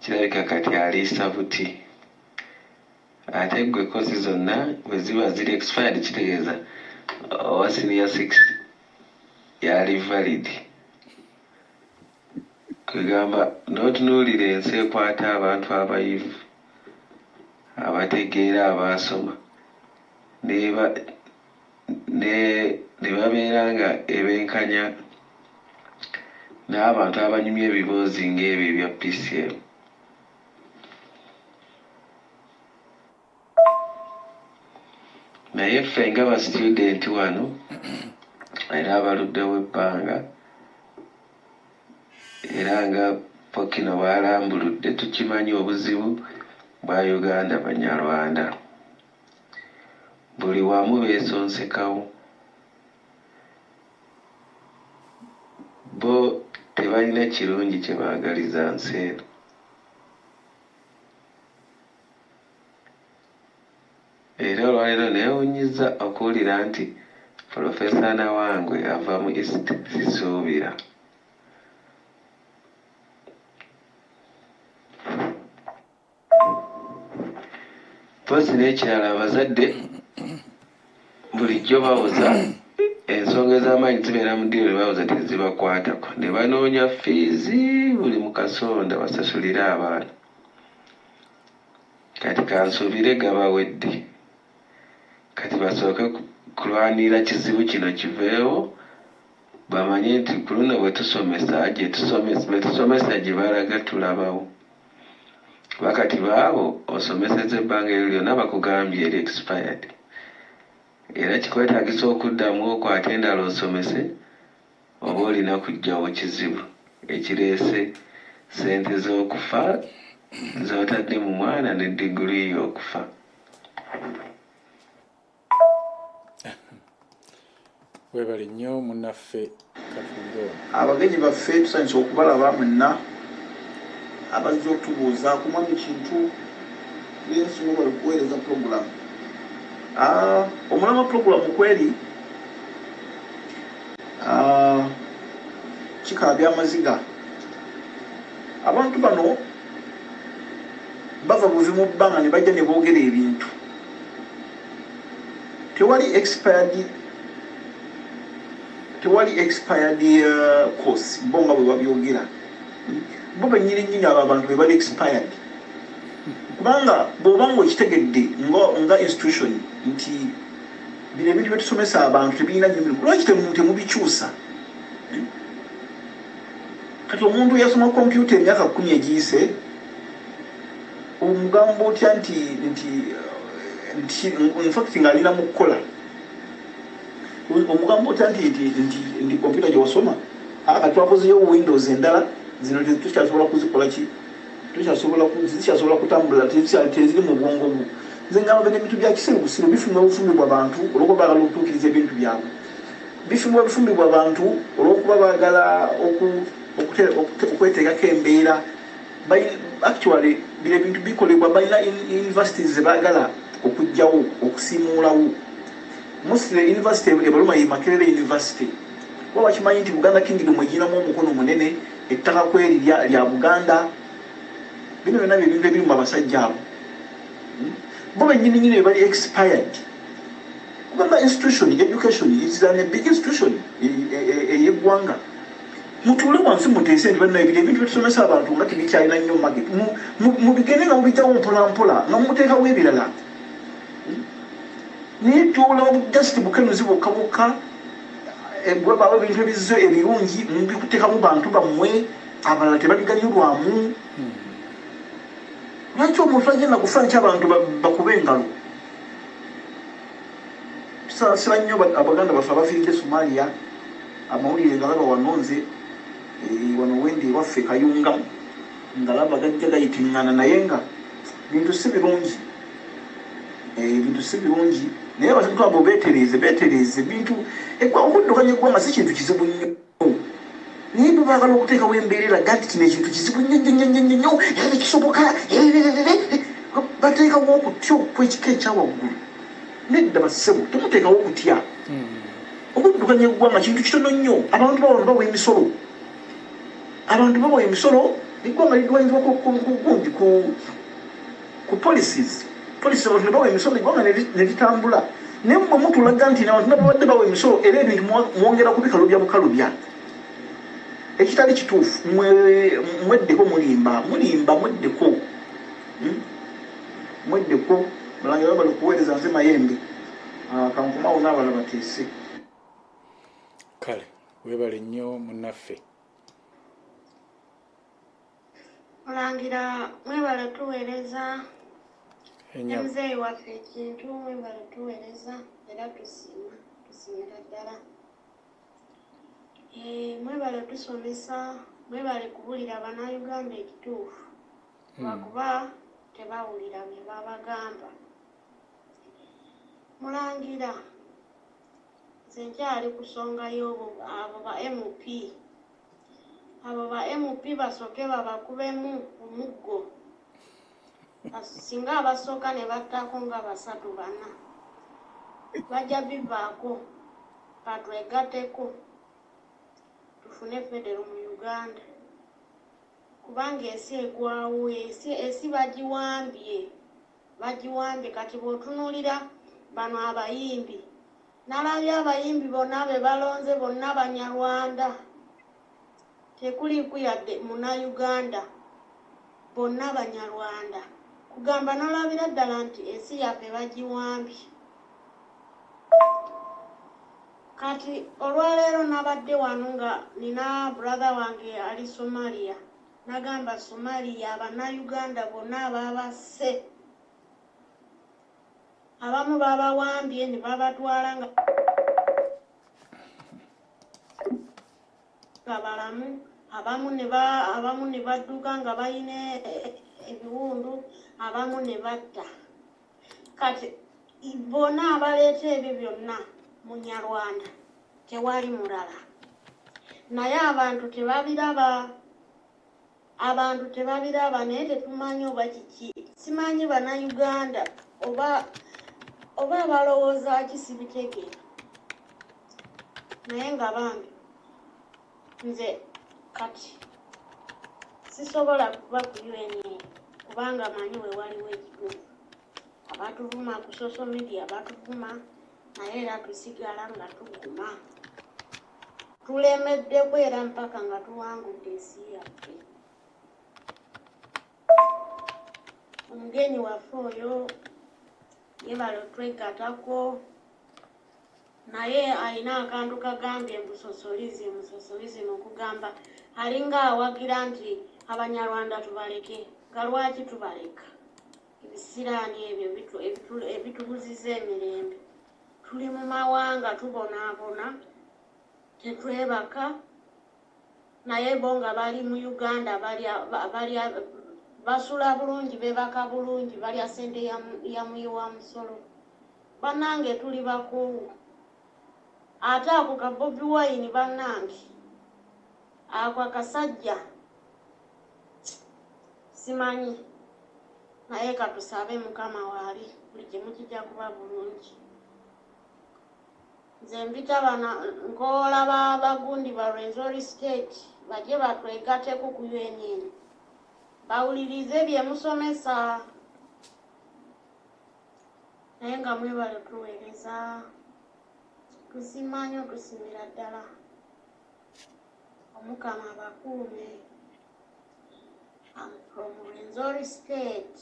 kirabika kati aliisa buti ate gwe kozi zonna bwe ziba ziri expired kitegeeza owa senior 6 yali valid kwegamba n'otunuulira ensi ekwata abantu abayivu abategeera abaasoma ne babeera nga ebenkanya n'abantu abanyumya ebiboozi ng'ebyo ebya PCM naye ffe nga ba student wano era abaluddewo ebbanga era nga pokino bwalambuludde tukimanyi obuzibu bwa Uganda Banyarwanda buli wamu beesonsekawo bo tebalina kirungi kye baagaliza nsi eno. Era olwaleero neewuunyiza okuwulira nti Profesa Nawangwe ava mu East Sisuubira. Posi n'ekirala abazadde bulijjo bawoza ensonga ez'amaanyi zibeera mu ddiiro ne bawoza tezibakwatako ne banoonya fiizi buli mu kasonda basasulire abaana. Kati kansuubire gabawedde. Kati basooke kulwanira kizibu kino kiveewo bamanye nti ku luno bwe tusomesa gye balaga tulabawo. Bakati baabo osomeseza ebbanga eryo lyonna bakugambye eri expired. Era kikwetaagisa okuddamu okwata endala osomese oba olina kuggyawo kizibu ekireese ssente z'okufa z'otadde mu mwana ne diguli y'okufa. Webale nnyo munnaffe Kafundo. Abagenyi baffe tusanyusa okubalaba mwenna abazze okutubuuza ku Mwami Kintu yensobola bali kuweereza puroguramu. Omulama puroguramu kweri kikaabya amaziga. Abantu bano bava buvi mu bbanga ne bajja ne boogera ebintu. Tewali expired course bonga bwe babyogera. Bo bennyini abo abantu be bali expired. Kubanga bw'obanga okitegedde nga institution nti bino ebintu bye tusomesa abantu tebirina nnyo lwaki temubikyusa. Kati omuntu yasoma kompyuta emyaka 10 egiyise omugambo otya nti in fact ng'alina mu kukola omugambo otya nti kompyuta gye wasoma kati twakozeyo Windows endala zino tukyasobola kuzikola ki zikyasobola kutambula teziri mu bwongo bwo. Nze ngamba ebintu bya kiseera busiru bifumba bufumbibwa abantu olw'okuba baagala okutuukiriza ebintu byabwe. Bifumba bufumbibwa abantu olw'okuba baagala okweteekako embeera. Actually bino ebintu bikolebwa balina universities ze baagala okuggyawo okusiimuulawo. Mostly university ebaluma ye Makerere University. Kuba bakimanyi nti Buganda Kingdom eginamu omukono munene ettaka kweri lya Buganda. Bino byonna byebintu ebiri mu abasajja abo. Bo bennyini bali expired. Kubanga institution education is a big institution ey'eggwanga. Mutuule wansi muteese nti banna ebintu bitusomesa abantu nga tebikyalina nnyo market. Mubigende nga mubijjawo mpolampola nga mumuteekawo ebirala. Naye tuula just bukenuzi bwokka bwe baba ebintu ebizzo ebirungi mubikuteekamu bantu bammwe abalala tebabiganyulwamu. Lwaki omuntu agenda kufa nti abantu bakube engalo? Tusaasira nnyo Abaganda baffe abafiiridde Somalia. Amawulire ngalaba wanonze wano wendi ewaffe Kayunga ngalaba gajja gayitiŋŋana naye nga bintu si birungi. Bintu si birungi naye abantu abo beetereeze bintu okuddukanya eggwanga si kintu kizibu nnyo. Naye bwe baagala okuteekawo embeerera gati kino ekintu kizibu nnyo kisoboka bateekawo okutya okw'ekika ekyawaggulu. Nedda bassebo temuteekawo okutya. Okuddukanya eggwanga kintu kitono nnyo. Abantu bawano bawa emisolo. Eggwanga lidwanyizibwa gundi ku policies abantu ne bawa emisolo eggwanga ne litambula. Naye mwe mutulaga nti abantu nababadde bawa emisolo era ebintu mwongera kubikalubya bukalubya. Ekitali kituufu mweddeko mulimba mweddeko mulangira bali kuweereza nze mayembe kankomawo n'abalala bateese. Kale webale nnyo munnaffe. Mulangira mwebale tuweereza emuzeeyi waffe Kintu mwebale tuweereza era tusiimira ddala. Mwebale tusomesa mwebale kubulira Abannayuganda ekituufu lwakuba tebawulira bye babagamba. Mulangira nze nkyali ku nsonga y'abo ba MP abo ba MP basoke babakubemu omuggo singa abasooka ne battako nga basatu bana bajja bivaako batwegateko tufune federo mu Uganda kubanga ensi egwawo ensi bagiwambye kati bw'otunuulira bano abayimbi nalabye abayimbi bonna be balonze bonna Banyarwanda tekuliku yadde Munnayuganda bonna Banyarwanda kugamba nalabira ddala nti ensi yaffe bagiwambye kati olwaleero nabadde wano nga nina brother wange ali Somalia nagamba Somalia Abannayuganda bonna ababasse abamu babawambye ne babatwala nga balamu abamu ne badduka nga balina ebiwundu abamu ne batta kati bonna abaleeta ebyo byonna Munyarwanda tewali mulala naye abantu tebabiraba naye tetumanyi oba kiki simanyi Bannayuganda oba balowooza ki sibitegeera naye nga bambi nze kati sisobola kuba ku UN kubanga manyi we waliwo ekituufu abatuvuma ku social media batuvuma naye era tusigala nga tuguma tulemeddeko era mpaka nga tuwangudde ensi yaffe omugenyi waffe oyo yebala twegatako naye alina akantu kagambye musosolizimu okugamba alinga awagira nti Abanyarwanda tubaleke nga lwaki tubaleka ebisiraani ebyo ebitubuziza emirembe tuli mu mawanga tubonaabona tetwebaka naye bo nga bali mu Uganda basula bulungi bebaka bulungi balya sente ya muyiwa musolo bannange tuli bakuwu ate ako ka Bobi Wine bannange ako akasajja simanyi naye katusabe Mukama waali buli kimu kijja kuba bulungi nze mbita bana nkoola bagundi ba Rwenzori State bajje batwegateko ku UN bawulirize bye musomesa naye nga mwebale tuweereza tusimanyi okusimira ddala Omukama abakuume. I'm from Rwenzori State.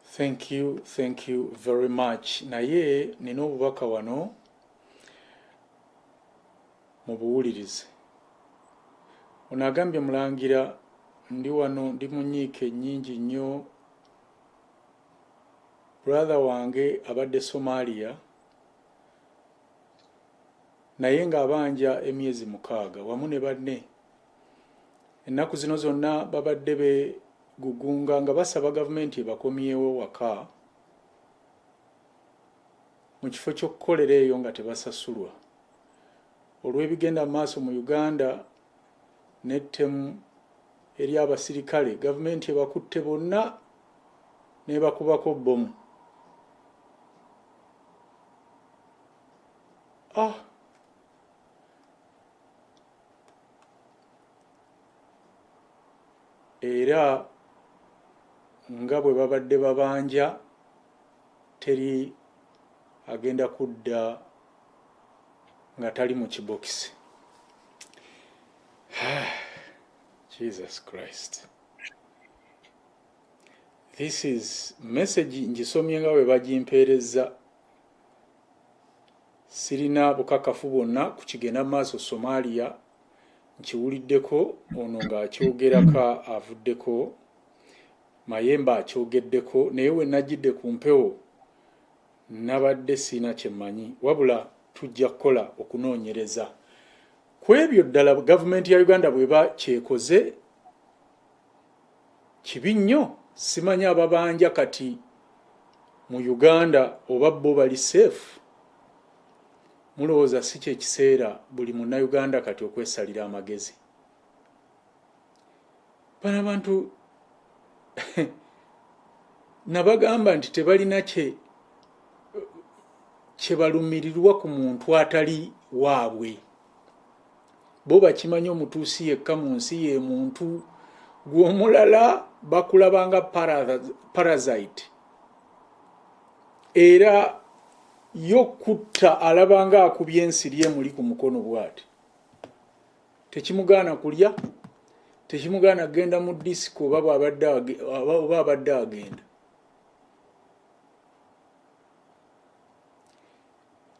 Thank you very much. Naye nina obubaka wano mu buwulirize. Ono agambye Mulangira ndi wano ndi mu nyiike nnyingi nnyo. Brother wange abadde Somalia naye nga abanja emyezi 6 wamu ne banne. Ennaku zino zonna babadde begugunga nga basaba gavumenti bakomyewo waka mu kifo ky'okukolera eyo nga tebasasulwa. Olw'ebigenda maaso mu Uganda n'ettemu eri abasirikale gavumenti ebakutte bonna n'ebakubako bbomu. Era nga bwe babadde babanja teri agenda kudda nga tali mu kibokisi. Jesus Christ. This is message ngisomye nga bwe bagimpeereza. Sirina bukakafu bwonna ku kigenda maaso Somalia. Nkiwuliddeko ono ng'akyogerako avuddeko Mayemba akyogeddeko naye we najjidde ku mpewo nabadde sina kyemmanyi wabula tujja kukola okunoonyereza ku ebyo ddala gavumenti ya Uganda bweba kyekoze kibi nnyo. Simanyi ababanja kati mu Uganda oba bo bali safe mulowooza si kye kiseera buli munnayuganda kati okwesalira amagezi. Bano abantu nabagamba nti tebalina kye balumirirwa ku muntu atali waabwe. Bo bakimanyi omutuusi yekka mu nsi ye muntu gw'omulala bakulabanga parasite. Era yokutta alabanga akubye ensiri emuli ku mukono bw'ati. Tekimugaana kulya, tekimugaana genda mu disiko oba abadde agenda.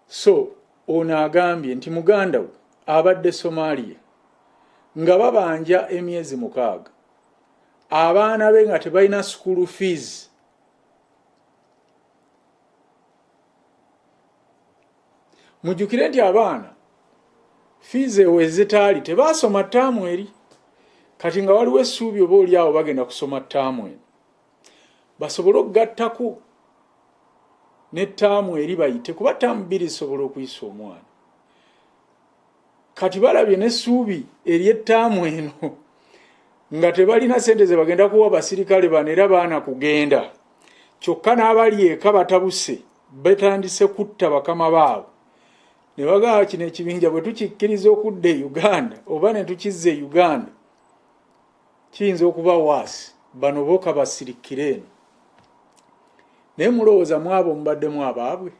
So ono agambye nti muganda we abadde Somalia nga babanja emyezi 6, abaana be nga tebalina school fees. Mujjukire nti abaana fees eweze taali tebasoma ttaamu eri, kati nga waliwo essuubi oba oli awo bagenda kusoma ttaamu eno basobole okugattako n'ettaamu eri bayite, kuba ttaamu 2 zisobola okuyisa omwana. Kati balabye n'essuubi eri ettaamu eno nga tebalina sente ze bagenda kuwa basirikale bano era baana kugenda. Kyokka n'abali eka batabuse betandise kutta bakama baabo. Ne bagamba kino ekibinja bwe tukikkiriza okudda e Uganda oba ne tukizza e Uganda kiyinza okuba waasi, bano boka basirikire eno. Naye mulowooza mwabo mubaddemu abaabwe?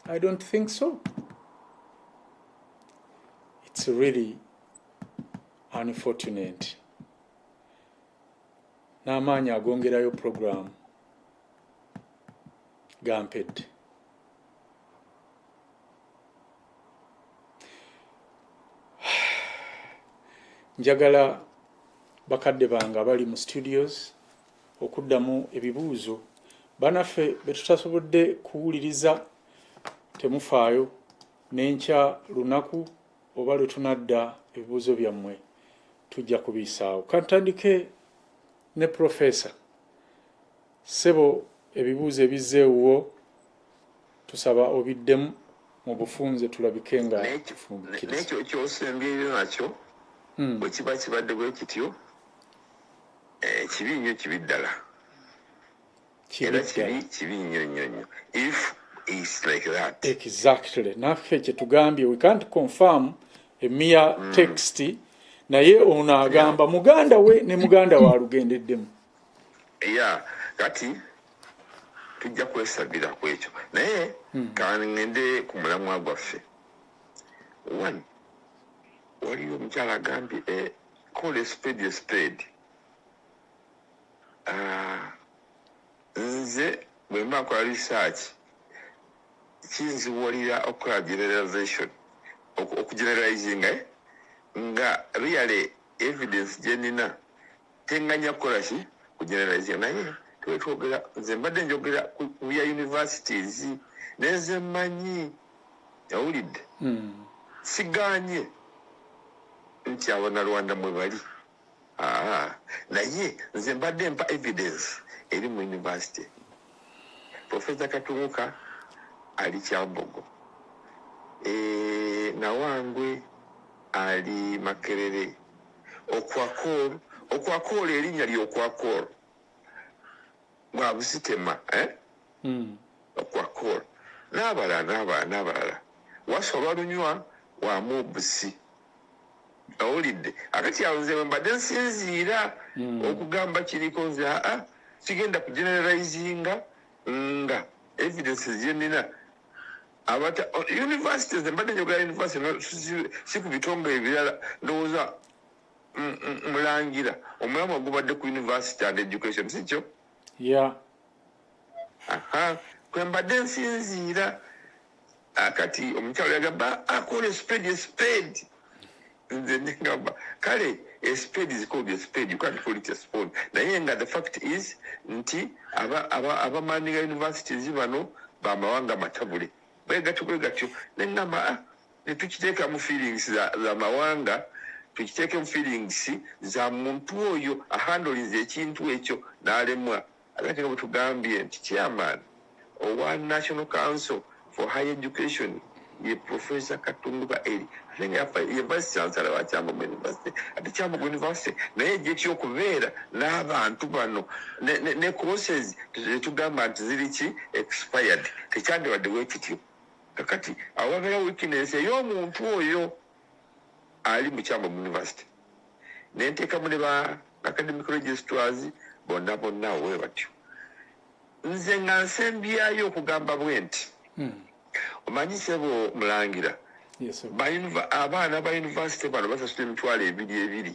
I don't think so. It's really unfortunate. N'amaanyi agongerayo program gampedde. Njagala bakadde bange abali mu studios okuddamu ebibuuzo. Banaffe betutasobodde kuwuliriza temufaayo, n'enkya lunaku oba lwe tunadda ebibuuzo byammwe tujja kubisaawo. Kantandike ne Professor Sebo, ebibuuzo ebizzeewo tusaba obiddemu mu bufunze tulabike nga tufumbikiriza. N'ekyo ky'osembyeyo nakyo bwe kiba kibadde bwe kityo kibi nnyo kibi ddala. Era kibi nnyo if it's like that. Exactly. Naffe kye tugambye, we can't confirm a mere text, naye ono agamba muganda we ne muganda wa alugendeddemu. Kati tujja kwesabira ku ekyo. Naye ngende ku mulamwa gwaffe. One, waliwo omukyala agambye call a spade a spade. Nze bwe mba nkola research kinziwalira okukola generalization, okugeneralizinga nga really evidence gye nina tenganya kukola ki kugeneralizinga. Naye twetwogera, nze mbadde njogera ku bya universities nenze mmanyi, yawulidde siganye nti Abanyarwanda mwe bali. Naye nze mbadde mpa evidence eri mu university. Professor Katumuka ali Kyambogo, Nawangwe ali Makerere, Okwakolo erinnya ly'Okwakolo bwa Busitema, Okwakolo n'abalala wasoba lunywa wa Mubusi. Awulidde akati awo nze mbadde nsinziira okugamba kiriko nze sigenda kugeneralizinga nga evidence gye nina abata universities mbadde njogera university si ku bitongo ebirala ndowooza mulangira omulamu ogubadde ku university and education sikyo kwe mbadde nsinziira akati omukyalo yagamba akola spade nze nengamba kale a spade is called a spade, you can't call it a spade. Naye nga the fact is nti abamaaniga universities bano bamawanga matabule bwegatyo nengamba netukiteeka mu feelings za mawanga, tukiteeke mu feelings za muntu oyo ahandolinze ekintu ekyo n'alemwa. Ate nga bwe tugambye nti chairman owa National Council for Higher Education ye Professor Katumbuka Eri. I think ye vice chancellor wa Kyambogo University. Ati Kyambogo University naye je ky'okubeera n'abantu bano ne courses tetugamba nti ziri ki expired tekyandibadde weekityo kakati awabeera weakness ey'omuntu oyo ali mu Kyambogo University nenteekamu ne ba academic registrars bonna we batyo nze nga nsembyayo okugamba bwe nti omanyi sebo mulangira abaana ba university bano basasula emitwalo ebiri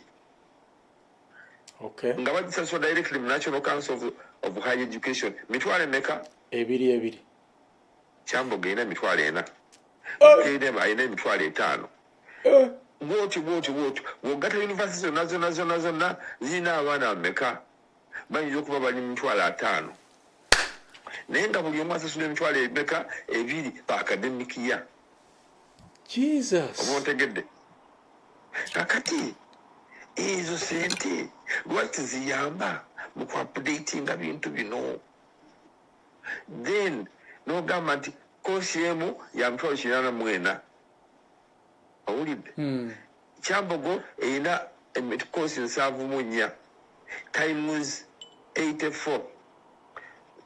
nga bagisasula directly mu National Council of Higher Education mitwalo emeka ebiri Kyambogo erina emitwalo 4 ayina emitwalo 5 bwotyo bw'ogatta university zonna zirina abaana bameka bayinza okuba bali mu mitwalo 5 naye nga buli omu asasula emitwalo emeka 2 pa academic year. Jesus. Oba ontegedde kakati ezo sente lwaki ziyamba mu kuupdatinga bintu bino then n'ogamba nti koosi emu ya mitwalo 84 owulidde Kyambogo erina koosi 74 times 84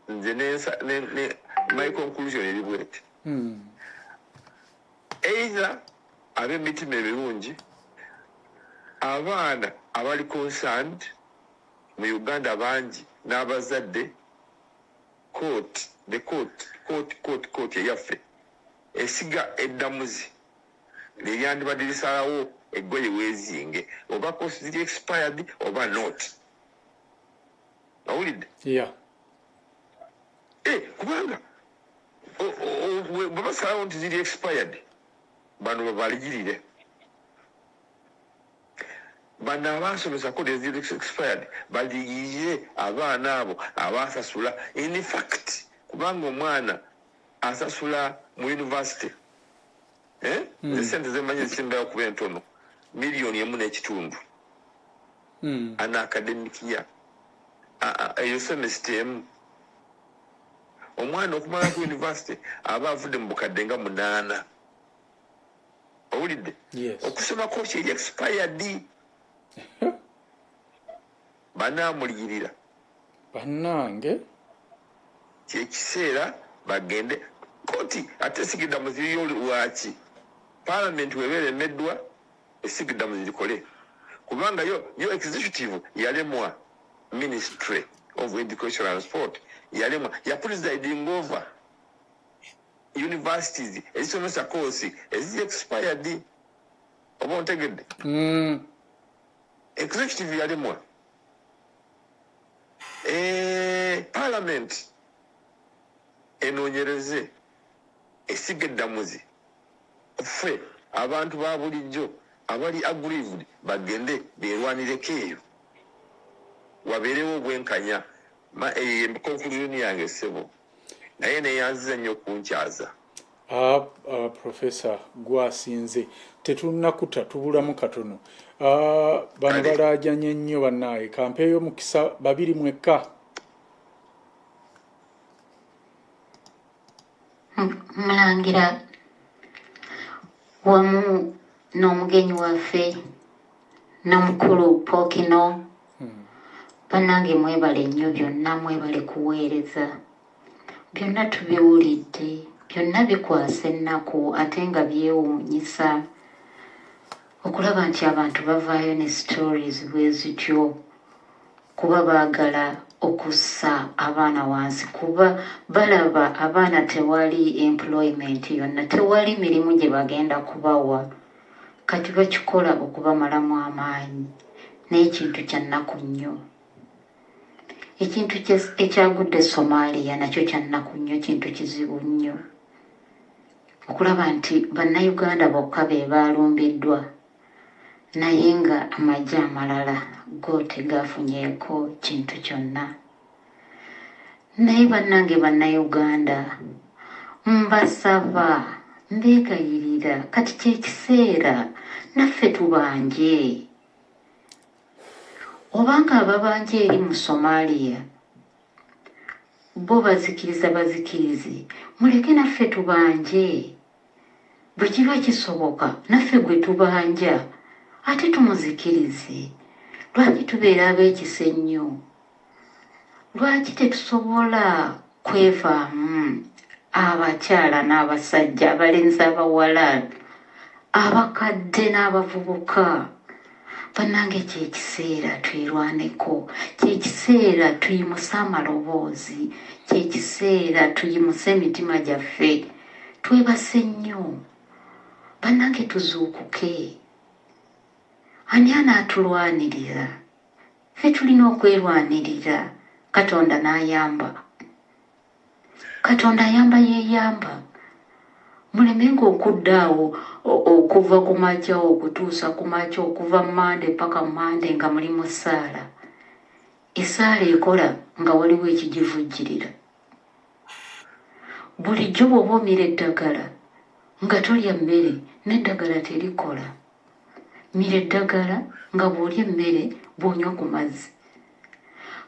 nze ne my conclusion eri bweti either ab'emitima ebirungi abaana abali concerned mu Uganda bangi n'abazadde court eyaffe esiga eddamuzi lyandibadde lisalawo eggweye weezinge oba course ziri expired oba not awulidde kubanga bwe basalawo nti ziri expired bano babaligirire bano abasomesa kode ziri expired baligirire abaana abo abasasula in fact kubanga omwana asasula mu university sente zemanyi zisimbayo okuba entono $1.5 million ana academic year eyo semester emu omwana okumala ku university aba avudde mu bukadde nga 8 owulidde okusoma koosi eri expired banaamuliyirira bannange kyekiseera bagende kooti ate sigiddamu ziriyo lwaki parliament webeera emeddwa esigiddamu zirikole kubanga yo executive yalemwa Ministry of Education and Sport yalemwa ya presiding over universities ezisomesa course ezi expired oba ontegedde executive yalemwa parliament enoonyereze esiga eddamuzi ffe abantu ba bulijjo abali aggrieved bagende beerwanireko eyo wabeerewo obwenkanya conclusion yange ssebo naye neyanziza nnyo okunkyaza Professor gwasinze tetunakuta tubulamu katono bano balajanye nnyo bannaye kampeeyo mukisa 2 mwekka Mulangira wamu n'omugenyi waffe n'omukulu Pokino bannange mwebale nnyo byonna mwebale kuweereza byonna tubiwulidde byonna bikwasa ennaku ate nga byewuunyisa okulaba nti abantu bavaayo ne stories bwe zityo kuba baagala okussa abaana wansi kuba balaba abaana tewali employment yonna tewali mirimu gye bagenda kubawa kati bakikola okubamalamu amaanyi n'ekintu kya nnaku nnyo ekintu ekyagudde Somalia nakyo kya nnaku nnyo kintu kizibu nnyo okulaba nti bannayuganda bokka be baalumbiddwa naye nga amagye amalala go tegafunyeeko kintu kyonna naye bannange bannayuganda mbasaba mbeegayirira kati kyekiseera naffe tubanje obanga ababanja eri mu Somalia bo bazikiriza bazikirize muleke naffe tubanje bwe kiba kisoboka naffe gwe tubanja ate tumuzikirize. Lwaki tubeera ab'ekisa ennyo? Lwaki tetusobola kwevaamu abakyala n'abasajja, abalenzi abawala, abakadde n'abavubuka? Bannange kyekiseera twerwaneko, kyekiseera tuyimuse amaloboozi, kyekiseera tuyimuse emitima gyaffe, twebase nnyo. Bannange tuzuukuke. Ani anaatulwanirira? Ffe tulina okwerwanirira. Katonda n'ayamba. Katonda ayamba yeeyamba. Mulemenga okuddaawo okuva ku makya okutuusa ku makya, okuva Mande paka Mande nga muli mu ssaala. Essaala ekola nga waliwo ekigivujjirira. Bulijjo bw'oba omira eddagala nga tolya mmere n'eddagala terikola. Mira eddagala nga bw'olya emmere bw'onywa ku mazzi.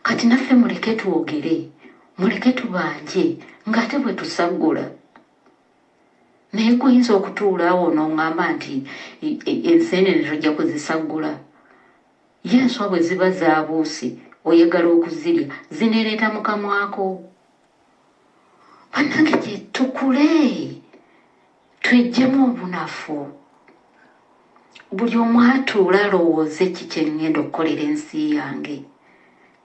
Kati naffe muleke twogere, muleke tubanje ng'ate bwe tusaggula. Naye guyinza okutuulaawo n'oŋŋamba nti enseenene tojja kuzisaggula. Ye enswa bwe ziba zaabuuse oyagala okuzirya zineereeta mu kamwako. Bannange gye tukule, tweggyemu obunafu. Buli omu atuula alowooze ki kye ŋŋenda okukolera ensi yange.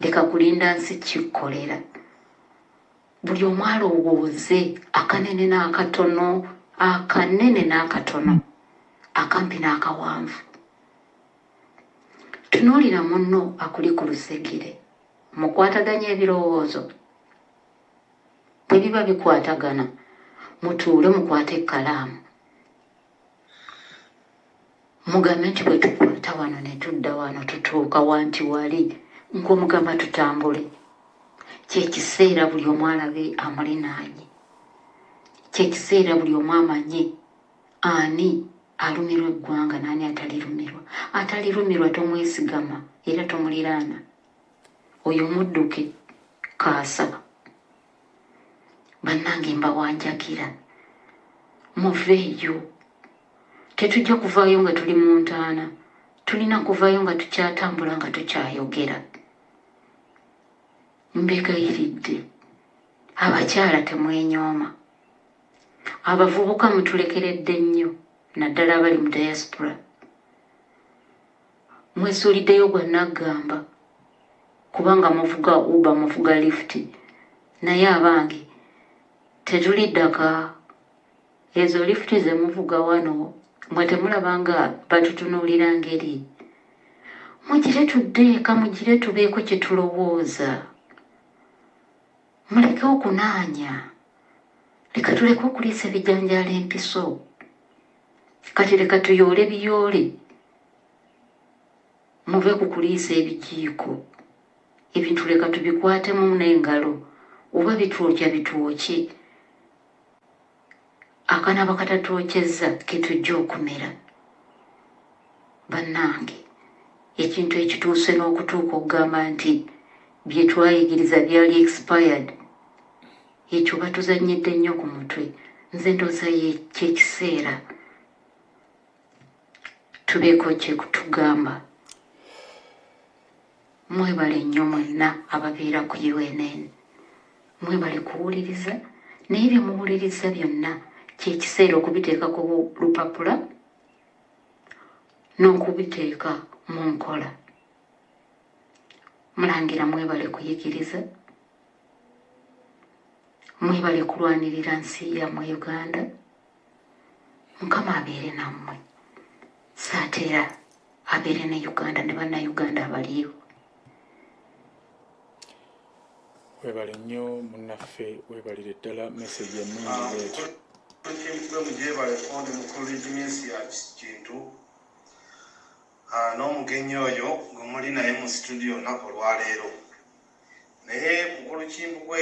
Leka kulinda nsi kikkolera. Buli omu alowooze akanene n'akatono, akanene n'akatono, akampi n'akawanvu. Tunuulira munno akuli ku lusegere, mukwataganya ebirowoozo. Bwe biba bikwatagana, mutuule mukwate ekkalaamu. Mugambe nti bwe tukwata wano ne tudda wano tutuuka wanti wali, ng'omugamba tutambule. Kyekiseera buli omu alabe amulinaanye. Kyekiseera buli omu amanye ani alumirwa eggwanga n'ani atalirumirwa. Atalirumirwa tomwesigama era tomuliraana. Oyo mudduke kaasa. Bannange mbawanjagira, muveeyo. Tetujja kuvaayo nga tuli mu ntaana. Tulina kuvaayo nga tukyatambula, nga tukyayogera. Mbegayiridde. Abakyala temwenyooma. Abavubuka mutulekeredde nnyo, naddala abali mu diaspora. Mwesuuliddeyo gwa naggamba, kubanga muvuga Uber, muvuga lift. Naye abange tetuli ddaka. Ezo lift ze muvuga wano mwe temulabanga batutunuulira ngeri. Mugire tudde eka, mugire tubeeko kye tulowooza. Muleke okunaanya. Leka tuleke okuliisa ebijanjaalo empiso. Kati leka tuyoole biyoole. Muve ku kuliisa ebijiiko. Ebintu leka tubikwatemu n'engalo, oba bitwokya bitwokye. Akanaaba katatwokyezza ke tujja okumera. Bannange, ekintu ekituuse n'okutuuka okugamba nti bye twayigiriza byali expired, ekyo batuzannyidde nnyo ku mutwe. Nze ndowooza kyekiseera tubeeko kyekutugamba. Mwebale nnyo mwenna ababeera ku UNN. Mwebale kuwuliriza, naye bye muwuliriza byonna kyekiseera okubiteeka ku lupapula n'okubiteeka mu nkola. Mulangira mwebale kuyigiriza, mwebale kulwanirira nsi yammwe Uganda. Mukama abeere nammwe, saatera abeere ne Uganda ne bannayuganda abaliyo. Webale nnyo munnaffe, webalire ddala message ennungi bwetyo. Mugyebale fondi mukulu Remigius Kintu n'omugenyi oyo gwe muli naye mu studio olunaku olwaleero. Naye mukulu Kimbugwe,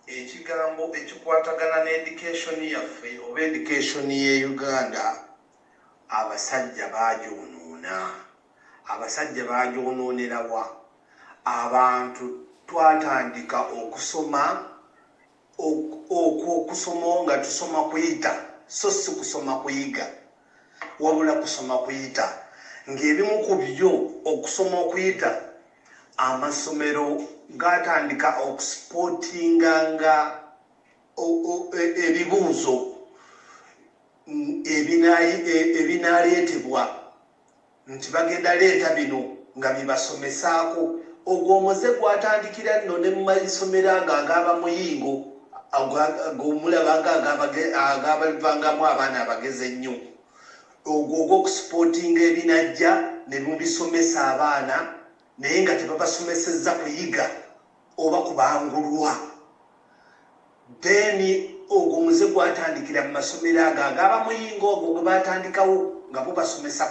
ekigambo ekikwatagana n'education yaffe oba education y'e Uganda, abasajja bagyonoona. Abasajja bagyonoonera wa? Abantu twatandika okusoma nga tusoma kuyita so si kusoma kuyiga wabula kusoma kuyita ng'ebimu ku byo okusoma okuyita amasomero gatandika okusipotinganga ebibuuzo ebinaaleetebwa nti bagenda leeta bino nga bibasomesaako ogwo omuze gwatandikira nno ne mu masomero ago ag'abamuyingo g'omulaba agaabavangamu abaana abagezi ennyo ogwo ogw'okusipotinga ebinajja ne mubisomesa abaana naye nga tebabasomesezza kuyiga oba kubangulwa then ogwo omuze gwatandikira mu masomero ago ag'abamuyingo ogwo gwe batandikawo nga bo basomesa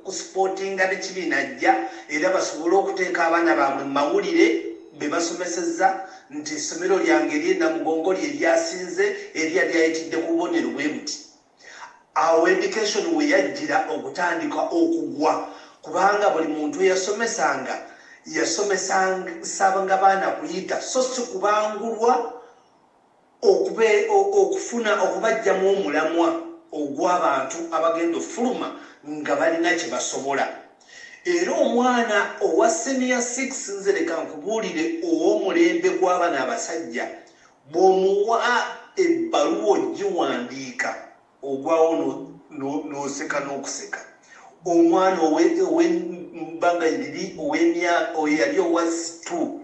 kusipotinga n'ekibinajja era basobole okuteeka abaana baabwe mu mawulire be basomesezza nti essomero lyange ery'enamugongo lye lyasinze eryayitidde ku bubonero bwe buti. Awo education we yajjira okutandika okugwa kubanga buli muntu yasomesanga baana kuyita so si kubangulwa okufuna okubajjamu omulamwa ogw'abantu abagenda ofuluma nga balina kye basobola. Era omwana owa senior 6 nze leka nkubuulire ow'omulembe gw'abaana abasajja bw'omuwa ebbaluwa ogiwandiika ogwawo n'oseka n'okuseka. Omwana ow'ebbanga liri yali owa 2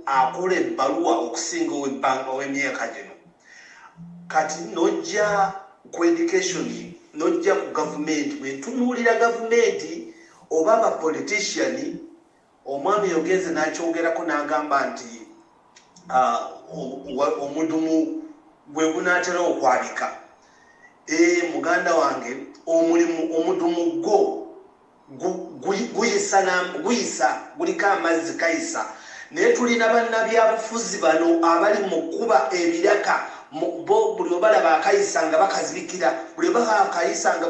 akola ebbaluwa okusinga ow'emyaka gino. Kati nojja ku education nojja ku gavumenti bwentunuulira gavumenti oba abapolitician omwami yogenze n'akyogerako n'agamba nti omudumu bwe gunaatera okwabika muganda wange omudumu guyisa guliko amazzi kayisa naye tulina bannabyabufuzi bano abali mu kuba ebiraka bo buli obalaba akayisa nga bakazibikira buli obalaba akayisa nga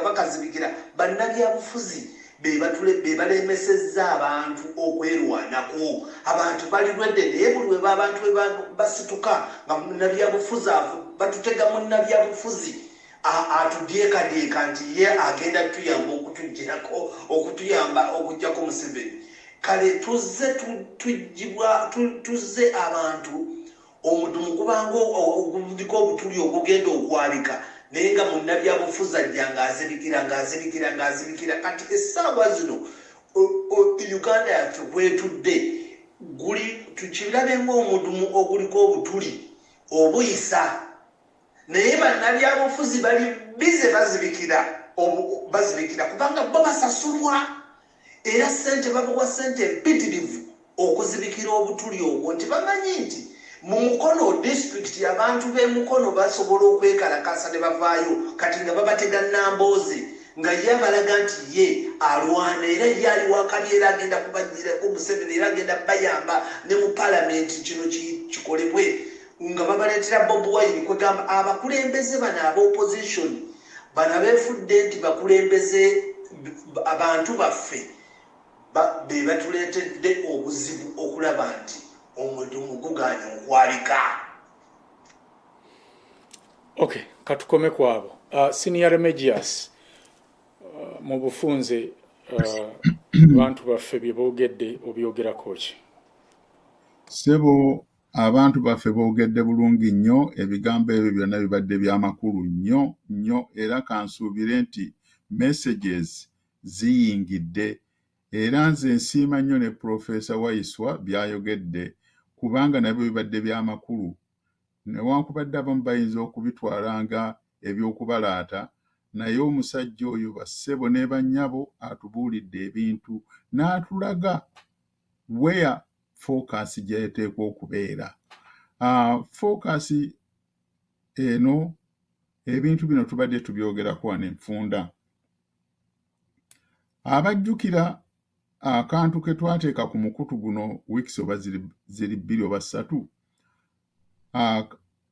bakazibikira bannabyabufuzi be balemesezza abantu okwerwanako. Abantu balirwedde naye buli we abantu basituka nga munnabyabufuzi batutega munnabyabufuzi atudyekadyeka nti ye agenda tuyamba okutugirako okutuyamba okujjako Museveni. Kale tuzze abantu omudumu gubanga oguliko obutuli ogugenda okwabika naye nga munnabyabufuzi ajja ng'azibikira kati essaawa zino Uganda yaffe bwetudde tukirabe ng'omudumu oguliko obutuli obuyisa naye bannabyabufuzi bali bize bazibikira kubanga bo basasulwa era ssente babawa ssente empitirivu okuzibikira obutuli obwo nti bamanyi nti mu Mukono district abantu b'Emukono basobola okwekalakasa ne bavaayo kati nga babatega Nambooze nga ye abalaga nti ye alwana era ye ali wakali era agenda kubagirako Museveni era agenda bayamba ne mu palamenti kino kikolebwe nga babaleetera Bobi Wine kwegamba abakulembeze bano ab'opposition bano abeefudde nti bakulembeze abantu baffe be batuleetedde obuzibu okulaba nti omudumu guganya okwalika. Okay, katukome kwabo. Senior Remigius mu bufunze abantu baffe bye boogedde obyogerako ki? Sebo abantu baffe boogedde bulungi nnyo ebigambo ebyo byonna bibadde by'amakulu nnyo era kansuubire nti messages ziyingidde era nze nsiima nnyo ne Professor Waiswa byayogedde kubanga nabyo bibadde by'amakulu newankubadde abamu bayinza okubitwala nga eby'okubalaata naye omusajja oyo bassebo ne bannyabo atubuulidde ebintu n'atulaga where focus gyeteekwa okubeera. Focus eno ebintu bino tubadde tubyogerako wano enfunda. Abajjukira akantu ke twateeka ku mukutu guno weeks oba ziri 2 oba 3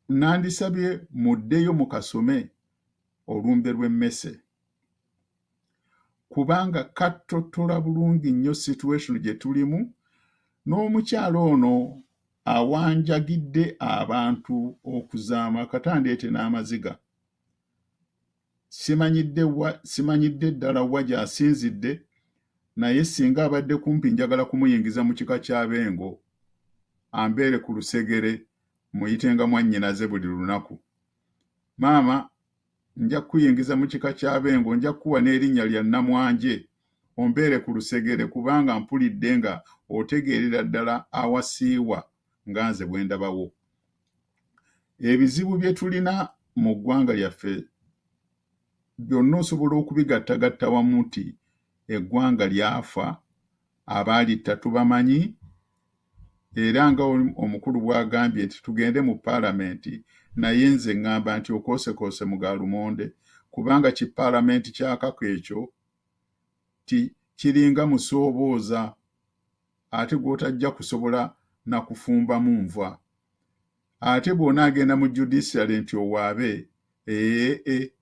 nandisabye muddeyo mukasome olumbe lw'emmese kubanga kattotola bulungi nnyo situation gye tulimu n'omukyalo ono awanjagidde abantu okuzaama katandeete n'amaziga. Simanyidde ddala wa gy'asinzidde, naye singa abadde kumpi njagala kumuyingiza mu kika ky'abengo, ambeere ku lusegere muyitenga mwannyinaze buli lunaku. Maama, nja kuyingiza mu kika ky'abengo, nja kuwa n'erinnya lya Namwanje, ombeere ku lusegere kubanga mpulidde nga otegeerera ddala awasiiwa nga nze bwe ndabawo. Ebizibu bye tulina mu ggwanga lyaffe byonna osobola okubigattagatta wamu nti eggwanga lyafa, abaalitta tubamanyi, era nga omukulu bw'agambye nti tugende mu paalamenti, naye nze ŋŋamba nti okoosekoose mu Gaalumonde, kubanga ki paalamenti kyakako ekyo kiringa musoobooza ate gw'otajja kusobola na kufumbamu nva. Ate bw'onaagenda mu judiciary nti owaabe,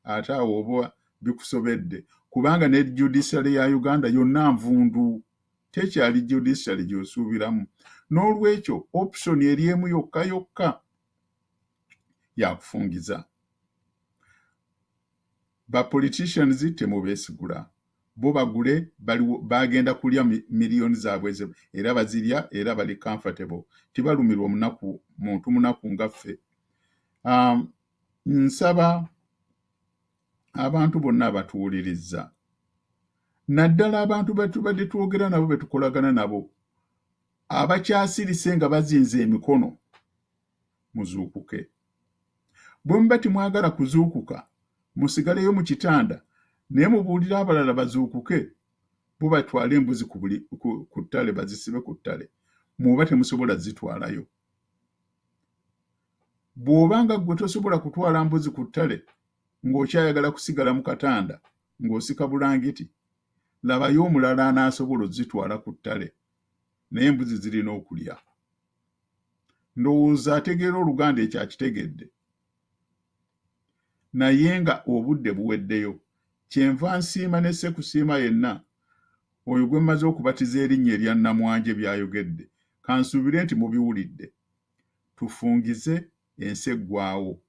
ate awo oba bikusobedde, kubanga ne judiciary ya Uganda yonna nvundu, tekyali judiciary gy'osuubiramu. N'olwekyo option eri emu yokka yokka yakufungiza. Ba politicians temubeesigula, bo bagule bagenda kulya miliyoni zaabwe era bazirya era bali comfortable, tibalumirwa muntu munaku ngaffe. Nsaba abantu bonna abatuwulirizza, naddala abantu betubadde twogera nabo betukolagana nabo, abakyasirise nga bazinze emikono, muzuukuke. Bwe muba timwagala kuzuukuka, musigaleyo mu kitanda, naye mubuulira abalala bazuukuke, bo batwale embuzi ku ttale, bazisibe ku ttale, muba temusobola zitwalayo. Bw'obanga gwe tosobola kutwala mbuzi ku ttale ng'okyayagala kusigala mu katanda ng'osika bulangiti, labayo omulala anaasobola ozitwala ku ttale, naye embuzi zirina okulya. Ndowooza ategeera Oluganda ekyo akitegedde, naye nga obudde buweddeyo. Kyenva nsiima ne Ssekusiima yenna, oyo gwe mmaze okubatiza erinnya erya Namwanje by'ayogedde, kansuubire nti mubiwulidde. Tufungize ensi eggwaawo.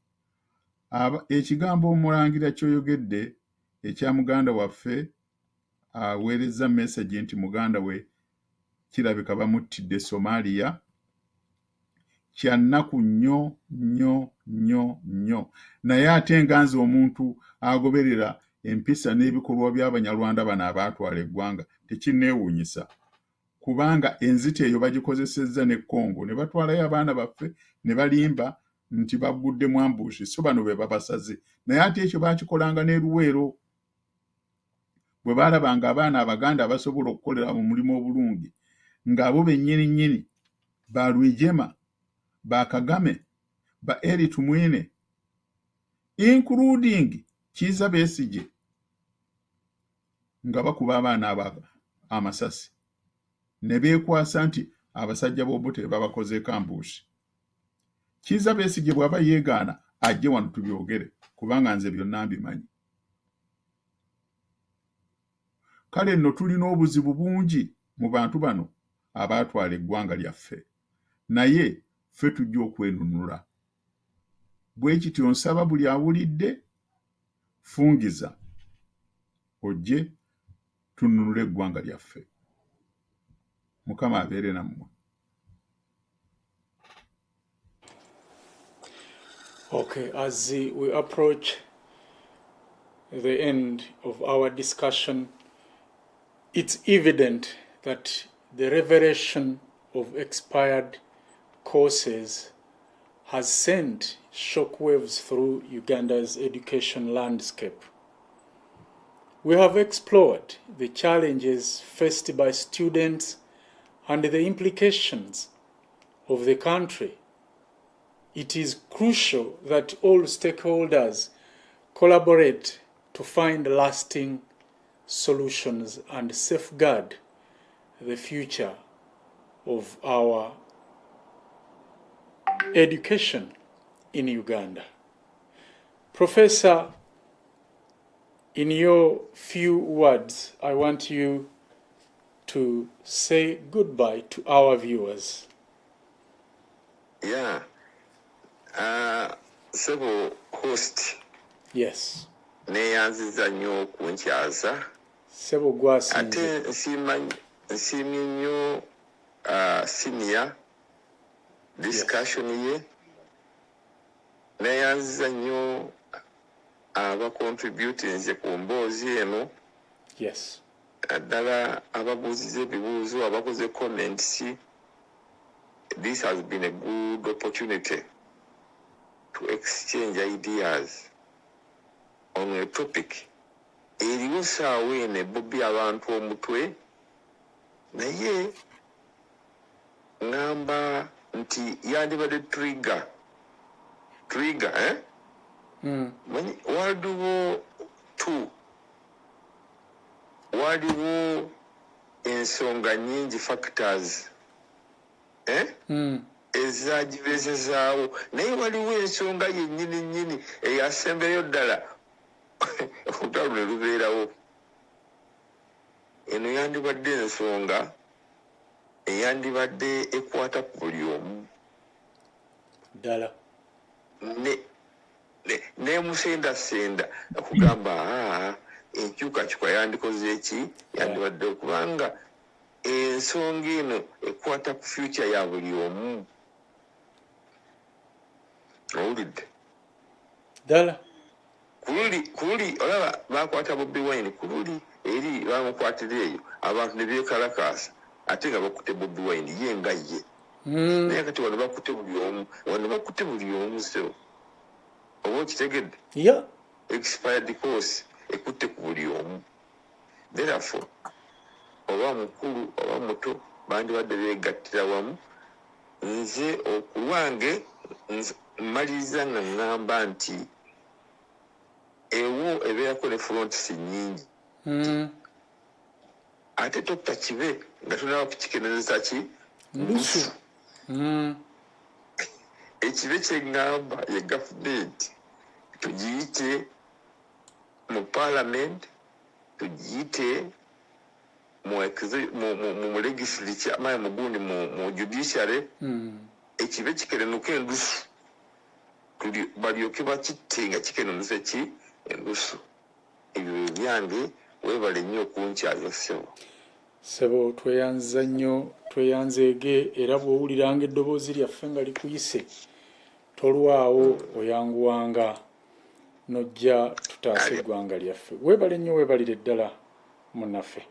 Ekigambo omulangira ky'oyogedde ekya muganda waffe aweereza message nti muganda we kirabika bamuttidde Somalia, kya nnaku nnyo nnyo nnyo nnyo. Naye ate nga nze omuntu agoberera empisa n'ebikolwa by'Abanyarwanda bano abaatwala eggwanga, tekinneewuunyisa, kubanga enzita eyo bagikozesezza ne Congo, ne batwalayo abaana baffe ne balimba nti baguddemu ambushi, so bano be babasaze. Naye ate ekyo baakikolanga ne Luweero, bwe baalabanga abaana Abaganda abasobola okukolera mu mulimu obulungi, ng'abo bennyini nnyini ba Rwigema, ba Kagame, ba Eri Tumwine, including Kiza Besigye, nga bakuba abaana amasasi, ne beekwasa nti abasajja b'Obote babakozeeko ambushi. Kiza Besigye bw'aba yeegaana ajje wano tubyogere, kubanga nze byonna mbimanyi. Kale nno tulina obuzibu bungi mu bantu bano abaatwala eggwanga lyaffe, naye ffe tujja okwenunula. Bwe kityo nsaba buli awulidde, fungiza, ojje tununule eggwanga lyaffe. Mukama abeere nammwe. Okay, as we approach the end of our discussion, it's evident that the revelation of expired courses has sent shockwaves through Uganda's education landscape. We have explored the challenges faced by students and the implications of the country. It is crucial that all stakeholders collaborate to find lasting solutions and safeguard the future of our education in Uganda. Professor, in your few words, I want you to say goodbye to our viewers. Yeah. Several host. Yes. Neyanziza nnyo kunkyaza. Sebo gwasinze. Ate nsiimye nnyo senior discussion ye. Neyanziza nnyo abacontributing ku mboozi eno. Yes. Ddala ababuuziza ebibuuzo, abakoze comments. This has been a good opportunity to exchange ideas on a topic. Eriwo saawa eno ebobbi abantu omutwe, naye ngamba nti yandibadde trigger, Manyi waliwo waliwo ensonga nyingi factors ezagibeezezaawo, naye waliwo ensonga yennyini eyasembeyo ddala olutalo ne lubeerawo. Eno yandibadde ensonga eyandibadde ekwata ku buli omu ddala, nemusendasenda okugamba enkyukakyuka yandikoze ki, yandibadde okubanga ensonga eno ekwata ku future ya buli omu. Owulidde ddala, kululi olaba bakwata Bobi Wine, kululi eri bamukwatira eyo abantu ne beekalakaasa ate nga bakutte Bobi Wine ye nga ye. Naye kati wano bakutte buli omu so oba okitegedde? Expired course ekutte ku buli omu. Therefore oba mukulu oba muto bandibadde beegattira wamu. Nze okulwange mmaliriza nga ŋŋamba nti ewo ebeerako ne fronts nnyingi, ate tokka kibe nga tunaba kukikenezeza ki ndusu. Ekibe kye ŋŋamba ye gavumenti tugiyite mu parliament, tugiyite mu legislature, amaye mugundi mu judiciary, ekibe kikenenuka endusu balyoke bakitte nga kikenenusa ki endusu. Ebyo byange, weebale nnyo okunkyaza Sebo, tweyanza nnyo, tweyanzeege, era bw'owuliranga eddoboozi lyaffe nga likuyise tolwawo, oyanguwanga nojja tutaasa eggwanga lyaffe. Weebale nnyo, weebalire ddala munnaffe.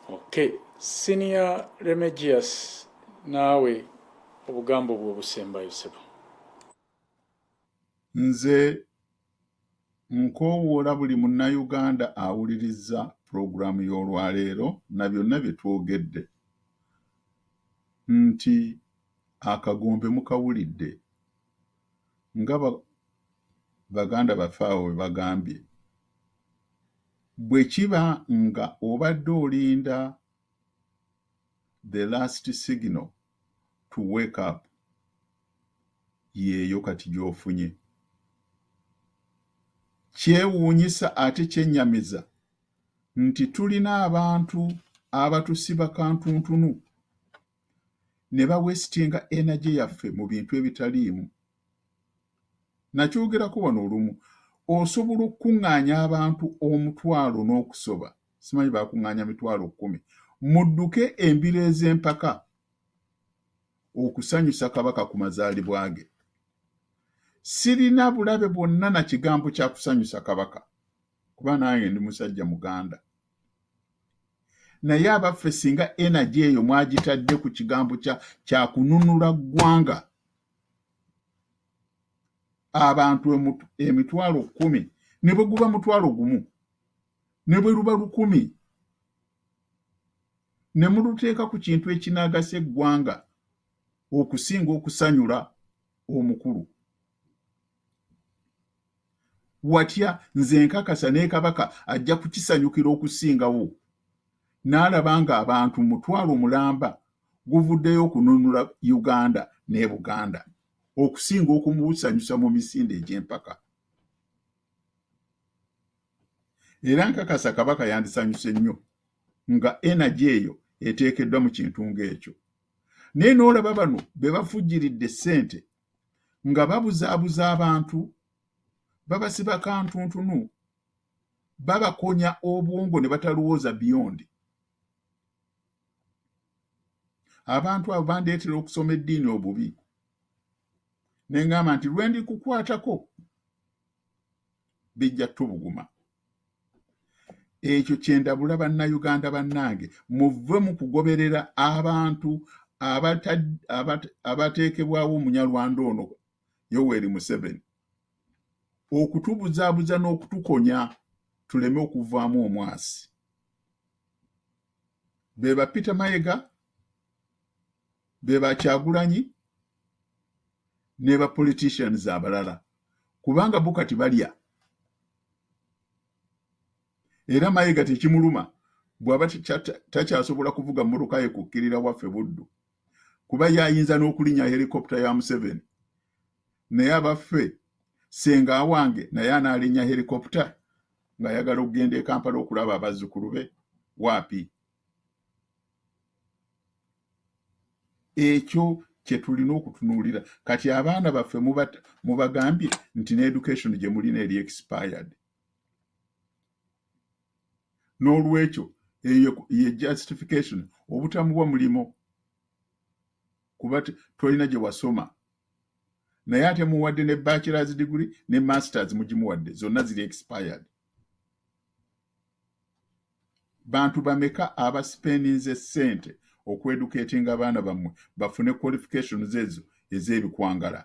Okay, Senior Remigius, naawe obugambo bwe obusembayo Sebo. Nze nkoowoola buli munnayuganda awuliriza pulogulaamu y'olwaleero na byonna bye twogedde nti akagombe mukawulidde nga baganda baffe awo bwe bagambye. Bwe kiba nga obadde olinda the last signal to wake up, yeeyo kati gy'ofunye. Kyewuunyisa ate kyennyamiza nti tulina abantu abatusiba kantuntunu ne bawesitinga energy yaffe mu bintu ebitaliimu. Nakyogerako wano olumu, osobola okukuŋŋaanya abantu 1,000 n'okusoba, simanyi bakuŋŋaanya 10,000, mudduke embiro ez'empaka okusanyusa kabaka ku mazaalibwa ge. Sirina bulabe bwonna na kigambo kya kusanyusa kabaka, kuba nange ndi musajja Muganda. Naye abaffe singa energy eyo mwagitadde ku kigambo kya kununula ggwanga, abantu 10,000 ne bwe guba 1,000 ne bwe luba 10,000 ne muluteeka ku kintu ekinaagasa eggwanga okusinga okusanyula omukulu. Watya nze nkakasa ne kabaka ajja kukisanyukira okusingawo, n'alaba nga abantu 1,000 mulamba guvuddeyo okununula Uganda ne Buganda okusinga okumusanyusa mu misinde egy'empaka. Era nkakasa kabaka yandisanyuse nnyo nga energy eyo eteekeddwa mu kintu ng'ekyo. naye n'olaba bano be bafujjiridde ssente nga babuzaabuza abantu babasiba kantuntunu babakonya obwongo ne batalowooza beyond. Abantu abo bandeetera okusoma eddiini obubi ne ngamba nti lwe ndikukwatako bijja tubuguma. Ekyo kyendabula bannayuganda bannange, muve mu kugoberera abantu abateekebwawo Omunyarwanda ono Yoweri Museveni okutubuzaabuza n'okutukonya tuleme okuvaamu omwasi. Be ba Peter Mayiga, be ba Kyagulanyi ne ba politicians abalala, kubanga bo kati balya. Era Mayiga tekimuluma bw'aba takyasobola kuvuga mmotoka ye kukkirira waffe Buddu, kuba yayinza n'okulinya helikopita ya Museveni. Naye abaffe senga awange naye anaalinya helikopita ng'ayagala okugenda e Kampala okulaba abazzukulu be waapi. Ekyo kye tulina okutunuulira. Kati abaana baffe mubagambye nti n'education gye mulina eri expired. N'olwekyo eyo ye justification obutamuwa mulimo kuba tolina gye wasoma. Naye ate muwadde ne bachelor's degree ne masters mugimuwadde, zonna ziri expired. Bantu bameka abaspeninze ssente okweducatinga abaana bammwe bafune qualifications ezo ez'ebikwangala.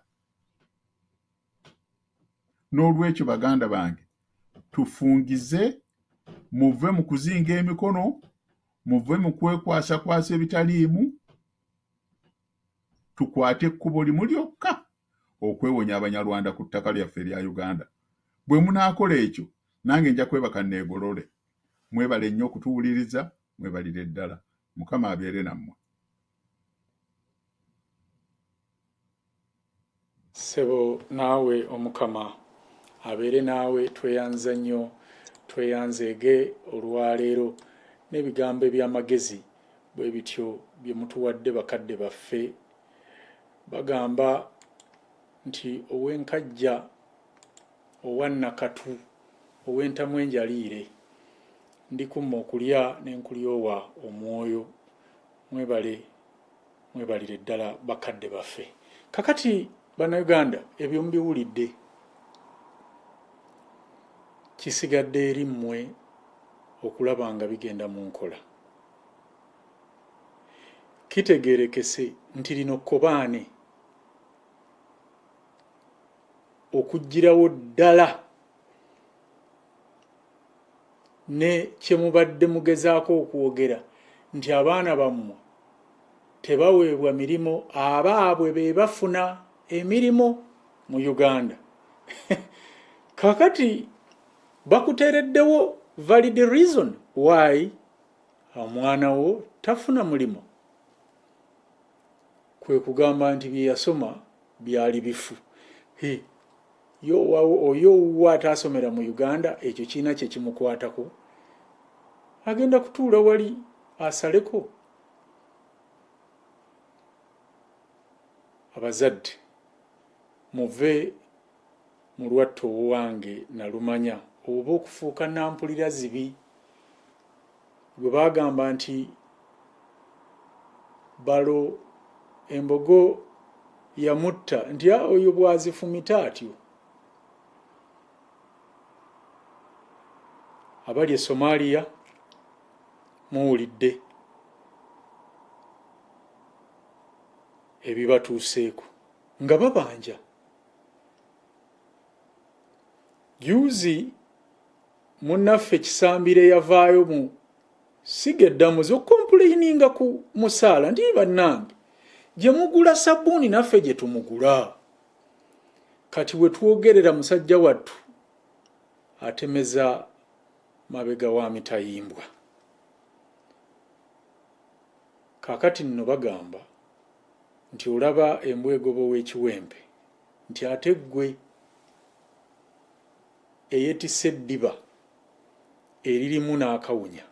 N'olwekyo baganda bange tufungize, muve mu kuzinga emikono, muve mu kwekwasakwasa ebitaliimu, tukwate ekkubo limu lyokka okwewonya Abanyarwanda ku ttaka lyaffe erya Uganda. Bwe munaakola ekyo nange nja kwebaka neegolole. Mwebale nnyo okutuwuliriza, mwebalire ddala. Mukama abeere nammwe. Sebo naawe Omukama abeere naawe, tweyanza nnyo, tweyanzeege olwaleero n'ebigambo eby'amagezi bwe bityo bye mutuwadde bakadde baffe. Bagamba nti ow'enkajja, owannakatu, ow'entamu enjaliire, ndikumma okulya n'enkulyowa omwoyo. Mwebalire ddala bakadde baffe. Kakati bannayuganda, ebyo mubiwulidde, kisigadde eri mmwe okulaba nga bigenda mu nkola. Kitegeerekese nti lino kkobaane okuggirawo ddala ne kye mubadde mugezaako okwogera nti abaana bammwe tebaweebwa mirimu, abaabwe be bafuna emirimu mu Uganda. Kakati bakuteereddewo valid reason why omwana wo tafuna mulimu. Kwe kugamba nti bye yasoma byali bifu. Oyo ataasomera mu Uganda, ekyo kiina kye kimukwatako, agenda kutuula wali asaleko. Abazadde muve mu lwatto wange nalumanya oba okufuuka nampulira zibi gwe bagamba nti balo embogo yamutta nti oyo bwazifumita atyo. Abali e Somalia muwulidde ebibatuuseeko nga babanja. Juzi munnaffe Kisambire yavaayo mu sigeddamu z'okompuliininga ku musaala nti bannange gye mugula sabbuuni naffe gye tumugula. Kati we twogerera musajja wattu atemeza mabega wa mitayimbwa. Kakati nno bagamba nti olaba embwegobo w'ekiwempe nti ate ggwe eyetisse eddiba eririmu n'akawunya.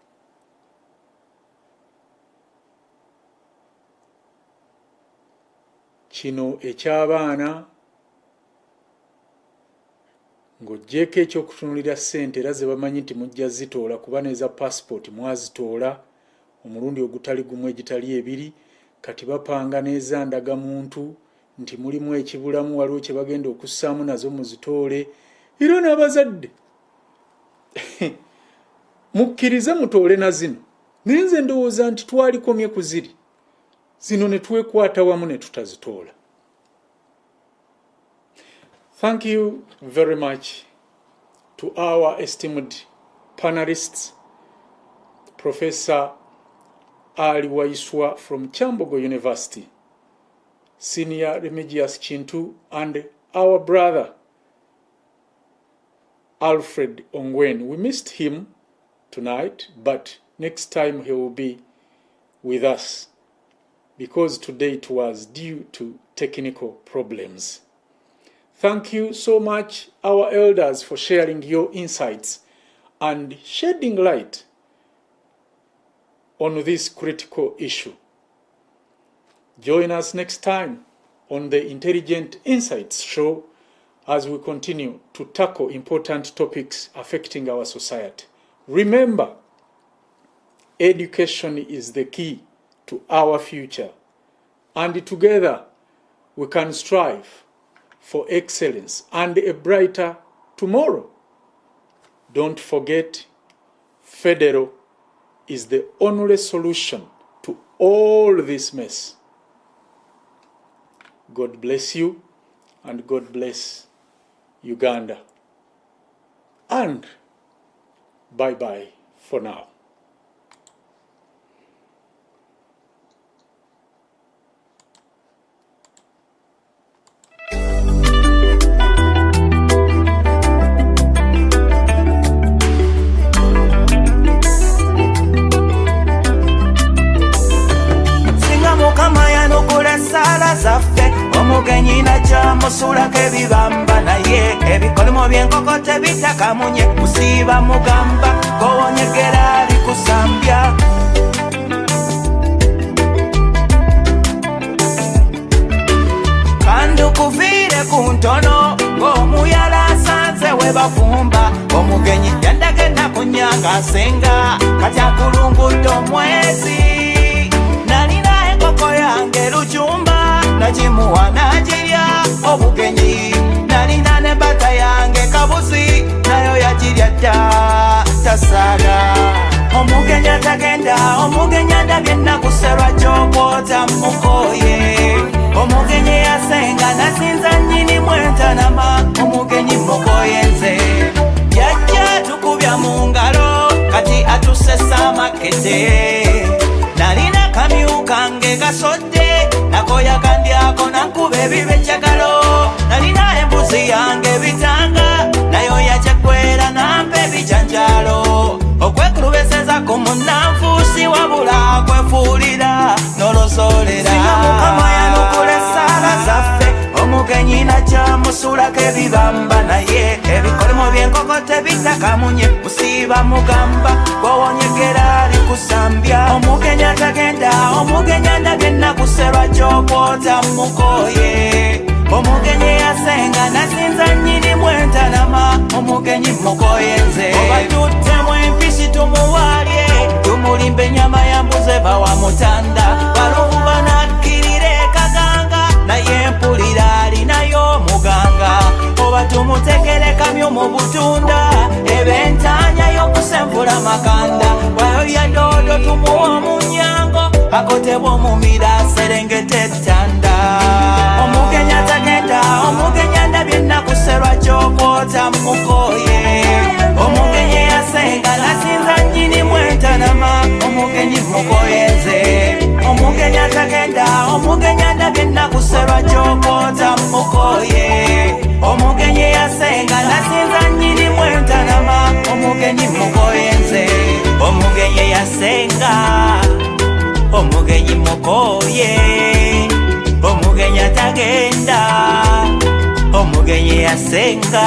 kino eky'abaana ng'oggyeko ekyokutunulira ssente era ze bamanyi nti mujja zitoola kuba n'eza passport mwazitoola omulundi ogutali gumu egitali ebiri kati bapanga n'eza ndagamuntu nti mulimu ekibulamu waliwo kye bagenda okussaamu nazo muzitoole era n'abazadde mukkirize mutoole na zino naye nze ndowooza nti twalikomye ku ziri zino ne twekwata wamu ne tutazitoola. Thank you very much to our esteemed panelists, Professor Ali Waiswa from Kyambogo University, Senior Remigius Kintu, and our brother Alfred Ongwen. We missed him tonight, but next time he will be with us because today it was due to technical problems. Thank you so much, our elders, for sharing your insights and shedding light on this critical issue. Join us next time on the Intelligent Insights show as we continue to tackle important topics affecting our society. Remember, education is the key to our future, and together we can strive for excellence and a brighter tomorrow. Don't forget, federal is the only solution to all this mess. God bless you, and God bless Uganda. And bye-bye for now. Zaffe omugenyi najja musulako ebibamba naye ebikolimo by'enkoko tebitakamunye musiiba mugamba gowonyegera ali kusambya kandi kuviire ku ntono ng'omuyala asanze we bafumba omugenyi yandagenda kunyanga asenga kati akulungudde omwezi nalina enkoko yange lucumba najimuwa najirya obugenyi nalina ne bata yange kabuzi nayo yajirya dda tasaaga omugenyi atagenda omugenyi andabye nakuserwa kyokwota mukoye omugenyi yasenga nasinza nnyini mwentanama omugenyi mukoye nze yajja tukubya mu ngalo kati atusesa amakete nalina kamyu kange gasodde nakoya kandyako nankube ebibekyagalo nalina embuzi yange bitanga nayo yakyegwera nampa ebijanjalo okwekulubeseza ku munnanfuusi wabula kwefuulira nolozolera singa mukama yanukula esaala zaffe omugenyi najja musulako ebibamba naye ebikolimo by'enkoko tebitakamunye musiiba mugamba gwowonyegera ali kusambya omugenyi atagenda omugenyi andabye nakuserwa kyokwota mukoye omugenyi yasenga nasinza nnyini mwentanama omugenyi mukoye nze obatuttemu empisi tumuwaalye tumulimba ennyama ya mbuzi eva wa mutanda baluvu banakkirira ekaganga naye mpulira alinayo muganga oba tumutegere kamyo mu butunda ebentanya y'okusenvula makanda wayo ya doodo tumuwa omunyango akotebwa omumira aserengeta ettanda omugenyi atagenda omugenyi andabye nakuserwa kyokwota mukoye omugenyi yasenga nasinza nnyini mwentanama omugenyi mukoye nze omugenyi atagenda omugenyi andabye nakuserwa kyokwota mukoye omugenyi yasenga nasinza nnyini mwentanama omugenyi mukoye nze omugenyi yasenga omugenyi mukoye omugenyi atagenda omugenyi yasenga